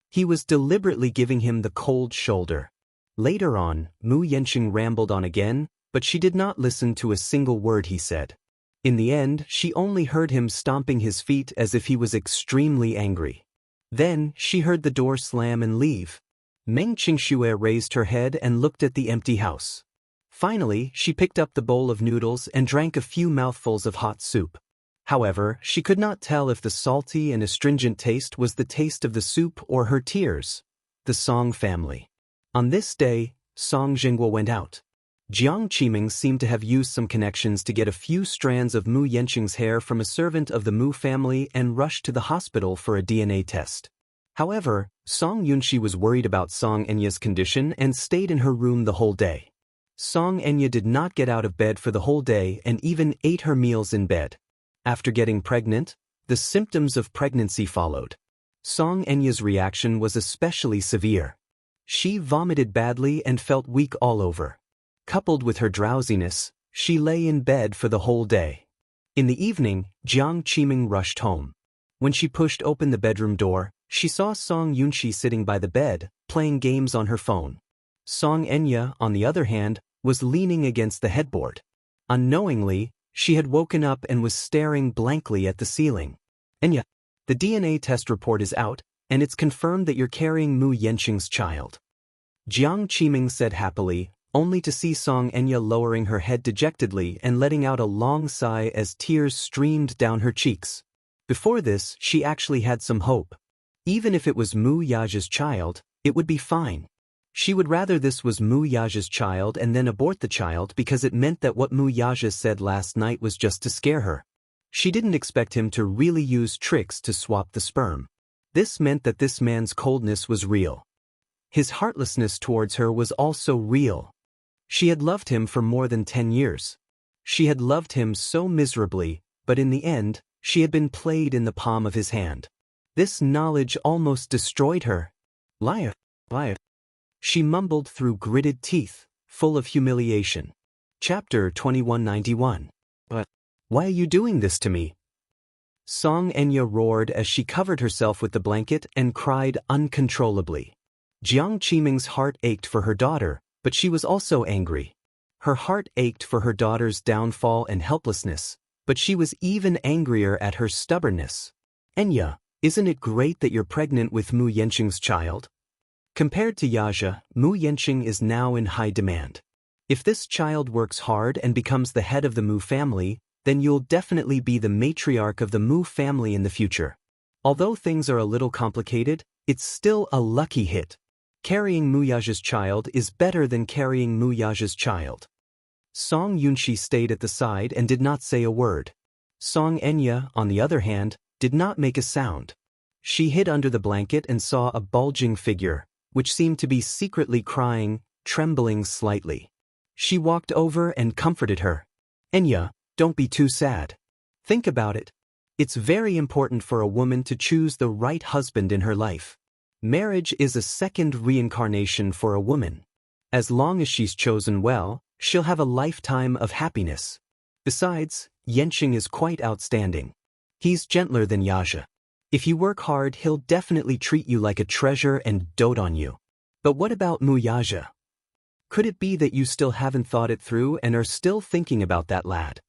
He was deliberately giving him the cold shoulder. Later on, Mu Yanqing rambled on again, but she did not listen to a single word he said. In the end, she only heard him stomping his feet as if he was extremely angry. Then, she heard the door slam and leave. Meng Qingxue raised her head and looked at the empty house. Finally, she picked up the bowl of noodles and drank a few mouthfuls of hot soup. However, she could not tell if the salty and astringent taste was the taste of the soup or her tears. The Song family. On this day, Song Jingguo went out. Jiang Qiming seemed to have used some connections to get a few strands of Mu Yanqing's hair from a servant of the Mu family and rushed to the hospital for a DNA test. However, Song Yunxi was worried about Song Enya's condition and stayed in her room the whole day. Song Enya did not get out of bed for the whole day and even ate her meals in bed. After getting pregnant, the symptoms of pregnancy followed. Song Enya's reaction was especially severe. She vomited badly and felt weak all over. Coupled with her drowsiness, she lay in bed for the whole day. In the evening, Jiang Qiming rushed home. When she pushed open the bedroom door, she saw Song Yunxi sitting by the bed, playing games on her phone. Song Enya, on the other hand, was leaning against the headboard. Unknowingly, she had woken up and was staring blankly at the ceiling. "Enya, the DNA test report is out, and it's confirmed that you're carrying Mu Yanqing's child." Jiang Qiming said happily, only to see Song Enya lowering her head dejectedly and letting out a long sigh as tears streamed down her cheeks. Before this, she actually had some hope. Even if it was Mu Yaja's child, it would be fine. She would rather this was Mu Yaja's child and then abort the child because it meant that what Mu Yaja said last night was just to scare her. She didn't expect him to really use tricks to swap the sperm. This meant that this man's coldness was real. His heartlessness towards her was also real. She had loved him for more than 10 years. She had loved him so miserably, but in the end, she had been played in the palm of his hand. This knowledge almost destroyed her. Liar, liar. She mumbled through gritted teeth, full of humiliation. Chapter 2191. But why are you doing this to me? Song Enya roared as she covered herself with the blanket and cried uncontrollably. Jiang Qiming's heart ached for her daughter, but she was also angry. Her heart ached for her daughter's downfall and helplessness, but she was even angrier at her stubbornness. "Enya, isn't it great that you're pregnant with Mu Yanqing's child?" Compared to Yaja, Mu Yanqing is now in high demand. If this child works hard and becomes the head of the Mu family, then you'll definitely be the matriarch of the Mu family in the future. Although things are a little complicated, it's still a lucky hit. Carrying Mu Yaja's child is better than carrying Mu Yaja's child. Song Yunxi stayed at the side and did not say a word. Song Enya, on the other hand, did not make a sound. She hid under the blanket and saw a bulging figure, which seemed to be secretly crying, trembling slightly. She walked over and comforted her. "Enya, don't be too sad. Think about it. It's very important for a woman to choose the right husband in her life. Marriage is a second reincarnation for a woman. As long as she's chosen well, she'll have a lifetime of happiness. Besides, Yanqing is quite outstanding. He's gentler than Yaja. If you work hard, he'll definitely treat you like a treasure and dote on you. But what about Mu Yaja? Could it be that you still haven't thought it through and are still thinking about that lad?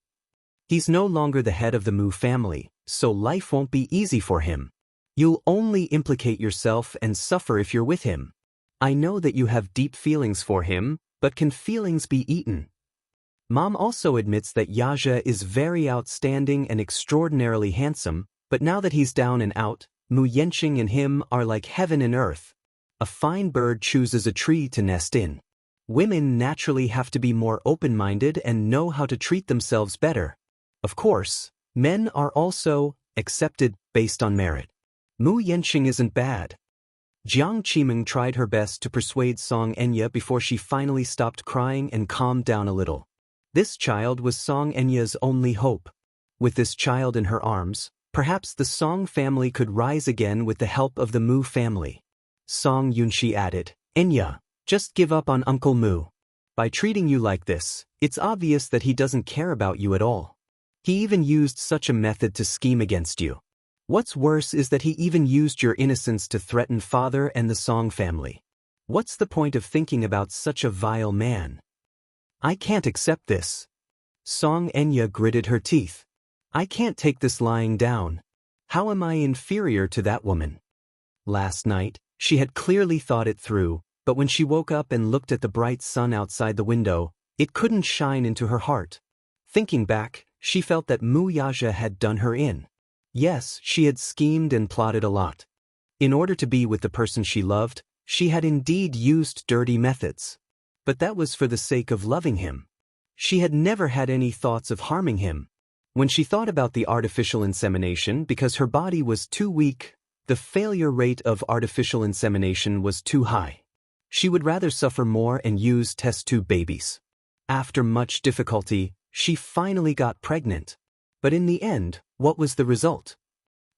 He's no longer the head of the Mu family, so life won't be easy for him. You'll only implicate yourself and suffer if you're with him. I know that you have deep feelings for him, but can feelings be eaten? Mom also admits that Yaja is very outstanding and extraordinarily handsome, but now that he's down and out, Mu Yanqing and him are like heaven and earth. A fine bird chooses a tree to nest in. Women naturally have to be more open-minded and know how to treat themselves better. Of course, men are also accepted based on merit. Mu Yanqing isn't bad. Jiang Qiming tried her best to persuade Song Enya before she finally stopped crying and calmed down a little. This child was Song Enya's only hope. With this child in her arms, perhaps the Song family could rise again with the help of the Mu family. Song Yunxi added, "Enya, just give up on Uncle Mu. By treating you like this, it's obvious that he doesn't care about you at all." He even used such a method to scheme against you. What's worse is that he even used your innocence to threaten father and the Song family. What's the point of thinking about such a vile man? I can't accept this. Song Enya gritted her teeth. I can't take this lying down. How am I inferior to that woman? Last night, she had clearly thought it through, but when she woke up and looked at the bright sun outside the window, it couldn't shine into her heart. Thinking back, she felt that Mu Yaja had done her in. Yes, she had schemed and plotted a lot. In order to be with the person she loved, she had indeed used dirty methods. But that was for the sake of loving him. She had never had any thoughts of harming him. When she thought about the artificial insemination because her body was too weak, the failure rate of artificial insemination was too high. She would rather suffer more and use test tube babies. After much difficulty, she finally got pregnant. But in the end, what was the result?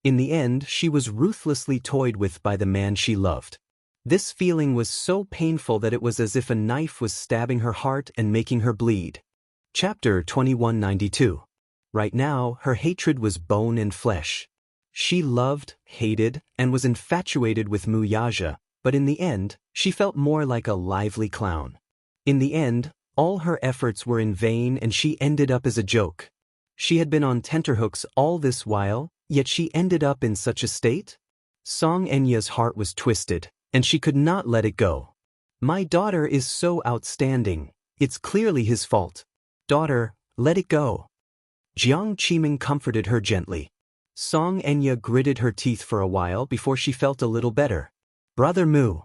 In the end, she was ruthlessly toyed with by the man she loved. This feeling was so painful that it was as if a knife was stabbing her heart and making her bleed. Chapter 2192. Right now, her hatred was bone and flesh. She loved, hated, and was infatuated with Mu Yaja, but in the end, she felt more like a lively clown. In the end, all her efforts were in vain and she ended up as a joke. She had been on tenterhooks all this while, yet she ended up in such a state? Song Enya's heart was twisted, and she could not let it go. My daughter is so outstanding. It's clearly his fault. Daughter, let it go. Jiang Qiming comforted her gently. Song Enya gritted her teeth for a while before she felt a little better. Brother Mu,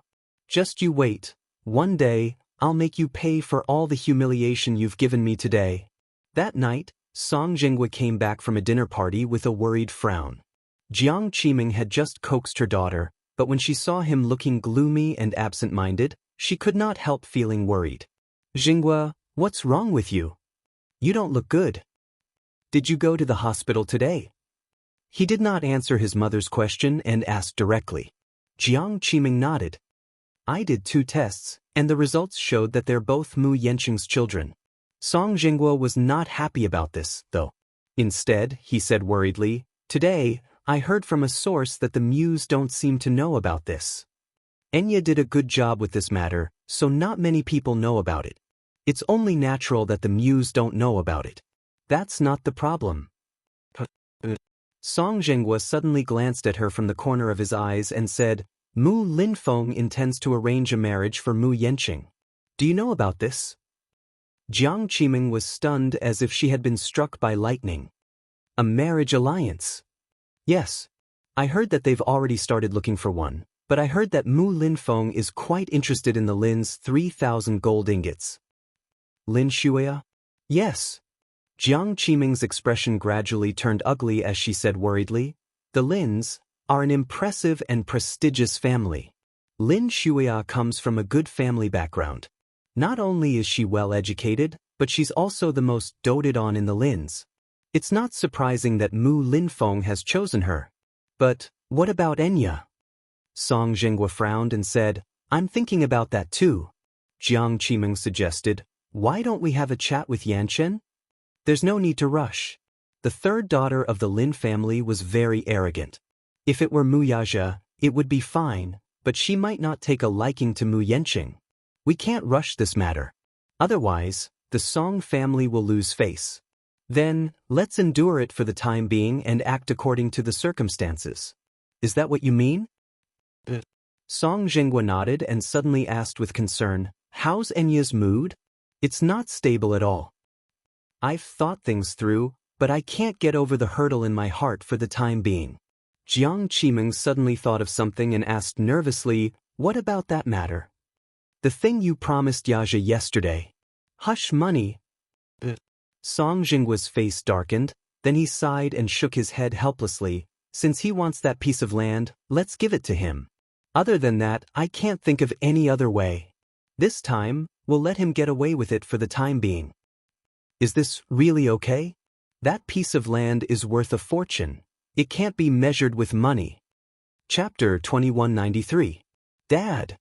just you wait. One day, I'll make you pay for all the humiliation you've given me today. That night, Song Jinghua came back from a dinner party with a worried frown. Jiang Qiming had just coaxed her daughter, but when she saw him looking gloomy and absent-minded, she could not help feeling worried. Jinghua, what's wrong with you? You don't look good. Did you go to the hospital today? He did not answer his mother's question and asked directly. Jiang Qiming nodded. I did 2 tests, and the results showed that they're both Mu Yanqing's children. Song Jinghua was not happy about this, though. Instead, he said worriedly, Today, I heard from a source that the Muse don't seem to know about this. Enya did a good job with this matter, so not many people know about it. It's only natural that the Muse don't know about it. That's not the problem. Song Jinghua suddenly glanced at her from the corner of his eyes and said, Mu Linfeng intends to arrange a marriage for Mu Yanqing. Do you know about this? Jiang Qiming was stunned as if she had been struck by lightning. A marriage alliance? Yes. I heard that they've already started looking for one, but I heard that Mu Linfeng is quite interested in the Lin's 3,000 gold ingots. Lin Shuya? Yes. Jiang Qiming's expression gradually turned ugly as she said worriedly, The Lins are an impressive and prestigious family. Lin Shuya comes from a good family background. Not only is she well educated, but she's also the most doted on in the Lins. It's not surprising that Mu Linfeng has chosen her. But what about Enya? Song Jinghua frowned and said, I'm thinking about that too. Jiang Qiming suggested, Why don't we have a chat with Yanchen? There's no need to rush. The third daughter of the Lin family was very arrogant. If it were Mu Yaja, it would be fine, but she might not take a liking to Mu Yanqing. We can't rush this matter. Otherwise, the Song family will lose face. Then, let's endure it for the time being and act according to the circumstances. Is that what you mean? Song Jinghua nodded and suddenly asked with concern, How's Enya's mood? It's not stable at all. I've thought things through, but I can't get over the hurdle in my heart for the time being. Jiang Qiming suddenly thought of something and asked nervously, What about that matter? The thing you promised Yaja yesterday. Hush money. Song Jinghua's face darkened, then he sighed and shook his head helplessly. Since he wants that piece of land, let's give it to him. Other than that, I can't think of any other way. This time, we'll let him get away with it for the time being. Is this really okay? That piece of land is worth a fortune. It can't be measured with money. Chapter 2193. Dad.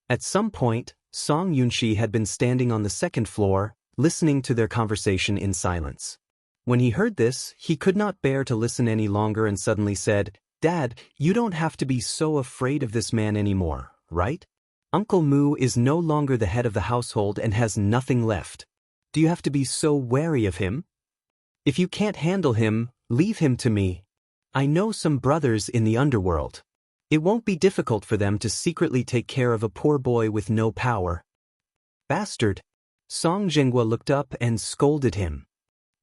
At some point, Song Yunxi had been standing on the second floor, listening to their conversation in silence. When he heard this, he could not bear to listen any longer and suddenly said, "Dad, you don't have to be so afraid of this man anymore, right? Uncle Mu is no longer the head of the household and has nothing left. Do you have to be so wary of him? If you can't handle him, leave him to me. I know some brothers in the underworld. It won't be difficult for them to secretly take care of a poor boy with no power." "Bastard!" Song Zhenghua looked up and scolded him.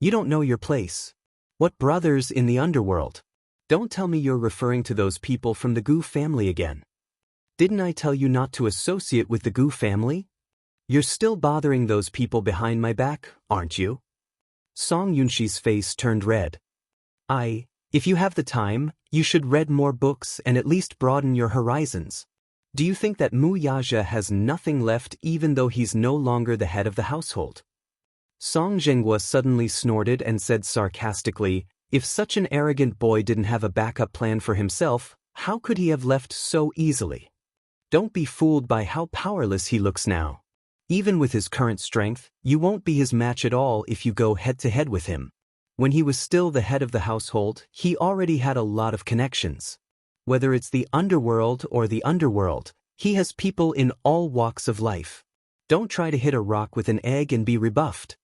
"You don't know your place. What brothers in the underworld? Don't tell me you're referring to those people from the Gu family again. Didn't I tell you not to associate with the Gu family? You're still bothering those people behind my back, aren't you?" Song Yunxi's face turned red. If you have the time, you should read more books and at least broaden your horizons. Do you think that Mu Yaja has nothing left even though he's no longer the head of the household?" Song Zhenghua suddenly snorted and said sarcastically, "If such an arrogant boy didn't have a backup plan for himself, how could he have left so easily? Don't be fooled by how powerless he looks now. Even with his current strength, you won't be his match at all if you go head-to-head with him. When he was still the head of the household, he already had a lot of connections. Whether it's the underworld or the underworld, he has people in all walks of life. Don't try to hit a rock with an egg and be rebuffed."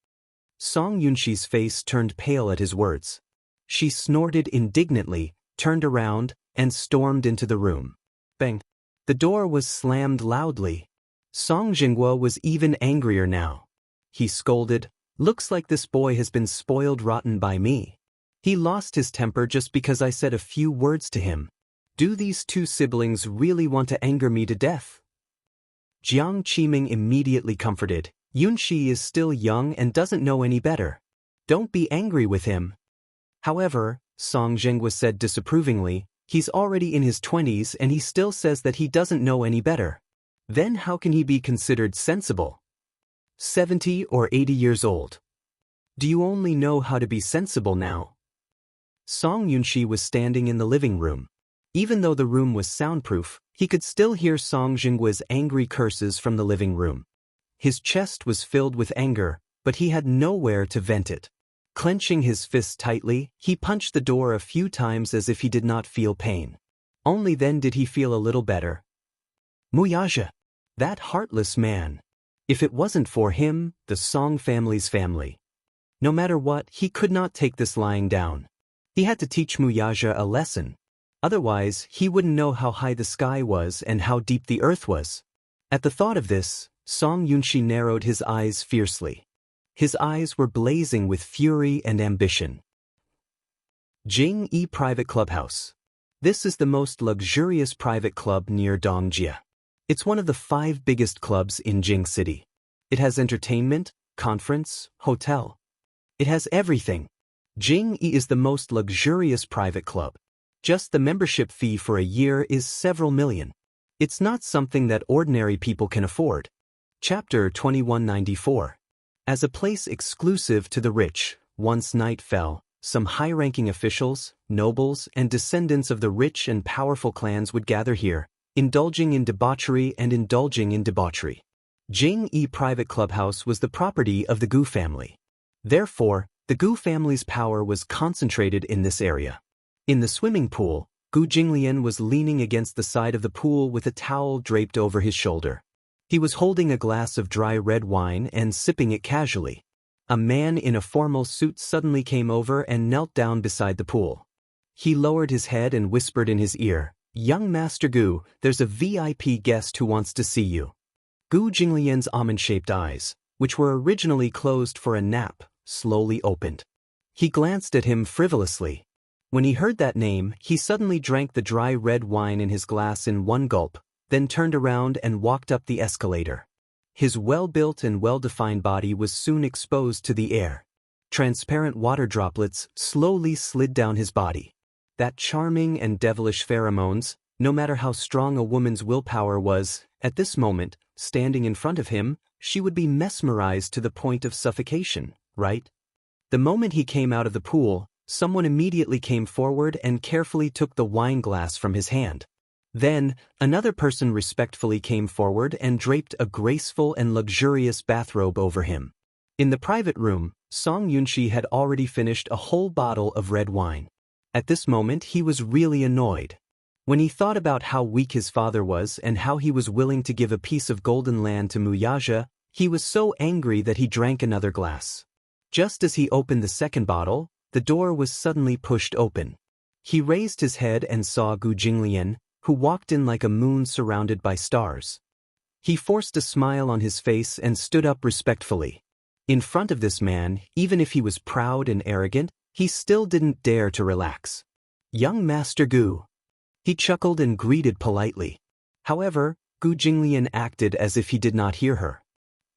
Song Yunxi's face turned pale at his words. She snorted indignantly, turned around, and stormed into the room. Bang! The door was slammed loudly. Song Zhenghua was even angrier now. He scolded, "Looks like this boy has been spoiled rotten by me. He lost his temper just because I said a few words to him. Do these two siblings really want to anger me to death?" Jiang Qiming immediately comforted, "Yunxi is still young and doesn't know any better. Don't be angry with him." "However," Song Zhenghua said disapprovingly, "he's already in his 20s and he still says that he doesn't know any better. Then how can he be considered sensible? 70 or 80 years old. Do you only know how to be sensible now?" Song Yunxi was standing in the living room. Even though the room was soundproof, he could still hear Song Zhenghua's angry curses from the living room. His chest was filled with anger, but he had nowhere to vent it. Clenching his fists tightly, he punched the door a few times as if he did not feel pain. Only then did he feel a little better. Mu Yaja! That heartless man! If it wasn't for him, the Song family's family. No matter what, he could not take this lying down. He had to teach Mu Yaja a lesson. Otherwise, he wouldn't know how high the sky was and how deep the earth was. At the thought of this, Song Yunxi narrowed his eyes fiercely. His eyes were blazing with fury and ambition. Jing Yi Private Clubhouse. This is the most luxurious private club near Dongjia. It's one of the 5 biggest clubs in Jing City. It has entertainment, conference, hotel. It has everything. Jing Yi is the most luxurious private club. Just the membership fee for a year is several million. It's not something that ordinary people can afford. Chapter 2194. As a place exclusive to the rich, once night fell, some high-ranking officials, nobles, and descendants of the rich and powerful clans would gather here, indulging in debauchery and indulging in debauchery. Jing Yi Private Clubhouse was the property of the Gu family. Therefore, the Gu family's power was concentrated in this area. In the swimming pool, Gu Jinglian was leaning against the side of the pool with a towel draped over his shoulder. He was holding a glass of dry red wine and sipping it casually. A man in a formal suit suddenly came over and knelt down beside the pool. He lowered his head and whispered in his ear, "Young Master Gu, there's a VIP guest who wants to see you." Gu Jinglian's almond-shaped eyes, which were originally closed for a nap, slowly opened. He glanced at him frivolously. When he heard that name, he suddenly drank the dry red wine in his glass in one gulp, then turned around and walked up the escalator. His well-built and well-defined body was soon exposed to the air. Transparent water droplets slowly slid down his body. That charming and devilish pheromones, no matter how strong a woman's willpower was, at this moment, standing in front of him, she would be mesmerized to the point of suffocation, right? The moment he came out of the pool, someone immediately came forward and carefully took the wine glass from his hand. Then, another person respectfully came forward and draped a graceful and luxurious bathrobe over him. In the private room, Song Yunxi had already finished a whole bottle of red wine. At this moment he was really annoyed. When he thought about how weak his father was and how he was willing to give a piece of golden land to Muyaja, he was so angry that he drank another glass. Just as he opened the second bottle, the door was suddenly pushed open. He raised his head and saw Gu Jinglian, who walked in like a moon surrounded by stars. He forced a smile on his face and stood up respectfully. In front of this man, even if he was proud and arrogant, he still didn't dare to relax. "Young Master Gu." He chuckled and greeted politely. However, Gu Jinglian acted as if he did not hear her.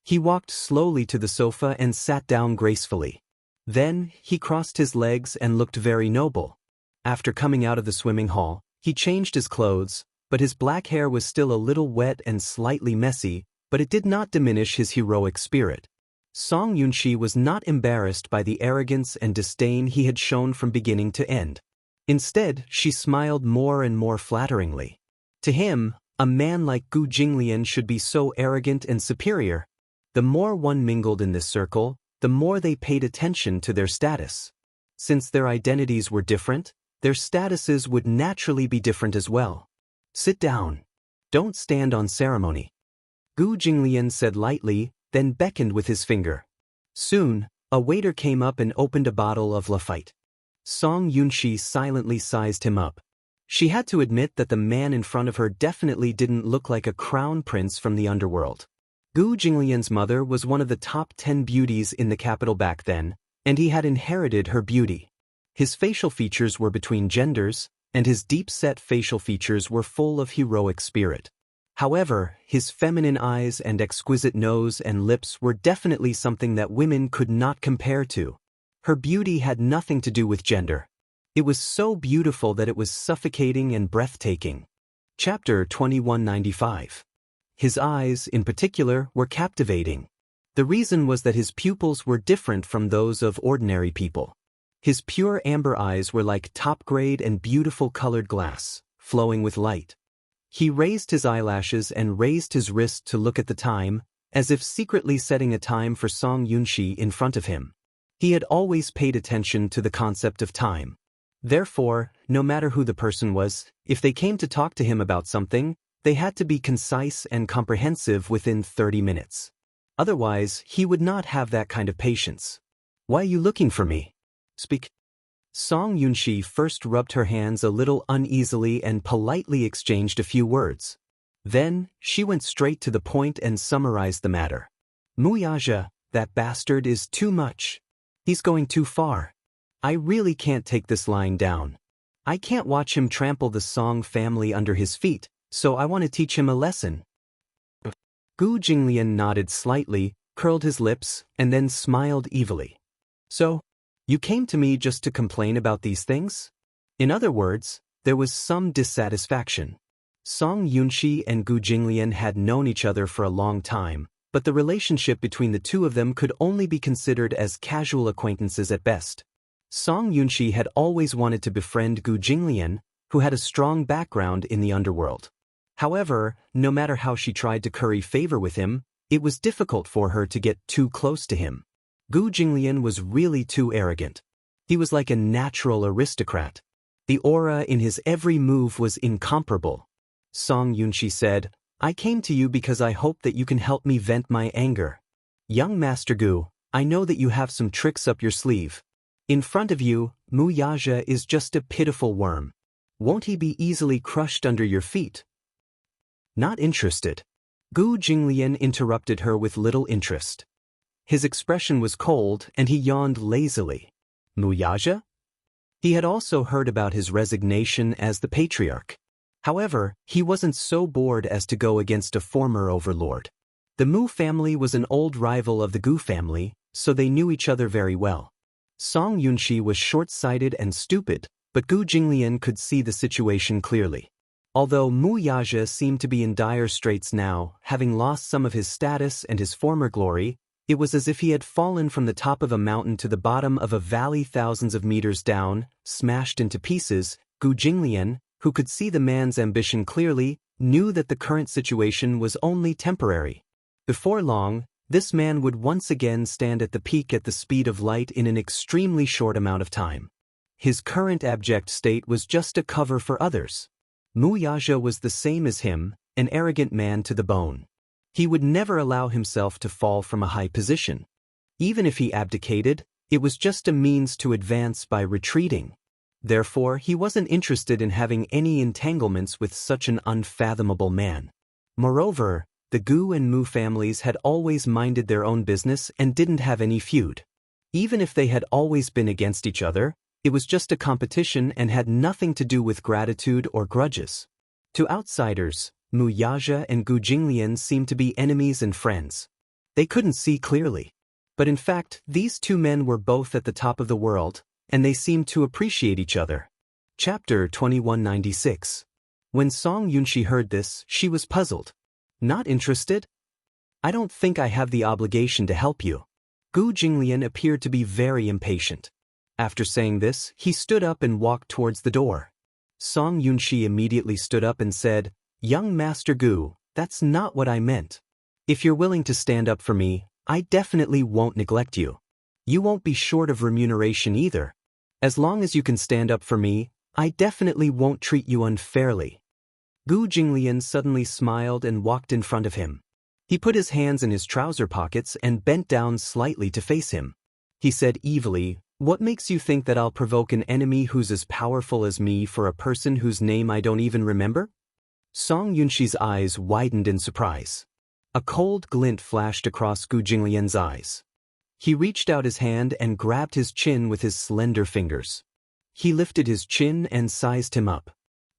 He walked slowly to the sofa and sat down gracefully. Then, he crossed his legs and looked very noble. After coming out of the swimming hall, he changed his clothes, but his black hair was still a little wet and slightly messy, but it did not diminish his heroic spirit. Song Yunxi was not embarrassed by the arrogance and disdain he had shown from beginning to end. Instead, she smiled more and more flatteringly. To him, a man like Gu Jinglian should be so arrogant and superior. The more one mingled in this circle, the more they paid attention to their status. Since their identities were different, their statuses would naturally be different as well. "Sit down. Don't stand on ceremony," Gu Jinglian said lightly, then beckoned with his finger. Soon, a waiter came up and opened a bottle of Lafite. Song Yunxi silently sized him up. She had to admit that the man in front of her definitely didn't look like a crown prince from the underworld. Gu Jinglian's mother was one of the top 10 beauties in the capital back then, and he had inherited her beauty. His facial features were between genders, and his deep-set facial features were full of heroic spirit. However, his feminine eyes and exquisite nose and lips were definitely something that women could not compare to. Her beauty had nothing to do with gender. It was so beautiful that it was suffocating and breathtaking. Chapter 2195. His eyes, in particular, were captivating. The reason was that his pupils were different from those of ordinary people. His pure amber eyes were like top-grade and beautiful colored glass, flowing with light. He raised his eyelashes and raised his wrist to look at the time, as if secretly setting a time for Song Yunxi in front of him. He had always paid attention to the concept of time. Therefore, no matter who the person was, if they came to talk to him about something, they had to be concise and comprehensive within 30 minutes. Otherwise, he would not have that kind of patience. "Why are you looking for me? Speak." Song Yunxi first rubbed her hands a little uneasily and politely exchanged a few words. Then, she went straight to the point and summarized the matter. "Muyaja, that bastard is too much. He's going too far. I really can't take this lying down. I can't watch him trample the Song family under his feet, so I want to teach him a lesson." Gu Jinglian nodded slightly, curled his lips, and then smiled evilly. "So, you came to me just to complain about these things?" In other words, there was some dissatisfaction. Song Yunxi and Gu Jinglian had known each other for a long time, but the relationship between the two of them could only be considered as casual acquaintances at best. Song Yunxi had always wanted to befriend Gu Jinglian, who had a strong background in the underworld. However, no matter how she tried to curry favor with him, it was difficult for her to get too close to him. Gu Jinglian was really too arrogant. He was like a natural aristocrat. The aura in his every move was incomparable. Song Yunxi said, "I came to you because I hope that you can help me vent my anger. Young Master Gu, I know that you have some tricks up your sleeve. In front of you, Muyaja is just a pitiful worm. Won't he be easily crushed under your feet?" "Not interested." Gu Jinglian interrupted her with little interest. His expression was cold and he yawned lazily. Muyaja? He had also heard about his resignation as the patriarch. However, he wasn't so bored as to go against a former overlord. The Mu family was an old rival of the Gu family, so they knew each other very well. Song Yunxi was short-sighted and stupid, but Gu Jinglian could see the situation clearly. Although Muyaja seemed to be in dire straits now, having lost some of his status and his former glory, it was as if he had fallen from the top of a mountain to the bottom of a valley thousands of meters down, smashed into pieces. Gu Jinglian, who could see the man's ambition clearly, knew that the current situation was only temporary. Before long, This man would once again stand at the peak at the speed of light in an extremely short amount of time. His current abject state was just a cover for others. Mu Yaja was the same as him, an arrogant man to the bone. He would never allow himself to fall from a high position. Even if he abdicated, it was just a means to advance by retreating. Therefore, he wasn't interested in having any entanglements with such an unfathomable man. Moreover, the Gu and Mu families had always minded their own business and didn't have any feud. Even if they had always been against each other, it was just a competition and had nothing to do with gratitude or grudges. To outsiders, Mu Yaja and Gu Jinglian seemed to be enemies and friends. They couldn't see clearly. But in fact, these two men were both at the top of the world, and they seemed to appreciate each other. Chapter 2196. When Song Yunxi heard this, she was puzzled. Not interested? I don't think I have the obligation to help you. Gu Jinglian appeared to be very impatient. After saying this, he stood up and walked towards the door. Song Yunxi immediately stood up and said, "Young Master Gu, that's not what I meant. If you're willing to stand up for me, I definitely won't neglect you. You won't be short of remuneration either. As long as you can stand up for me, I definitely won't treat you unfairly." Gu Jinglian suddenly smiled and walked in front of him. He put his hands in his trouser pockets and bent down slightly to face him. He said evilly, "What makes you think that I'll provoke an enemy who's as powerful as me for a person whose name I don't even remember?" Song Yunxi's eyes widened in surprise. A cold glint flashed across Gu Jinglian's eyes. He reached out his hand and grabbed his chin with his slender fingers. He lifted his chin and sized him up.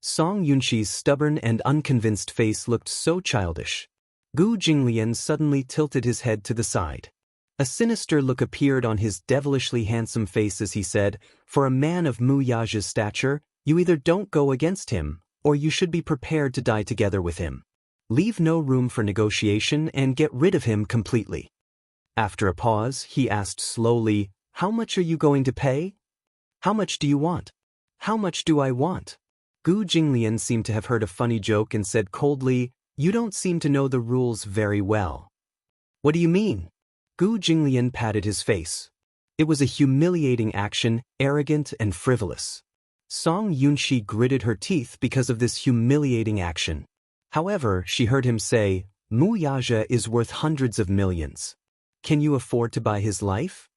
Song Yunxi's stubborn and unconvinced face looked so childish. Gu Jinglian suddenly tilted his head to the side. A sinister look appeared on his devilishly handsome face as he said, "For a man of Mu Yaja's stature, you either don't go against him, or you should be prepared to die together with him. Leave no room for negotiation and get rid of him completely." After a pause, he asked slowly, "How much are you going to pay? How much do you want? How much do I want?" Gu Jinglian seemed to have heard a funny joke and said coldly, "You don't seem to know the rules very well." "What do you mean?" Gu Jinglian patted his face. It was a humiliating action, arrogant and frivolous. Song Yunxi gritted her teeth because of this humiliating action. However, she heard him say, "Mu Yaja is worth hundreds of millions. Can you afford to buy his life?"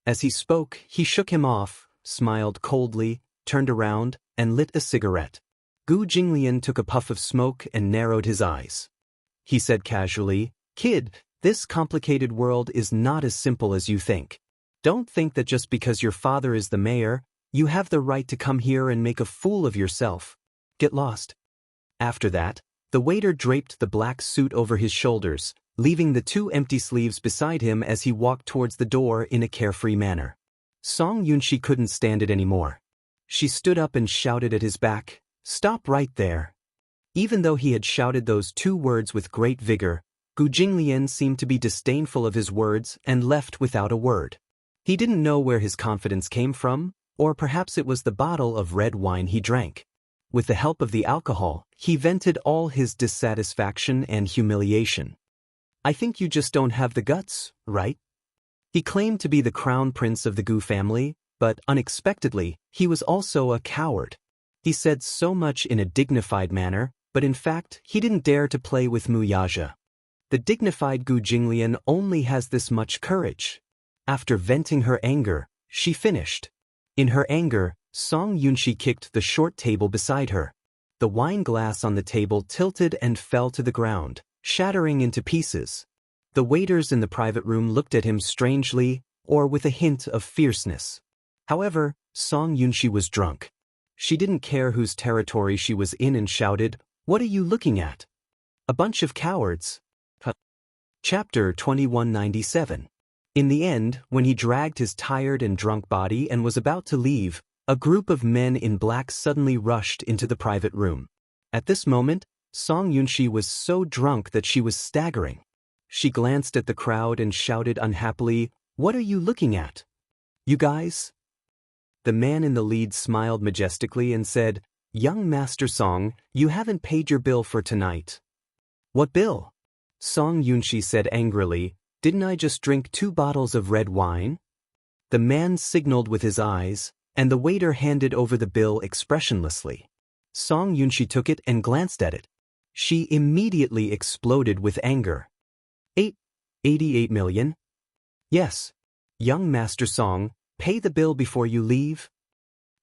As he spoke, he shook him off, smiled coldly, turned around, and lit a cigarette. Gu Jinglian took a puff of smoke and narrowed his eyes. He said casually, "Kid, this complicated world is not as simple as you think. Don't think that just because your father is the mayor, you have the right to come here and make a fool of yourself. Get lost." After that, the waiter draped the black suit over his shoulders, leaving the two empty sleeves beside him as he walked towards the door in a carefree manner. Song Yunxi couldn't stand it anymore. She stood up and shouted at his back, "Stop right there." Even though he had shouted those two words with great vigor, Gu Jinglian seemed to be disdainful of his words and left without a word. He didn't know where his confidence came from, or perhaps it was the bottle of red wine he drank. With the help of the alcohol, he vented all his dissatisfaction and humiliation. "I think you just don't have the guts, right?" He claimed to be the crown prince of the Gu family, but unexpectedly, he was also a coward. He said so much in a dignified manner, but in fact, he didn't dare to play with Mu Yaja. The dignified Gu Jinglian only has this much courage. After venting her anger, she finished. In her anger, Song Yunxi kicked the short table beside her. The wine glass on the table tilted and fell to the ground, shattering into pieces. The waiters in the private room looked at him strangely, or with a hint of fierceness. However, Song Yunxi was drunk. She didn't care whose territory she was in and shouted, "What are you looking at? A bunch of cowards." Chapter 2197. In the end, when he dragged his tired and drunk body and was about to leave, a group of men in black suddenly rushed into the private room. At this moment, Song Yunxi was so drunk that she was staggering. She glanced at the crowd and shouted unhappily, "What are you looking at? You guys?" The man in the lead smiled majestically and said, "Young Master Song, you haven't paid your bill for tonight." "What bill?" Song Yunxi said angrily, Didn't I just drink 2 bottles of red wine? The man signaled with his eyes, and the waiter handed over the bill expressionlessly. Song Yunxi took it and glanced at it. She immediately exploded with anger. 88 million? Yes. Young Master Song, pay the bill before you leave.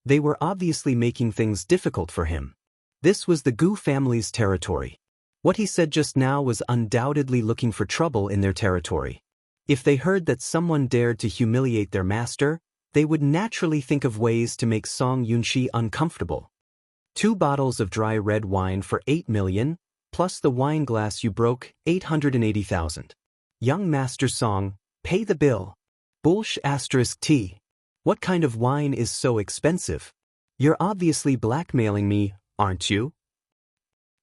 They were obviously making things difficult for him. This was the Gu family's territory. What he said just now was undoubtedly looking for trouble in their territory. If they heard that someone dared to humiliate their master, they would naturally think of ways to make Song Yunxi uncomfortable. 2 bottles of dry red wine for 8 million, plus the wine glass you broke, 880,000. Young Master Song, pay the bill. T. What kind of wine is so expensive? You're obviously blackmailing me, aren't you?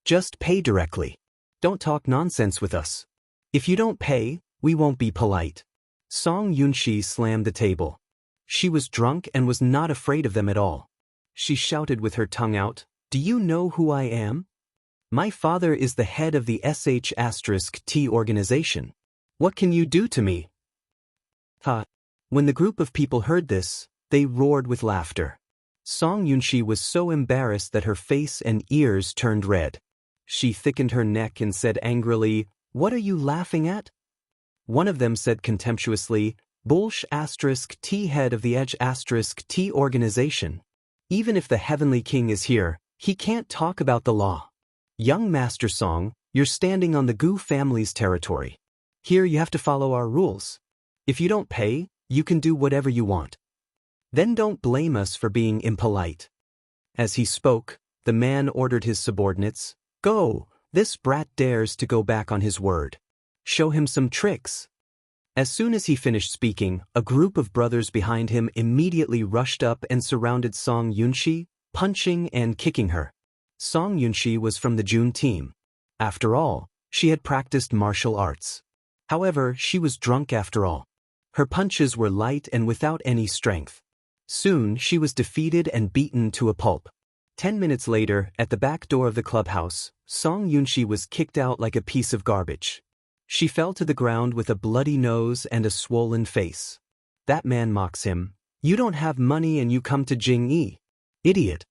Just pay directly. Don't talk nonsense with us. If you don't pay, we won't be polite. Song Yunxi slammed the table. She was drunk and was not afraid of them at all. She shouted with her tongue out, "Do you know who I am? My father is the head of the SH*T organization. What can you do to me?" Ha! When the group of people heard this, they roared with laughter. Song Yunxi was so embarrassed that her face and ears turned red. She thickened her neck and said angrily, "What are you laughing at?" One of them said contemptuously, "T head of the Edge*T organization. Even if the Heavenly King is here, he can't talk about the law. Young Master Song, you're standing on the Gu family's territory. Here you have to follow our rules. If you don't pay, you can do whatever you want. Then don't blame us for being impolite." As he spoke, the man ordered his subordinates, "Go, this brat dares to go back on his word. Show him some tricks." As soon as he finished speaking, a group of brothers behind him immediately rushed up and surrounded Song Yunxi, punching and kicking her. Song Yunxi was from the Jun team. After all, she had practiced martial arts. However, she was drunk after all. Her punches were light and without any strength. Soon she was defeated and beaten to a pulp. 10 minutes later, at the back door of the clubhouse, Song Yunxi was kicked out like a piece of garbage. She fell to the ground with a bloody nose and a swollen face. That man mocks him, "You don't have money and you come to Jingyi. Idiot."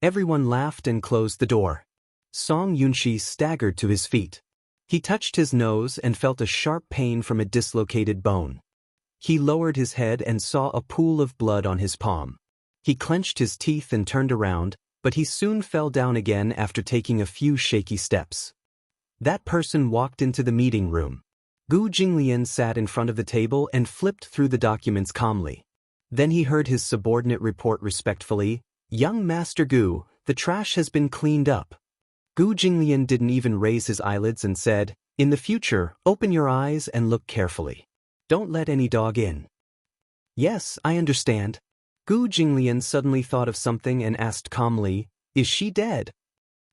Everyone laughed and closed the door. Song Yunxi staggered to his feet. He touched his nose and felt a sharp pain from a dislocated bone. He lowered his head and saw a pool of blood on his palm. He clenched his teeth and turned around, but he soon fell down again after taking a few shaky steps. That person walked into the meeting room. Gu Jinglian sat in front of the table and flipped through the documents calmly. Then he heard his subordinate report respectfully, "Young Master Gu, the trash has been cleaned up." Gu Jinglian didn't even raise his eyelids and said, "In the future, open your eyes and look carefully. Don't let any dog in." "Yes, I understand." Gu Jinglian suddenly thought of something and asked calmly, "Is she dead?"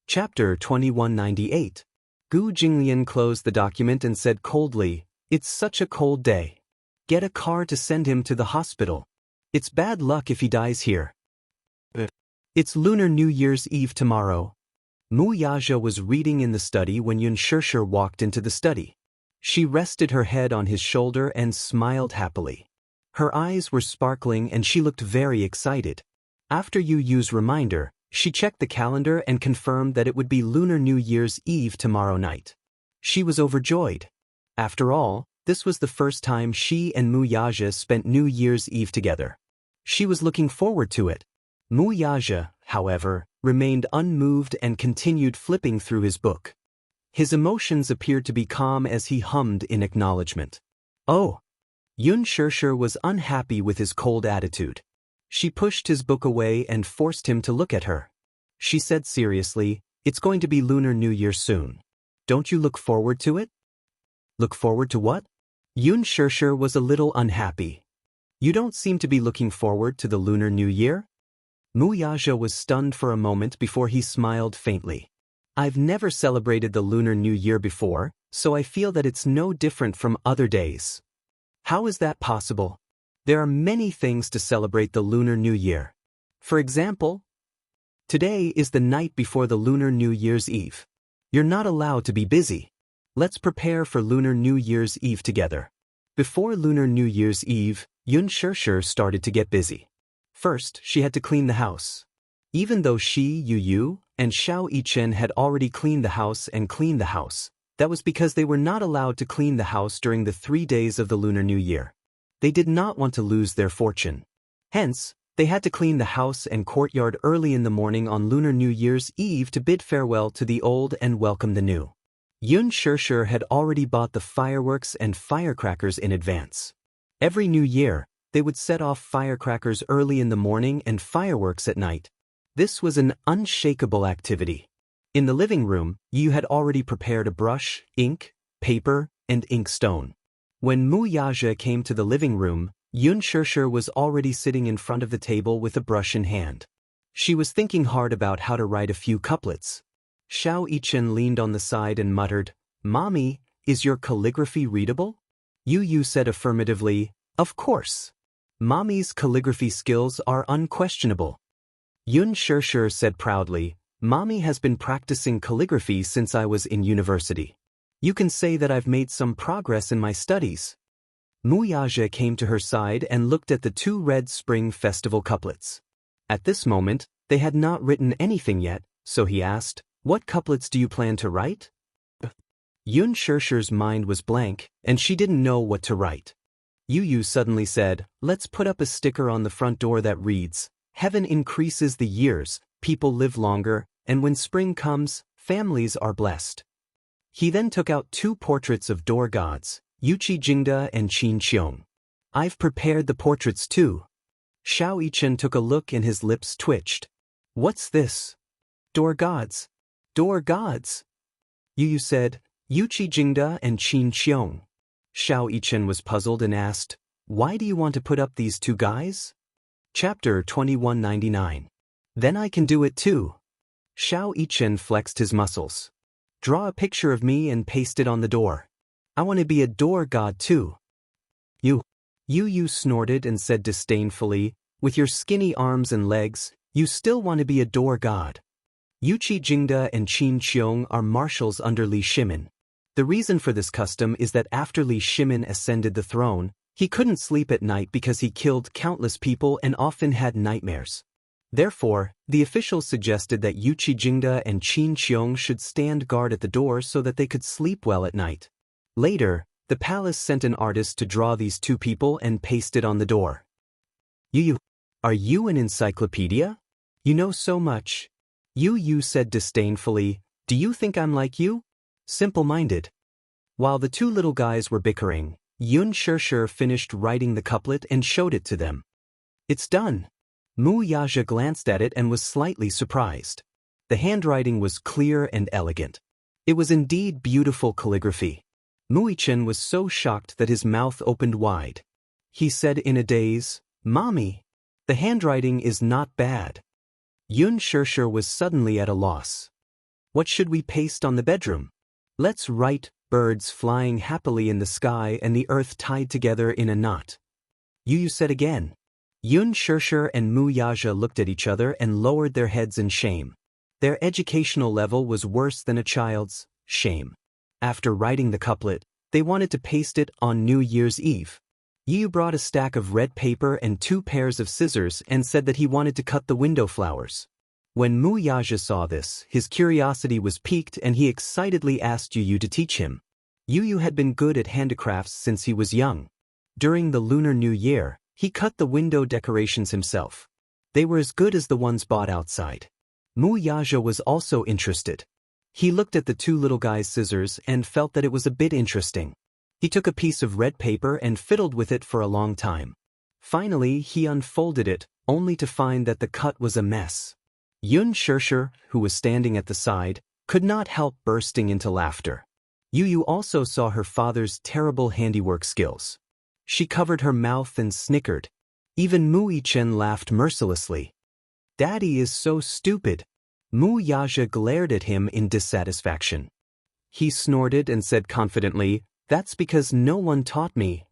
Chapter 2198. Gu Jinglian closed the document and said coldly, "It's such a cold day. Get a car to send him to the hospital. It's bad luck if he dies here. It's Lunar New Year's Eve tomorrow." Mu Yaja was reading in the study when Yun Shirshir walked into the study. She rested her head on his shoulder and smiled happily. Her eyes were sparkling and she looked very excited. After Yu Yu's reminder, she checked the calendar and confirmed that it would be Lunar New Year's Eve tomorrow night. She was overjoyed. After all, this was the first time she and Mu Yaja spent New Year's Eve together. She was looking forward to it. Mu Yaja, however, remained unmoved and continued flipping through his book. His emotions appeared to be calm as he hummed in acknowledgement. "Oh." Yun Shirshir was unhappy with his cold attitude. She pushed his book away and forced him to look at her. She said seriously, "It's going to be Lunar New Year soon. Don't you look forward to it?" "Look forward to what?" Yun Shirshir was a little unhappy. "You don't seem to be looking forward to the Lunar New Year?" Mu Yaja was stunned for a moment before he smiled faintly. "I've never celebrated the Lunar New Year before, so I feel that it's no different from other days." "How is that possible? There are many things to celebrate the Lunar New Year. For example, today is the night before the Lunar New Year's Eve. You're not allowed to be busy. Let's prepare for Lunar New Year's Eve together." Before Lunar New Year's Eve, Yun Shirshir started to get busy. First, she had to clean the house. Even though she, Yu, and Xiao Yichen had already cleaned the house, that was because they were not allowed to clean the house during the 3 days of the Lunar New Year. They did not want to lose their fortune. Hence, they had to clean the house and courtyard early in the morning on Lunar New Year's Eve to bid farewell to the old and welcome the new. Yun Shirshir had already bought the fireworks and firecrackers in advance. Every New Year, they would set off firecrackers early in the morning and fireworks at night. This was an unshakable activity. In the living room, Yu had already prepared a brush, ink, paper, and inkstone. When Mu Yaja came to the living room, Yun Shirshir was already sitting in front of the table with a brush in hand. She was thinking hard about how to write a few couplets. Xiao Yichen leaned on the side and muttered, "Mommy, is your calligraphy readable?" Yu said affirmatively, "Of course. Mommy's calligraphy skills are unquestionable." Yun Shirshir said proudly, "Mommy has been practicing calligraphy since I was in university. You can say that I've made some progress in my studies." Mu Yaja came to her side and looked at the 2 Red Spring Festival couplets. At this moment, they had not written anything yet, so he asked, "What couplets do you plan to write?" Yun Shirshir's mind was blank, and she didn't know what to write. Yu suddenly said, "Let's put up a sticker on the front door that reads, 'Heaven increases the years, people live longer, and when spring comes, families are blessed.'" He then took out 2 portraits of door gods, Yuqi Jingda and Qin Qiong. "I've prepared the portraits too." Xiao Yichen took a look and his lips twitched. "What's this?" "Door gods." "Door gods?" Yu said, "Yuqi Jingda and Qin Qiong." Xiao Yichen was puzzled and asked, "Why do you want to put up these 2 guys?" Chapter 2199. Then I can do it too. Xiao Yichen flexed his muscles. "Draw a picture of me and paste it on the door. I want to be a door god too." Yu snorted and said disdainfully, "With your skinny arms and legs, you still want to be a door god." Yuqi Jingda and Qin Qiong are marshals under Li Shimin. The reason for this custom is that after Li Shimin ascended the throne, he couldn't sleep at night because he killed countless people and often had nightmares. Therefore, the officials suggested that Yuqi Jingda and Qin Qiong should stand guard at the door so that they could sleep well at night. Later, the palace sent an artist to draw these 2 people and paste it on the door. "Yu, are you an encyclopedia? You know so much." Yu said disdainfully, "Do you think I'm like you? Simple-minded." While the 2 little guys were bickering, Yun Shirshir finished writing the couplet and showed it to them. "It's done." Mu Yaja glanced at it and was slightly surprised. The handwriting was clear and elegant. It was indeed beautiful calligraphy. Mu Yichen was so shocked that his mouth opened wide. He said in a daze, "Mommy, the handwriting is not bad." Yun Shirshir was suddenly at a loss. "What should we paste on the bedroom?" "Let's write, birds flying happily in the sky and the earth tied together in a knot." Yu said again. Yun Shirshir and Mu Yaja looked at each other and lowered their heads in shame. Their educational level was worse than a child's. Shame. After writing the couplet, they wanted to paste it on New Year's Eve. Yu brought a stack of red paper and 2 pairs of scissors and said that he wanted to cut the window flowers. When Mu Yaja saw this, his curiosity was piqued and he excitedly asked Yu to teach him. Yu had been good at handicrafts since he was young. During the Lunar New Year, he cut the window decorations himself. They were as good as the ones bought outside. Mu Yaja was also interested. He looked at the 2 little guys' scissors and felt that it was a bit interesting. He took a piece of red paper and fiddled with it for a long time. Finally, he unfolded it, only to find that the cut was a mess. Yun Shirshir, who was standing at the side, could not help bursting into laughter. Yu also saw her father's terrible handiwork skills. She covered her mouth and snickered. Even Mu Yichen laughed mercilessly. "Daddy is so stupid." Mu Yaja glared at him in dissatisfaction. He snorted and said confidently, "That's because no one taught me."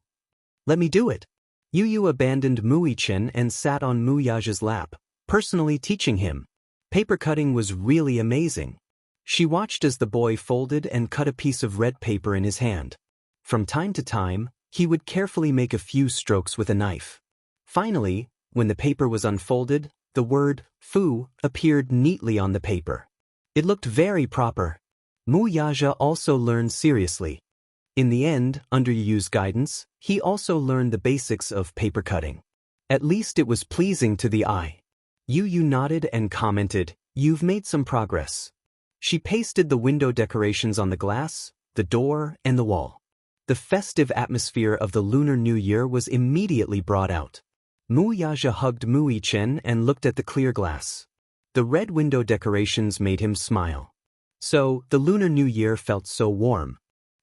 "Let me do it." Yu abandoned Mu Yichen and sat on Mu Yaja's lap, personally teaching him. Paper cutting was really amazing. She watched as the boy folded and cut a piece of red paper in his hand. From time to time, He would carefully make a few strokes with a knife. Finally, when the paper was unfolded, the word Fu appeared neatly on the paper. It looked very proper. Mu Yaja also learned seriously. In the end, under Yu's guidance, he also learned the basics of paper cutting. At least it was pleasing to the eye. Yu nodded and commented, "You've made some progress." She pasted the window decorations on the glass, the door, and the wall. The festive atmosphere of the Lunar New Year was immediately brought out. Mu Yaja hugged Mu Yichen and looked at the clear glass. The red window decorations made him smile. So, the Lunar New Year felt so warm.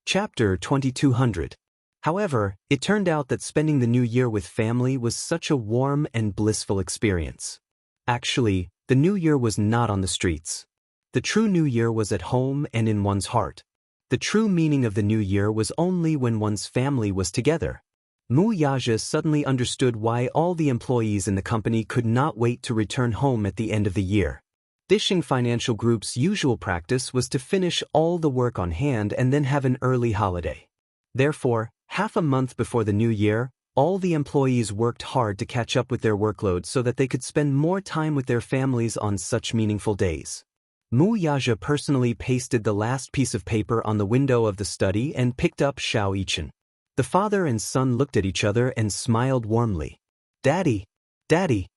Chapter 2200. However, it turned out that spending the New Year with family was such a warm and blissful experience. Actually, the New Year was not on the streets. The true New Year was at home and in one's heart. The true meaning of the New Year was only when one's family was together. Mu Yaja suddenly understood why all the employees in the company could not wait to return home at the end of the year. Dishing Financial Group's usual practice was to finish all the work on hand and then have an early holiday. Therefore, half a month before the New Year, all the employees worked hard to catch up with their workload so that they could spend more time with their families on such meaningful days. Mu Yaja personally pasted the last piece of paper on the window of the study and picked up Xiao Yichen. The father and son looked at each other and smiled warmly. "Daddy! Daddy!"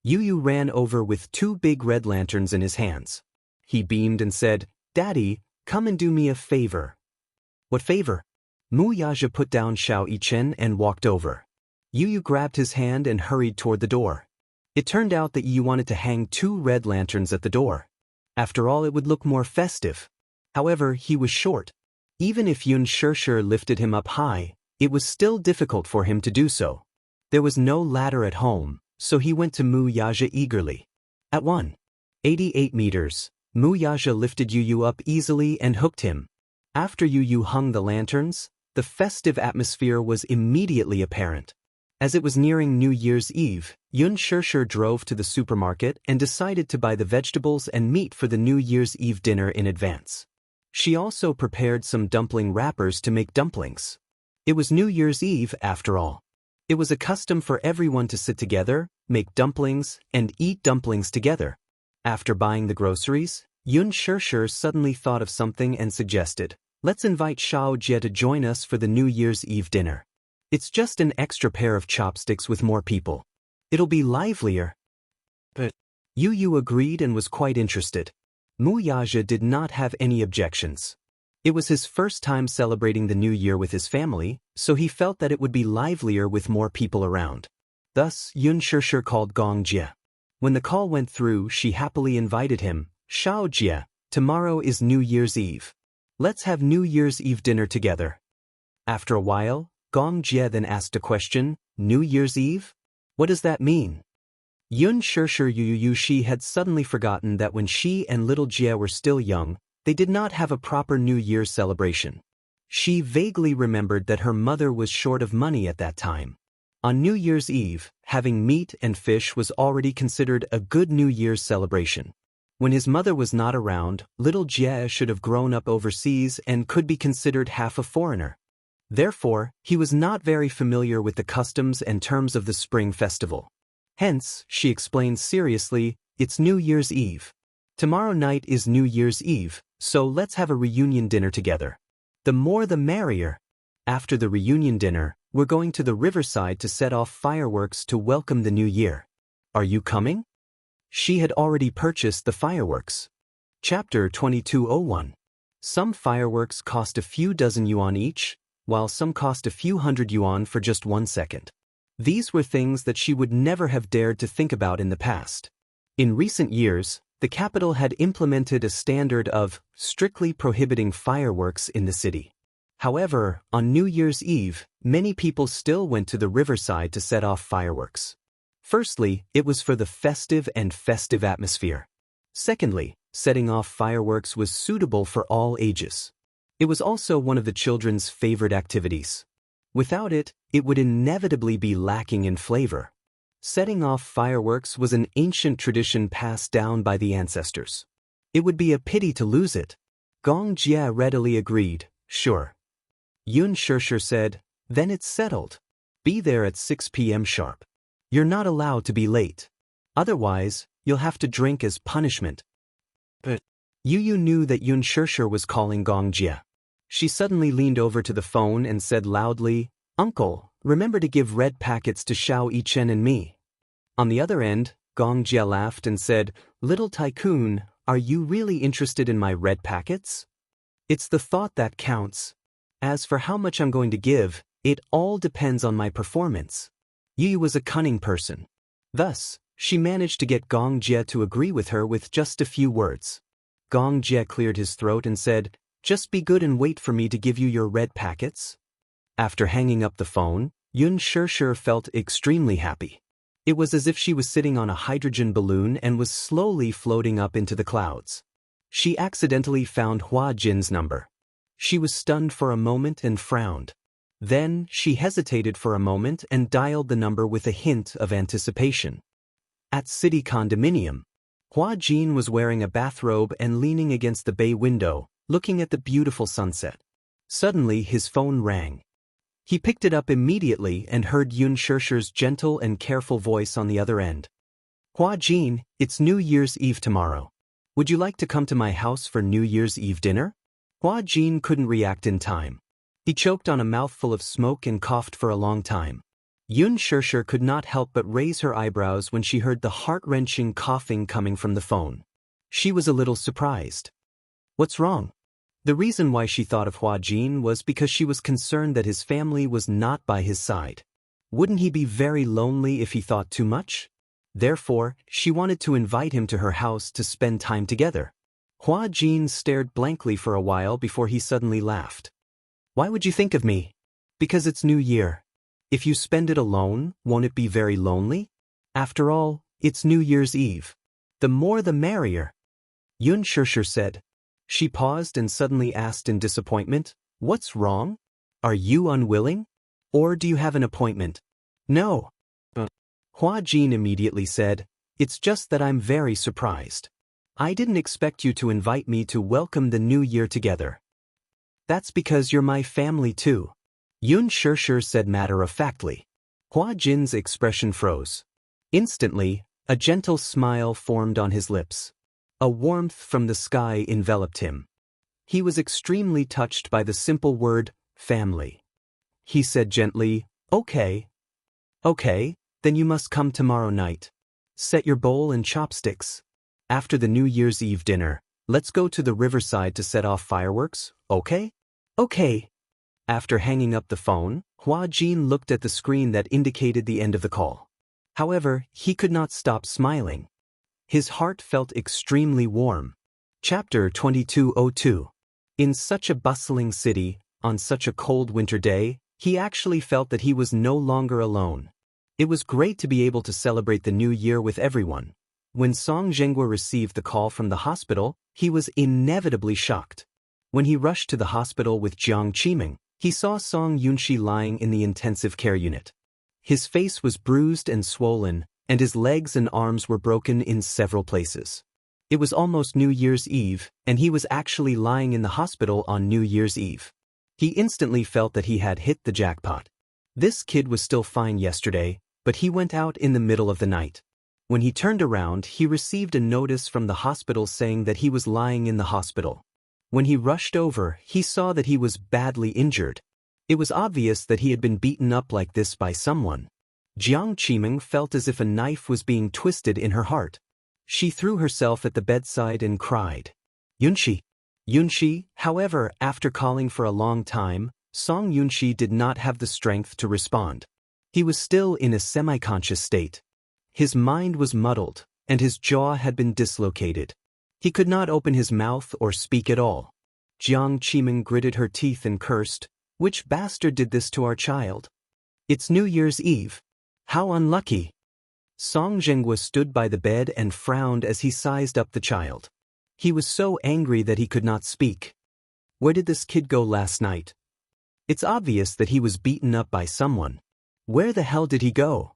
Yu ran over with two big red lanterns in his hands. He beamed and said, "Daddy, come and do me a favor." "What favor?" Mu Yaja put down Xiao Yichen and walked over. Yu grabbed his hand and hurried toward the door. It turned out that Yu wanted to hang two red lanterns at the door. After all, it would look more festive. However, he was short. Even if Yun Shirshir lifted him up high, it was still difficult for him to do so. There was no ladder at home, so he went to Mu Yaja eagerly. At 188 meters, Mu Yaja lifted Yu up easily and hooked him. After Yu hung the lanterns, the festive atmosphere was immediately apparent. As it was nearing New Year's Eve, Yun Shirshir drove to the supermarket and decided to buy the vegetables and meat for the New Year's Eve dinner in advance. She also prepared some dumpling wrappers to make dumplings. It was New Year's Eve, after all. It was a custom for everyone to sit together, make dumplings, and eat dumplings together. After buying the groceries, Yun Shirshir suddenly thought of something and suggested, "Let's invite Xiao Jie to join us for the New Year's Eve dinner. It's just an extra pair of chopsticks with more people. It'll be livelier." But Yu agreed and was quite interested. Mu Yaja did not have any objections. It was his first time celebrating the New Year with his family, so he felt that it would be livelier with more people around. Thus, Yun Shirshir called Gong Jie. When the call went through, she happily invited him, "Xiao Jie, tomorrow is New Year's Eve. Let's have New Year's Eve dinner together." After a while, Gong Jie then asked a question, "New Year's Eve? What does that mean?" Yun Shirshir Yu had suddenly forgotten that when she and little Jie were still young, they did not have a proper New Year's celebration. She vaguely remembered that her mother was short of money at that time. On New Year's Eve, having meat and fish was already considered a good New Year's celebration. When his mother was not around, little Jie should have grown up overseas and could be considered half a foreigner. Therefore, he was not very familiar with the customs and terms of the Spring Festival. Hence, she explained seriously, "It's New Year's Eve. Tomorrow night is New Year's Eve, so let's have a reunion dinner together. The more the merrier. After the reunion dinner, we're going to the riverside to set off fireworks to welcome the new year. Are you coming?" She had already purchased the fireworks. Chapter 2201. Some fireworks cost a few dozen yuan each, while some cost a few hundred yuan for just 1 second. These were things that she would never have dared to think about in the past. In recent years, the capital had implemented a standard of strictly prohibiting fireworks in the city. However, on New Year's Eve, many people still went to the riverside to set off fireworks. Firstly, it was for the festive atmosphere. Secondly, setting off fireworks was suitable for all ages. It was also one of the children's favorite activities. Without it, it would inevitably be lacking in flavor. Setting off fireworks was an ancient tradition passed down by the ancestors. It would be a pity to lose it. Gong Jie readily agreed, "Sure." Yun Shirshir said, Then it's settled. Be there at 6 p.m. sharp. You're not allowed to be late. Otherwise, you'll have to drink as punishment. But Yu knew that Yun Xianxia was calling Gong Jia. She suddenly leaned over to the phone and said loudly, "Uncle, remember to give red packets to Xiao Yichen and me." On the other end, Gong Jia laughed and said, "Little tycoon, are you really interested in my red packets? It's the thought that counts. As for how much I'm going to give, it all depends on my performance." Yu was a cunning person. Thus, she managed to get Gong Jia to agree with her with just a few words. Gong Jia cleared his throat and said, "Just be good and wait for me to give you your red packets." After hanging up the phone, Yun Xianxia felt extremely happy. It was as if she was sitting on a hydrogen balloon and was slowly floating up into the clouds. She accidentally found Hua Jin's number. She was stunned for a moment and frowned. Then, she hesitated for a moment and dialed the number with a hint of anticipation. At City Condominium, Hua Jin was wearing a bathrobe and leaning against the bay window, looking at the beautiful sunset. Suddenly, his phone rang. He picked it up immediately and heard Yun Xianxia's gentle and careful voice on the other end. "Hua Jin, it's New Year's Eve tomorrow. Would you like to come to my house for New Year's Eve dinner?" Hua Jin couldn't react in time. He choked on a mouthful of smoke and coughed for a long time. Yun Xianxia could not help but raise her eyebrows when she heard the heart-wrenching coughing coming from the phone. She was a little surprised. What's wrong? The reason why she thought of Hua Jin was because she was concerned that his family was not by his side. Wouldn't he be very lonely if he thought too much? Therefore, she wanted to invite him to her house to spend time together. Hua Jin stared blankly for a while before he suddenly laughed. "Why would you think of me?" "Because it's New Year. If you spend it alone, won't it be very lonely? After all, it's New Year's Eve. The more the merrier." Yun Xianxia said. She paused and suddenly asked in disappointment, "What's wrong? Are you unwilling? Or do you have an appointment?" "No." Hua Jin immediately said, "It's just that I'm very surprised. I didn't expect you to invite me to welcome the new year together." "That's because you're my family too," Yun Xianxia said matter-of-factly. Hua Jin's expression froze. Instantly, a gentle smile formed on his lips. A warmth from the sky enveloped him. He was extremely touched by the simple word, family. He said gently, "Okay. Okay, then you must come tomorrow night. Set your bowl and chopsticks. After the New Year's Eve dinner, let's go to the riverside to set off fireworks, okay?" "Okay." After hanging up the phone, Hua Jin looked at the screen that indicated the end of the call. However, he could not stop smiling. His heart felt extremely warm. Chapter 2202. In such a bustling city, on such a cold winter day, he actually felt that he was no longer alone. It was great to be able to celebrate the new year with everyone. When Song Zhenghua received the call from the hospital, he was inevitably shocked. When he rushed to the hospital with Jiang Qiming, he saw Song Yunxi lying in the intensive care unit. His face was bruised and swollen, and his legs and arms were broken in several places. It was almost New Year's Eve, and he was actually lying in the hospital on New Year's Eve. He instantly felt that he had hit the jackpot. This kid was still fine yesterday, but he went out in the middle of the night. When he turned around, he received a notice from the hospital saying that he was lying in the hospital. When he rushed over, he saw that he was badly injured. It was obvious that he had been beaten up like this by someone. Jiang Qiming felt as if a knife was being twisted in her heart. She threw herself at the bedside and cried, "Yunxi! Yunxi!" However, after calling for a long time, Song Yunxi did not have the strength to respond. He was still in a semi-conscious state. His mind was muddled, and his jaw had been dislocated. He could not open his mouth or speak at all. Jiang Qiming gritted her teeth and cursed, "Which bastard did this to our child? It's New Year's Eve. How unlucky!" Song Zhenghua stood by the bed and frowned as he sized up the child. He was so angry that he could not speak. Where did this kid go last night? It's obvious that he was beaten up by someone. Where the hell did he go?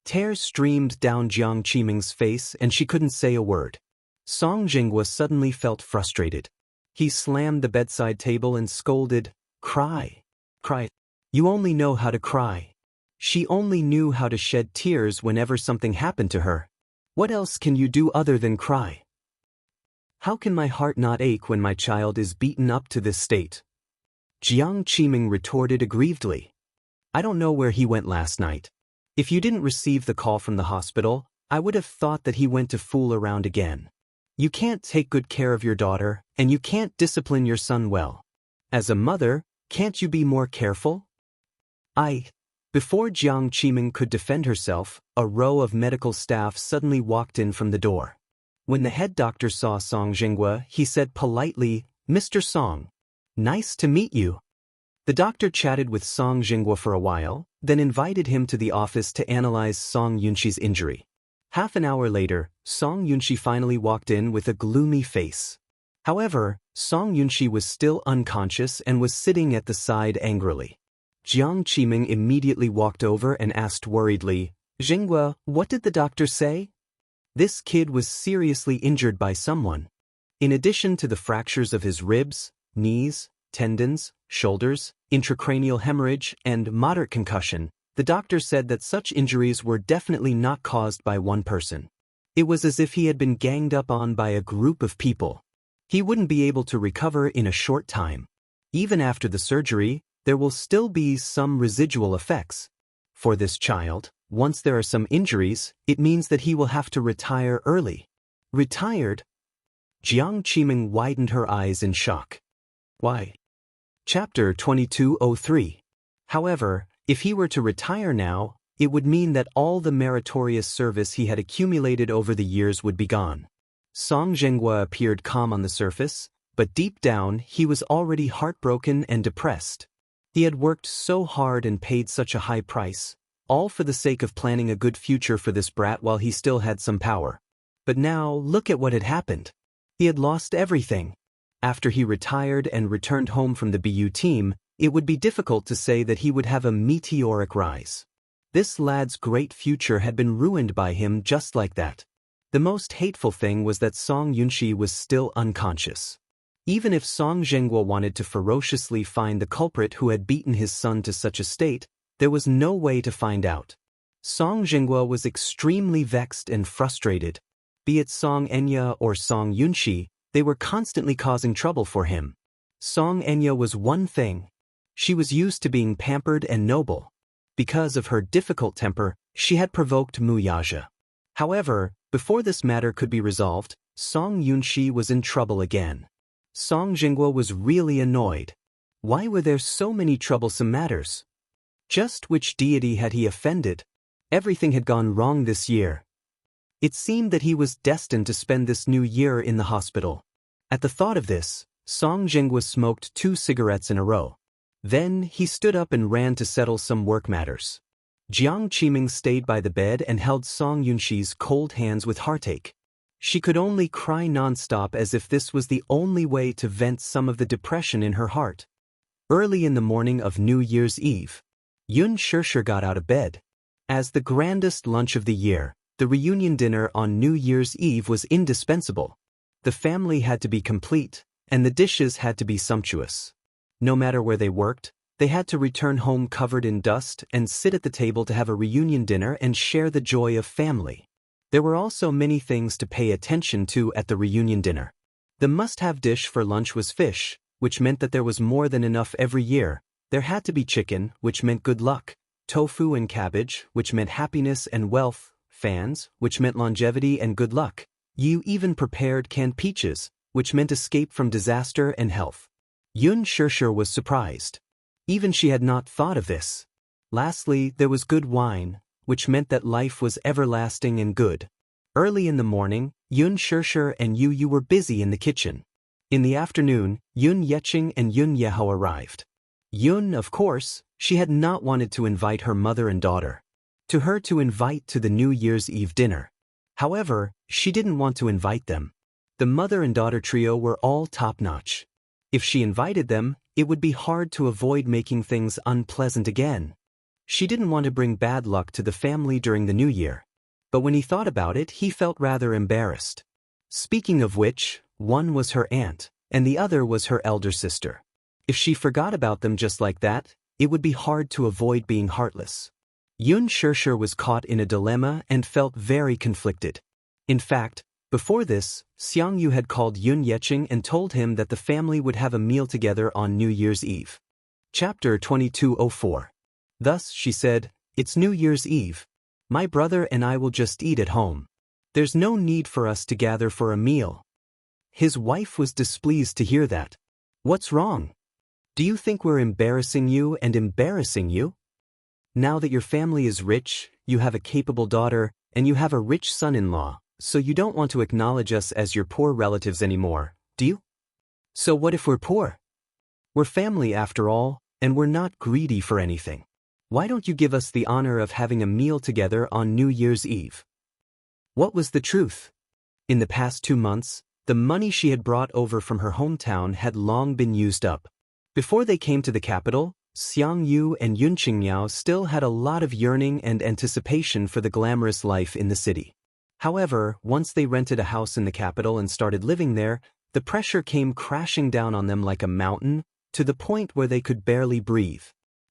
Tears streamed down Jiang Qiming's face and she couldn't say a word. Song Zhenghua suddenly felt frustrated. He slammed the bedside table and scolded, "Cry. Cry. You only know how to cry. She only knew how to shed tears whenever something happened to her. What else can you do other than cry? How can my heart not ache when my child is beaten up to this state? Jiang Qiming retorted aggrievedly. I don't know where he went last night. If you didn't receive the call from the hospital, I would have thought that he went to fool around again. You can't take good care of your daughter, and you can't discipline your son well. As a mother, can't you be more careful? Before Jiang Qiming could defend herself, a row of medical staff suddenly walked in from the door. When the head doctor saw Song Jinghua, he said politely, Mr. Song, nice to meet you. The doctor chatted with Song Jinghua for a while, then invited him to the office to analyze Song Yunxi's injury. Half an hour later, Song Yunxi finally walked in with a gloomy face. However, Song Yunxi was still unconscious and was sitting at the side angrily. Jiang Qiming immediately walked over and asked worriedly, Jinghua, what did the doctor say? This kid was seriously injured by someone. In addition to the fractures of his ribs, knees, tendons, shoulders, intracranial hemorrhage, and moderate concussion, the doctor said that such injuries were definitely not caused by one person. It was as if he had been ganged up on by a group of people. He wouldn't be able to recover in a short time. Even after the surgery, there will still be some residual effects. For this child, once there are some injuries, it means that he will have to retire early. Retired? Jiang Qiming widened her eyes in shock. Why? Chapter 2203. However, if he were to retire now, it would mean that all the meritorious service he had accumulated over the years would be gone. Song Jinghua appeared calm on the surface, but deep down he was already heartbroken and depressed. He had worked so hard and paid such a high price, all for the sake of planning a good future for this brat while he still had some power. But now, look at what had happened. He had lost everything. After he retired and returned home from the BU team, it would be difficult to say that he would have a meteoric rise. This lad's great future had been ruined by him just like that. The most hateful thing was that Song Yunxi was still unconscious. Even if Song Jinghua wanted to ferociously find the culprit who had beaten his son to such a state, there was no way to find out. Song Jinghua was extremely vexed and frustrated. Be it Song Enya or Song Yunxi, they were constantly causing trouble for him. Song Enya was one thing. She was used to being pampered and noble. Because of her difficult temper, she had provoked Mu Yaja. However, before this matter could be resolved, Song Yunxi was in trouble again. Song Jinghua was really annoyed. Why were there so many troublesome matters? Just which deity had he offended? Everything had gone wrong this year. It seemed that he was destined to spend this new year in the hospital. At the thought of this, Song Jinghua smoked 2 cigarettes in a row. Then he stood up and ran to settle some work matters. Jiang Qiming stayed by the bed and held Song Yunxi's cold hands with heartache. She could only cry nonstop as if this was the only way to vent some of the depression in her heart. Early in the morning of New Year's Eve, Yun Xianxia got out of bed. As the grandest lunch of the year, the reunion dinner on New Year's Eve was indispensable. The family had to be complete, and the dishes had to be sumptuous. No matter where they worked, they had to return home covered in dust and sit at the table to have a reunion dinner and share the joy of family. There were also many things to pay attention to at the reunion dinner. The must-have dish for lunch was fish, which meant that there was more than enough every year. There had to be chicken, which meant good luck, tofu and cabbage, which meant happiness and wealth, fans, which meant longevity and good luck. You even prepared canned peaches, which meant escape from disaster and health. Yun Xianxia was surprised. Even she had not thought of this. Lastly, there was good wine, which meant that life was everlasting and good. Early in the morning, Yun Xianxia and Yu were busy in the kitchen. In the afternoon, Yun Yeqing and Yun Yehao arrived. Yun, of course, she had not wanted to invite her mother and daughter. To her to invite to the New Year's Eve dinner. However, she didn't want to invite them. The mother and daughter trio were all top-notch. If she invited them, it would be hard to avoid making things unpleasant again. She didn't want to bring bad luck to the family during the new year. But when he thought about it, he felt rather embarrassed. Speaking of which, one was her aunt, and the other was her elder sister. If she forgot about them just like that, It would be hard to avoid being heartless. Yun Shirshir was caught in a dilemma and felt very conflicted. In fact, before this, Xiangyu had called Yun Yeqing and told him that the family would have a meal together on New Year's Eve. Chapter 2204. Thus, she said, "It's New Year's Eve. My brother and I will just eat at home. There's no need for us to gather for a meal." His wife was displeased to hear that. "What's wrong? Do you think we're embarrassing you and embarrassing you? Now that your family is rich, you have a capable daughter, and you have a rich son-in-law, so you don't want to acknowledge us as your poor relatives anymore, do you? So what if we're poor? We're family after all, and we're not greedy for anything. Why don't you give us the honor of having a meal together on New Year's Eve?" What was the truth? In the past 2 months, the money she had brought over from her hometown had long been used up. Before they came to the capital, Xiangyu and Yun Qingmiao still had a lot of yearning and anticipation for the glamorous life in the city. However, once they rented a house in the capital and started living there, the pressure came crashing down on them like a mountain, to the point where they could barely breathe.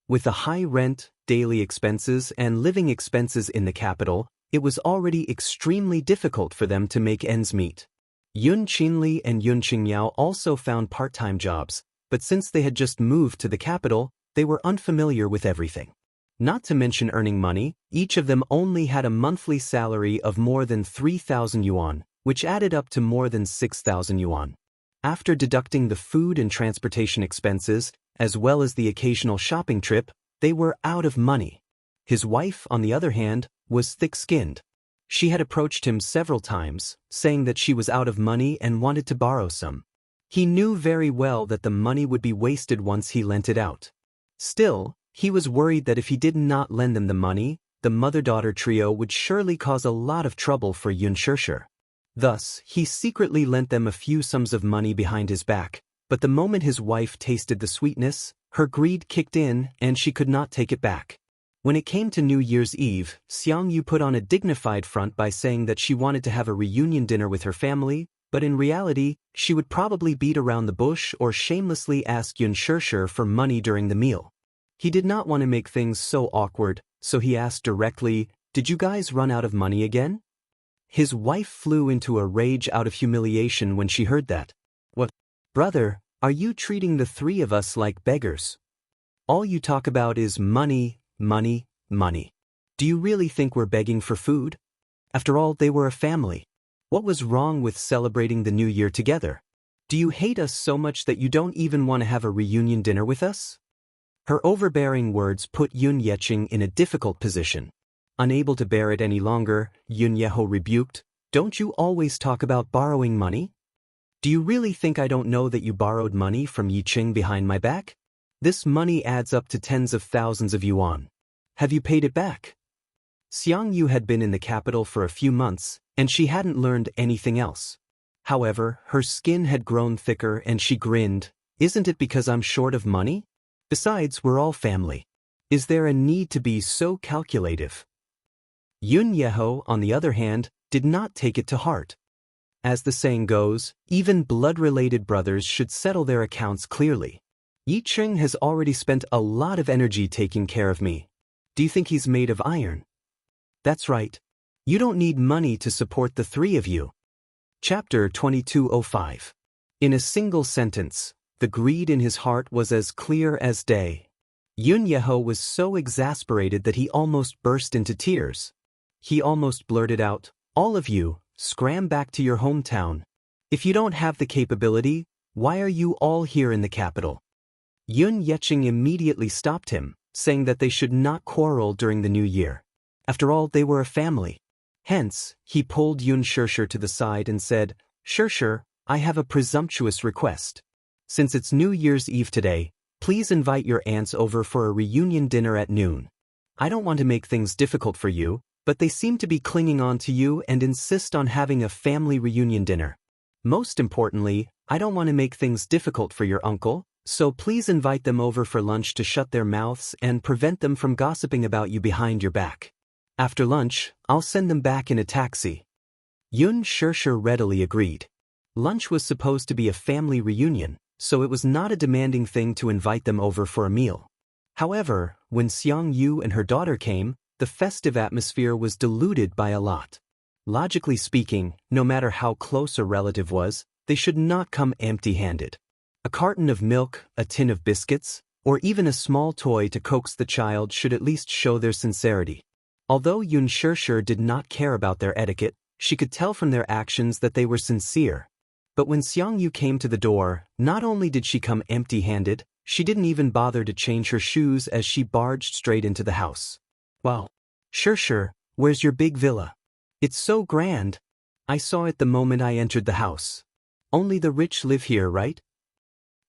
With the high rent, daily expenses, and living expenses in the capital, it was already extremely difficult for them to make ends meet. Yun Qinli and Yun Qingmiao also found part-time jobs, but since they had just moved to the capital, they were unfamiliar with everything. Not to mention earning money, each of them only had a monthly salary of more than 3,000 yuan, which added up to more than 6,000 yuan. After deducting the food and transportation expenses, as well as the occasional shopping trip, they were out of money. His wife, on the other hand, was thick-skinned. She had approached him several times, saying that she was out of money and wanted to borrow some. He knew very well that the money would be wasted once he lent it out. Still, he was worried that if he did not lend them the money, the mother-daughter trio would surely cause a lot of trouble for Yun Shirshir. Thus, he secretly lent them a few sums of money behind his back, but the moment his wife tasted the sweetness, her greed kicked in and she could not take it back. When it came to New Year's Eve, Xiangyu put on a dignified front by saying that she wanted to have a reunion dinner with her family, but in reality, she would probably beat around the bush or shamelessly ask Yun Shirshir for money during the meal. He did not want to make things so awkward, so he asked directly, "Did you guys run out of money again?" His wife flew into a rage out of humiliation when she heard that. "What? Brother, are you treating the three of us like beggars? All you talk about is money, money, money. Do you really think we're begging for food? After all, they were a family. What was wrong with celebrating the new year together? Do you hate us so much that you don't even want to have a reunion dinner with us?" Her overbearing words put Yun Yeqing in a difficult position. Unable to bear it any longer, Yun Yeho rebuked, "Don't you always talk about borrowing money? Do you really think I don't know that you borrowed money from Yiqing behind my back? This money adds up to tens of thousands of yuan. Have you paid it back?" Xiangyu had been in the capital for a few months, and she hadn't learned anything else. However, her skin had grown thicker and she grinned, "Isn't it because I'm short of money? Besides, we're all family. Is there a need to be so calculative?" Yun Yeho, on the other hand, did not take it to heart. As the saying goes, even blood-related brothers should settle their accounts clearly. Yiqing has already spent a lot of energy taking care of me. Do you think he's made of iron? That's right. You don't need money to support the three of you. Chapter 2205. In a single sentence, the greed in his heart was as clear as day. Yun Yeho was so exasperated that he almost burst into tears. He almost blurted out, "All of you, scram back to your hometown. If you don't have the capability, why are you all here in the capital?" Yun Yeqing immediately stopped him, saying that they should not quarrel during the new year. After all, they were a family. Hence, he pulled Yun Shirshir to the side and said, "Shirshir, I have a presumptuous request. Since it's New Year's Eve today, please invite your aunts over for a reunion dinner at noon. I don't want to make things difficult for you, but they seem to be clinging on to you and insist on having a family reunion dinner. Most importantly, I don't want to make things difficult for your uncle, so please invite them over for lunch to shut their mouths and prevent them from gossiping about you behind your back. After lunch, I'll send them back in a taxi." Yun Shirshir readily agreed. Lunch was supposed to be a family reunion, so it was not a demanding thing to invite them over for a meal. However, when Xianxia and her daughter came, the festive atmosphere was diluted by a lot. Logically speaking, no matter how close a relative was, they should not come empty-handed. A carton of milk, a tin of biscuits, or even a small toy to coax the child should at least show their sincerity. Although Yun Shishir did not care about their etiquette, she could tell from their actions that they were sincere. But when Xiangyu came to the door, not only did she come empty-handed, she didn't even bother to change her shoes as she barged straight into the house. Wow. Shishir, where's your big villa? It's so grand. I saw it the moment I entered the house. Only the rich live here, right?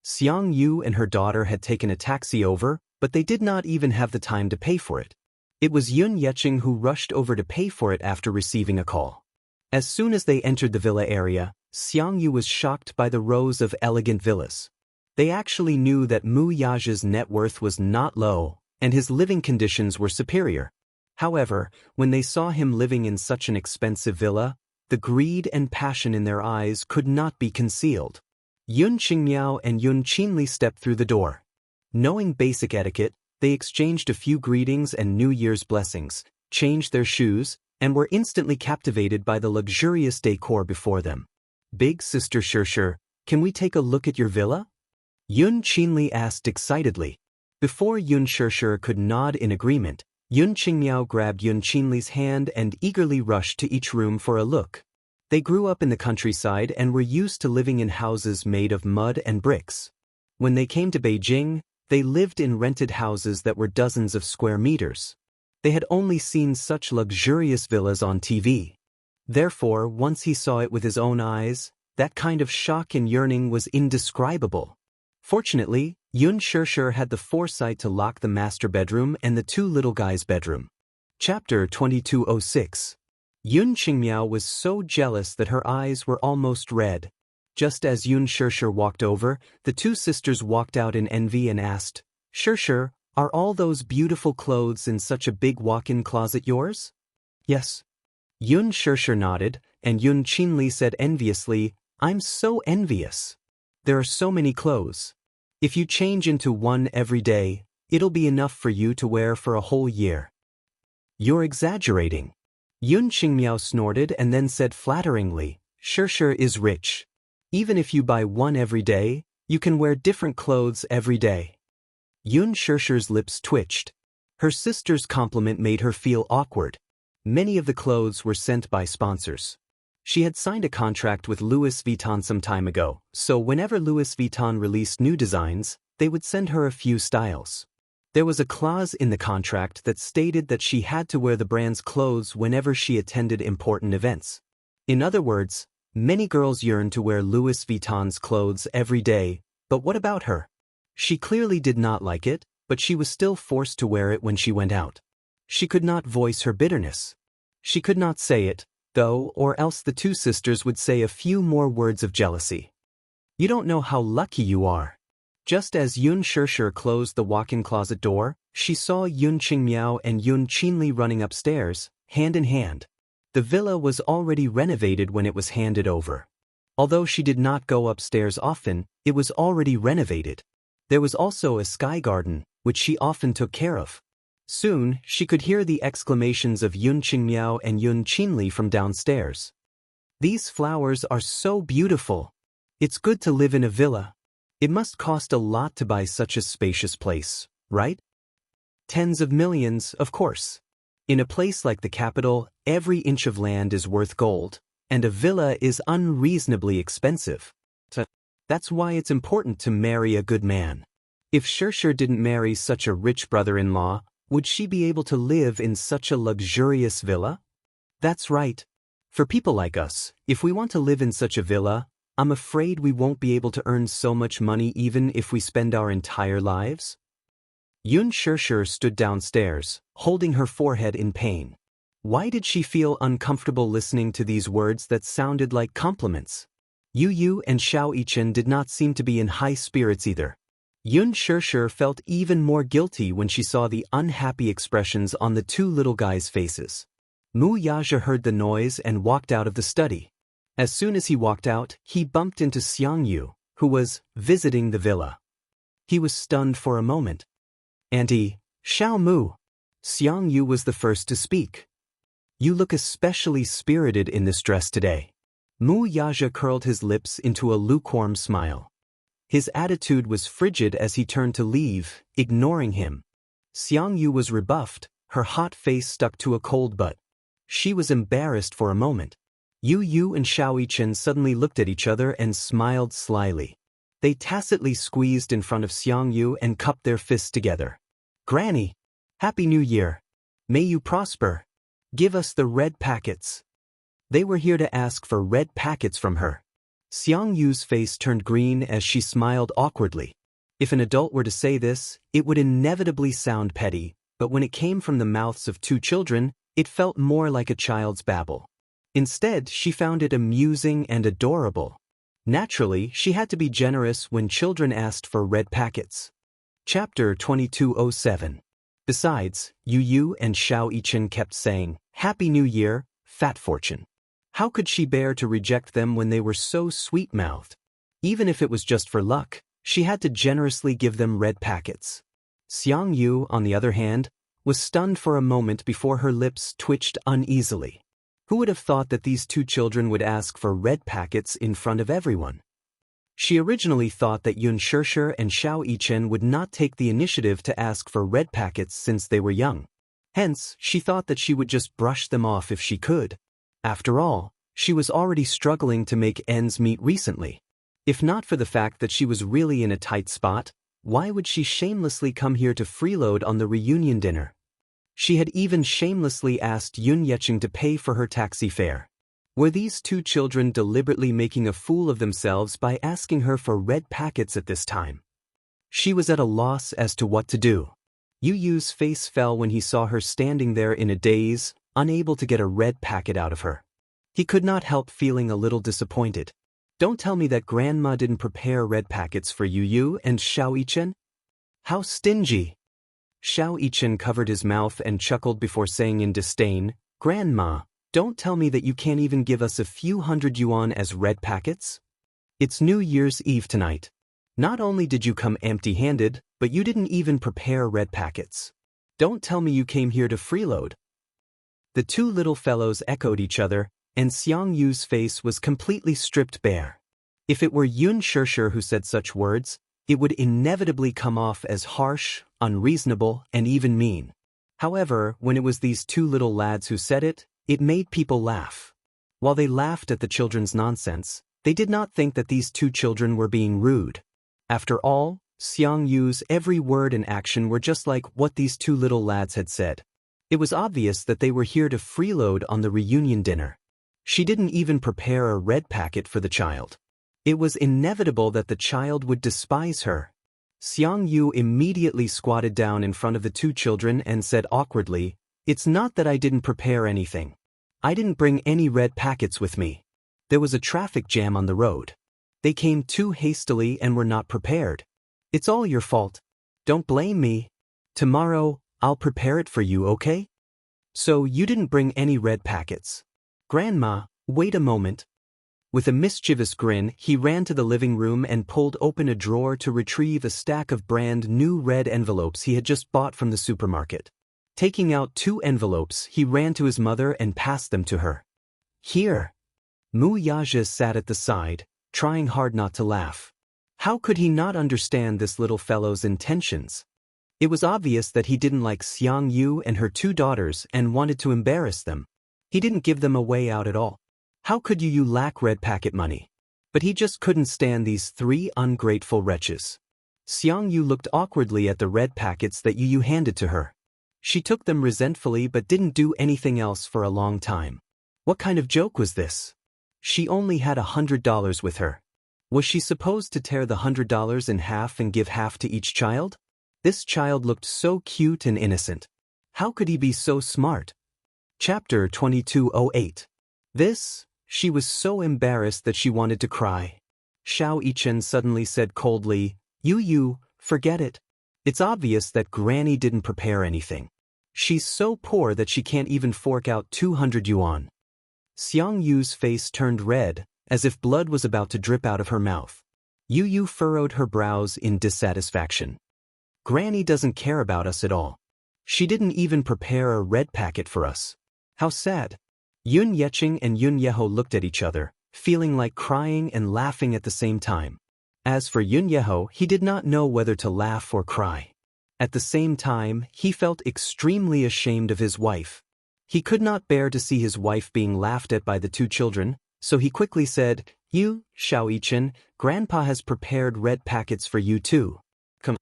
Xiangyu and her daughter had taken a taxi over, but they did not even have the time to pay for it. It was Yun Yecheng who rushed over to pay for it after receiving a call. As soon as they entered the villa area, Xiangyu was shocked by the rows of elegant villas. They actually knew that Mu Yaja's net worth was not low, and his living conditions were superior. However, when they saw him living in such an expensive villa, the greed and passion in their eyes could not be concealed. Yun Qingmiao and Yun Qinli stepped through the door. Knowing basic etiquette, they exchanged a few greetings and New Year's blessings, changed their shoes, and were instantly captivated by the luxurious decor before them. Big Sister Shishir, can we take a look at your villa? Yun Qinli asked excitedly. Before Yun Shishir could nod in agreement, Yun Qingmiao grabbed Yun Qinli's hand and eagerly rushed to each room for a look. They grew up in the countryside and were used to living in houses made of mud and bricks. When they came to Beijing, they lived in rented houses that were dozens of square meters. They had only seen such luxurious villas on TV. Therefore, once he saw it with his own eyes, that kind of shock and yearning was indescribable. Fortunately, Yun Shishir had the foresight to lock the master bedroom and the two little guys' bedroom. Chapter 2206. Yun Qingmiao was so jealous that her eyes were almost red. Just as Yun Shishir walked over, the two sisters walked out in envy and asked, "Shishir, are all those beautiful clothes in such a big walk-in closet yours?" "Yes." Yun Shishir nodded, and Yun Qinli said enviously, "I'm so envious. There are so many clothes. If you change into one every day, it'll be enough for you to wear for a whole year." "You're exaggerating." Yun Qingmiao snorted and then said flatteringly, "Shishir is rich. Even if you buy one every day, you can wear different clothes every day." Yun Shishir's lips twitched. Her sister's compliment made her feel awkward. Many of the clothes were sent by sponsors. She had signed a contract with Louis Vuitton some time ago, so whenever Louis Vuitton released new designs, they would send her a few styles. There was a clause in the contract that stated that she had to wear the brand's clothes whenever she attended important events. In other words, many girls yearned to wear Louis Vuitton's clothes every day, but what about her? She clearly did not like it, but she was still forced to wear it when she went out. She could not voice her bitterness. She could not say it, though, or else the two sisters would say a few more words of jealousy. "You don't know how lucky you are." Just as Yun Shishir closed the walk-in closet door, she saw Yun Qingmiao and Yun Qinli running upstairs, hand in hand. The villa was already renovated when it was handed over. Although she did not go upstairs often, it was already renovated. There was also a sky garden, which she often took care of. Soon, she could hear the exclamations of Yun Qingmiao and Yun Qinli from downstairs. "These flowers are so beautiful. It's good to live in a villa. It must cost a lot to buy such a spacious place, right?" "Tens of millions, of course. In a place like the capital, every inch of land is worth gold, and a villa is unreasonably expensive. That's why it's important to marry a good man. If Shishir didn't marry such a rich brother-in-law, would she be able to live in such a luxurious villa?" "That's right. For people like us, if we want to live in such a villa, I'm afraid we won't be able to earn so much money even if we spend our entire lives." Yun Shishir stood downstairs, holding her forehead in pain. Why did she feel uncomfortable listening to these words that sounded like compliments? Yu and Xiao Yichen did not seem to be in high spirits either. Yun Shishir felt even more guilty when she saw the unhappy expressions on the two little guys' faces. Mu Yaja heard the noise and walked out of the study. As soon as he walked out, he bumped into Xiangyu, who was visiting the villa. He was stunned for a moment. Auntie, Xiao Mu. Xiangyu was the first to speak. You look especially spirited in this dress today. Mu Yaja curled his lips into a lukewarm smile. His attitude was frigid as he turned to leave, ignoring him. Xiangyu was rebuffed, her hot face stuck to a cold butt. She was embarrassed for a moment. Yu and Xiaoyichen suddenly looked at each other and smiled slyly. They tacitly squeezed in front of Xiangyu and cupped their fists together. Granny! Happy New Year! May you prosper! Give us the red packets! They were here to ask for red packets from her. Xiangyu's face turned green as she smiled awkwardly. If an adult were to say this, it would inevitably sound petty, but when it came from the mouths of two children, it felt more like a child's babble. Instead, she found it amusing and adorable. Naturally, she had to be generous when children asked for red packets. Chapter 2207. Besides, Yu and Xiao Yichen kept saying, Happy New Year, Fat Fortune. How could she bear to reject them when they were so sweet-mouthed? Even if it was just for luck, she had to generously give them red packets. Xiangyu, on the other hand, was stunned for a moment before her lips twitched uneasily. Who would have thought that these two children would ask for red packets in front of everyone? She originally thought that Yun Shirshir and Xiao Yichen would not take the initiative to ask for red packets since they were young. Hence, she thought that she would just brush them off if she could. After all, she was already struggling to make ends meet recently. If not for the fact that she was really in a tight spot, why would she shamelessly come here to freeload on the reunion dinner? She had even shamelessly asked Yun Yecheng to pay for her taxi fare. Were these two children deliberately making a fool of themselves by asking her for red packets at this time? She was at a loss as to what to do. Yu's face fell when he saw her standing there in a daze, unable to get a red packet out of her. He could not help feeling a little disappointed. Don't tell me that Grandma didn't prepare red packets for Yu and Xiao Yichen? How stingy! Xiao Yichen covered his mouth and chuckled before saying in disdain, Grandma, don't tell me that you can't even give us a few hundred yuan as red packets? It's New Year's Eve tonight. Not only did you come empty-handed, but you didn't even prepare red packets. Don't tell me you came here to freeload. The two little fellows echoed each other, and Xiangyu's face was completely stripped bare. If it were Yun Shirshir who said such words, it would inevitably come off as harsh, unreasonable, and even mean. However, when it was these two little lads who said it, it made people laugh. While they laughed at the children's nonsense, they did not think that these two children were being rude. After all, Xiangyu's every word and action were just like what these two little lads had said. It was obvious that they were here to freeload on the reunion dinner. She didn't even prepare a red packet for the child. It was inevitable that the child would despise her. Xiangyu immediately squatted down in front of the two children and said awkwardly, It's not that I didn't prepare anything. I didn't bring any red packets with me. There was a traffic jam on the road. They came too hastily and were not prepared. It's all your fault. Don't blame me. Tomorrow, I'll prepare it for you, okay? So you didn't bring any red packets. Grandma, wait a moment. With a mischievous grin, he ran to the living room and pulled open a drawer to retrieve a stack of brand new red envelopes he had just bought from the supermarket. Taking out 2 envelopes, he ran to his mother and passed them to her. Here. Mu Yaja sat at the side, trying hard not to laugh. How could he not understand this little fellow's intentions? It was obvious that he didn't like Xiangyu and her 2 daughters and wanted to embarrass them. He didn't give them a way out at all. How could you lack red packet money? But he just couldn't stand these 3 ungrateful wretches. Xiangyu looked awkwardly at the red packets that Yu handed to her. She took them resentfully but didn't do anything else for a long time. What kind of joke was this? She only had $100 with her. Was she supposed to tear the $100 in half and give half to each child? This child looked so cute and innocent. How could he be so smart? Chapter 2208. She was so embarrassed that she wanted to cry. Xiao Yichen suddenly said coldly, Yu, forget it. It's obvious that Granny didn't prepare anything. She's so poor that she can't even fork out 200 yuan. Xiangyu's face turned red, as if blood was about to drip out of her mouth. Yu furrowed her brows in dissatisfaction. Granny doesn't care about us at all. She didn't even prepare a red packet for us. How sad. Yun Yeqing and Yun Yeho looked at each other, feeling like crying and laughing at the same time. As for Yun Yeho, he did not know whether to laugh or cry. At the same time, he felt extremely ashamed of his wife. He could not bear to see his wife being laughed at by the two children, so he quickly said, "You, Xiao Grandpa has prepared red packets for you too. Come."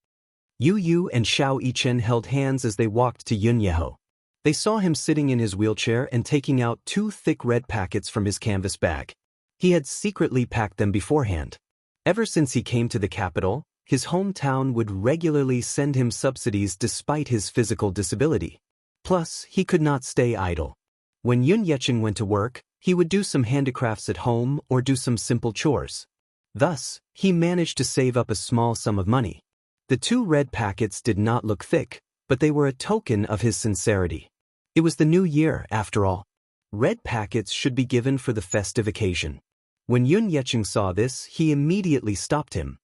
Yu and Xiao held hands as they walked to Yun Yeho. They saw him sitting in his wheelchair and taking out 2 thick red packets from his canvas bag. He had secretly packed them beforehand. Ever since he came to the capital, his hometown would regularly send him subsidies despite his physical disability. Plus, he could not stay idle. When Yun Yeqing went to work, he would do some handicrafts at home or do some simple chores. Thus, he managed to save up a small sum of money. The 2 red packets did not look thick, but they were a token of his sincerity. It was the new year, after all. Red packets should be given for the festive occasion. When Yun Yeqing saw this, he immediately stopped him.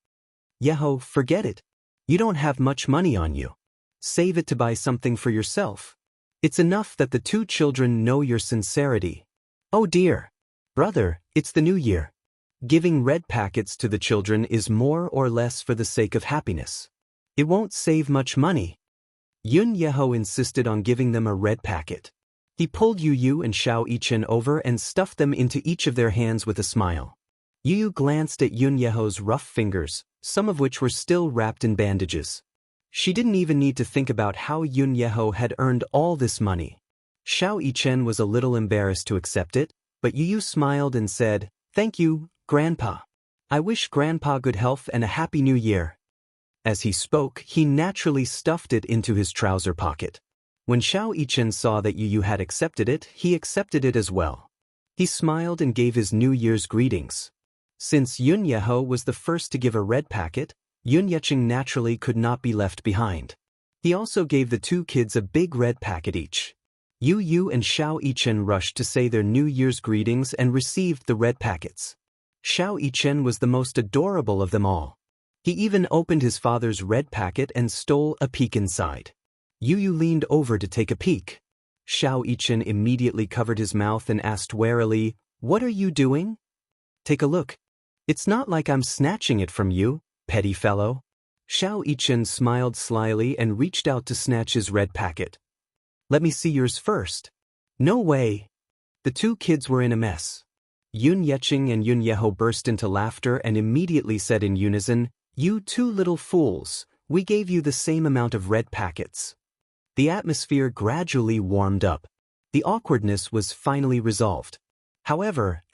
"Yeho, forget it. You don't have much money on you. Save it to buy something for yourself. It's enough that the 2 children know your sincerity." "Oh dear. Brother, it's the new year. Giving red packets to the children is more or less for the sake of happiness. It won't save much money." Yun Yeho insisted on giving them a red packet. He pulled Yu and Xiao over and stuffed them into each of their hands with a smile. Yu glanced at Yun Yeho's rough fingers, some of which were still wrapped in bandages. She didn't even need to think about how Yun Yeho had earned all this money. Xiao was a little embarrassed to accept it, but Yu smiled and said, "Thank you, Grandpa. I wish Grandpa good health and a happy new year." As he spoke, he naturally stuffed it into his trouser pocket. When Xiao saw that Yu had accepted it, he accepted it as well. He smiled and gave his New Year's greetings. Since Yun Yeho was the first to give a red packet, Yun Yeqing naturally could not be left behind. He also gave the 2 kids a big red packet each. Yu and Xiao rushed to say their New Year's greetings and received the red packets. Xiao was the most adorable of them all. He even opened his father's red packet and stole a peek inside. Yu leaned over to take a peek. Xiao immediately covered his mouth and asked warily, "What are you doing?" "Take a look. It's not like I'm snatching it from you, petty fellow." Xiao smiled slyly and reached out to snatch his red packet. "Let me see yours first." "No way." The 2 kids were in a mess. Yun Yeqing and Yun Yeho burst into laughter and immediately said in unison, "You 2 little fools, we gave you the same amount of red packets." The atmosphere gradually warmed up. The awkwardness was finally resolved. However,